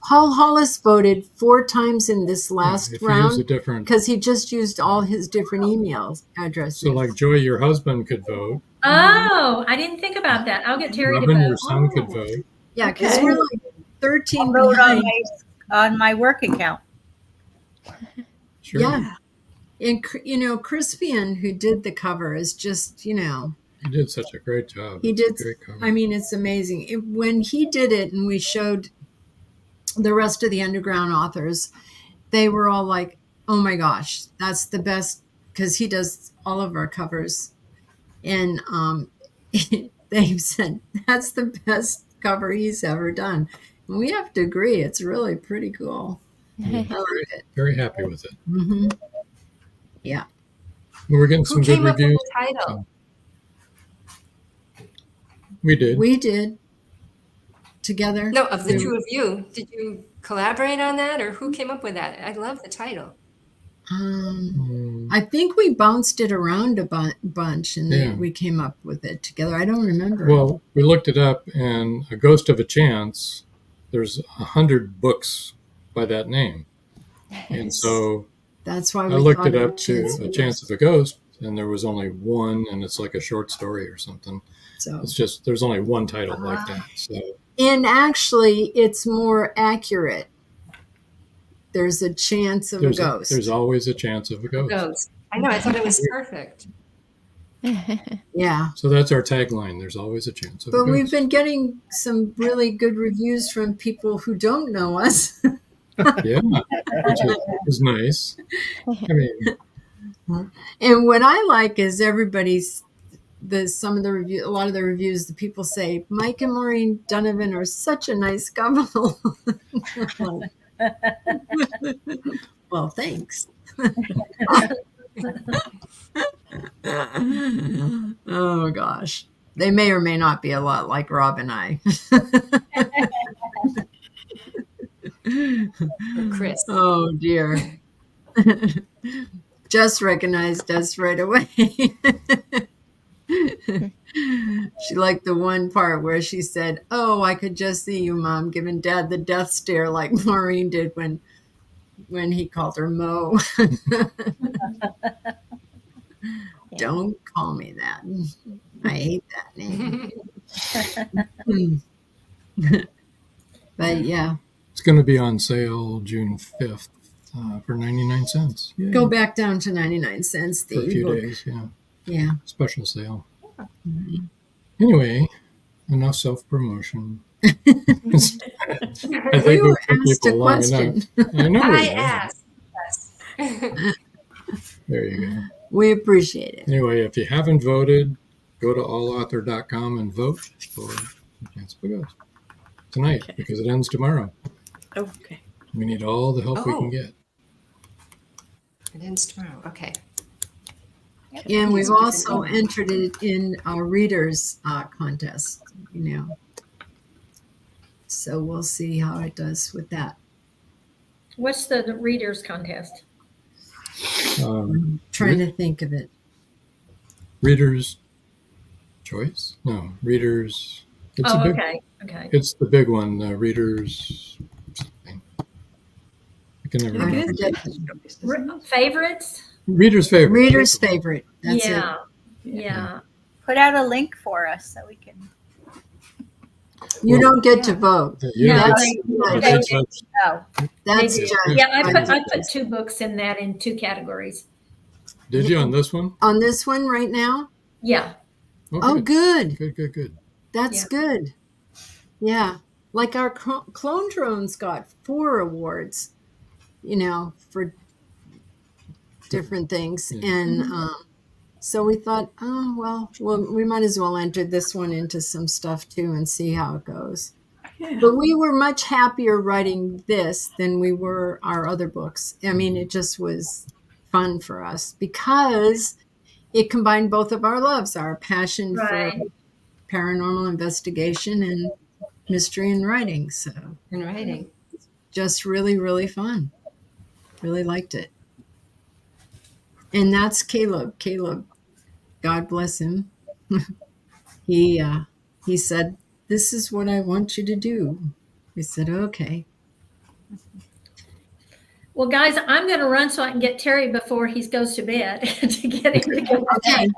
A: Paul Hollis voted 4 times in this last
B: if you use a
A: round
B: different,
A: because he just used all his different email addresses.
B: so like Joy, your husband could vote.
C: Oh, I didn't think about that. I'll get Terry to
B: Robin, your
C: vote.
B: son could vote.
A: Yeah, because
G: Okay.
A: we're like 13
E: I'll vote
A: behind.
E: on my work account.
B: Sure.
A: Yeah. And, Crispian, who did the cover, is just,
B: He did such a great job.
A: he
B: It's a
A: did.
B: great cover.
A: I mean, it's amazing. When he did it and we showed the rest of the underground authors, they were all like, oh my gosh, that's the best, because he does all of our covers. And they said, that's the best cover he's ever done. And we have to agree, it's really pretty cool.
B: Yeah,
A: I like it.
B: very happy with it.
A: Mm-hmm. Yeah.
B: We're getting
F: Who
B: some good
F: came up with
B: reviews.
F: the title?
B: We did.
A: We did together.
F: No, of the two of you. Did you collaborate on that, or who came up with that? I love the title.
A: I think we bounced it around a bunch and
B: Yeah.
A: then we came up with it together. I don't remember.
B: Well, we looked it up, and A Ghost of a Chance, there's 100 books by that name. And so
A: that's why
B: I
A: we
B: looked
A: thought
B: it
A: of
B: up to A Chance of a Ghost, and there was only one, and it's like a short story or something.
A: So,
B: It's just, there's only one title like that. So
A: and actually, it's more accurate. There's a chance of a ghost.
B: there's always a chance of a ghost.
F: Ghost. I know. I thought it was perfect.
A: Yeah.
B: So that's our tagline. There's always a chance of a
A: But
B: ghost.
A: we've been getting some really good reviews from people who don't know us.
B: Yeah, which is nice. I mean,
A: And what I like is a lot of the reviews, the people say, Mike and Maureen Donovan are such a nice couple. Well, thanks. Oh gosh. They may or may not be a lot like Rob and I.
F: Or Chris.
A: Oh dear. Jess recognized us right away. She liked the one part where she said, "Oh, I could just see you, Mom, giving Dad the death stare like Maureen did when he called her Mo." Don't call me that. I hate that name. But yeah,
B: it's going to be on sale June 5th for 99 cents. Yay.
A: go back down to 99 cents.
B: For a
A: The
B: few
A: ebook.
B: days, yeah.
A: Yeah.
B: Special sale. Anyway, enough self-promotion. I think
A: You
B: we've kept
A: asked a
B: people long
A: question.
B: enough. I know.
F: I
B: we have.
F: asked. Yes.
B: There you go.
A: We appreciate it.
B: Anyway, if you haven't voted, go to allauthor.com and vote for A Chance of a Ghost tonight, because it ends tomorrow.
G: Okay.
B: We need all the help we can
F: Oh.
B: get.
F: It ends tomorrow. Okay.
A: And we've also entered it in our readers contest, So we'll see how it does with that.
C: What's the readers contest?
A: Trying to think of it.
B: Reader's choice? No, readers. It's
C: Oh,
B: a big.
C: okay. Okay.
B: It's the big one. Readers. Something. I can never
A: I
B: remember.
A: forget.
C: Favorites?
B: Reader's favorite.
A: Reader's favorite. That's it.
C: Yeah. Yeah.
E: Put out a link for us so we can.
A: You
B: Well,
A: don't get to vote.
B: You
C: No,
B: don't
C: they-
B: get-
C: they-
B: that's judged.
E: Oh,
A: That's
C: They do.
A: judged
C: Yeah, I
A: by
C: put
A: judges.
C: 2 books in that in 2 categories.
B: Did you on this one?
A: On this one right now?
C: Yeah.
A: Oh, good.
B: Good.
A: That's
C: Yeah.
A: good. Yeah. Like our clone drones got 4 awards, for different things.
B: Yeah.
A: And so we thought, well, we might as well enter this one into some stuff too and see how it goes.
G: Yeah.
A: But we were much happier writing this than we were our other books. I mean, it just was fun for us because it combined both of our loves, our passion
C: Right.
A: for paranormal investigation and mystery and writing. So
F: In writing.
A: just really, really fun. Really liked it. And that's Caleb. Caleb, God bless him. he said, "This is what I want you to do." We said, "Okay."
C: Well, guys, I'm going to run so I can get Terry before he goes to bed to get him to go.
A: Okay.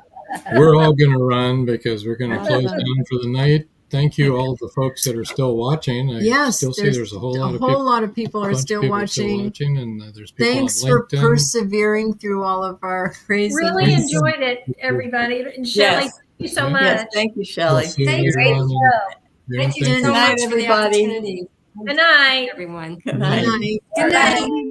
B: We're all going to run because we're going to close down for the night. Thank you, all the folks that are still watching. I
A: Yes,
B: still see there's a whole lot of people.
A: are still watching.
B: And there's people
A: Thanks
B: on
A: for
B: LinkedIn.
A: persevering through all of our crazy.
C: Really
B: Thanks.
C: enjoyed it, everybody. And Shelley,
G: Yes.
C: thank you so
B: Yeah.
C: much.
G: Yes, thank you, Shelley.
B: We'll see you
F: Thanks.
B: later
F: Great
B: on. Yeah,
F: Thank you
B: thank
F: so
G: Good night,
F: much for the
G: everybody.
F: opportunity.
C: Good night.
F: Everyone.
G: Good
A: Good
G: night.
A: night.
F: Good night.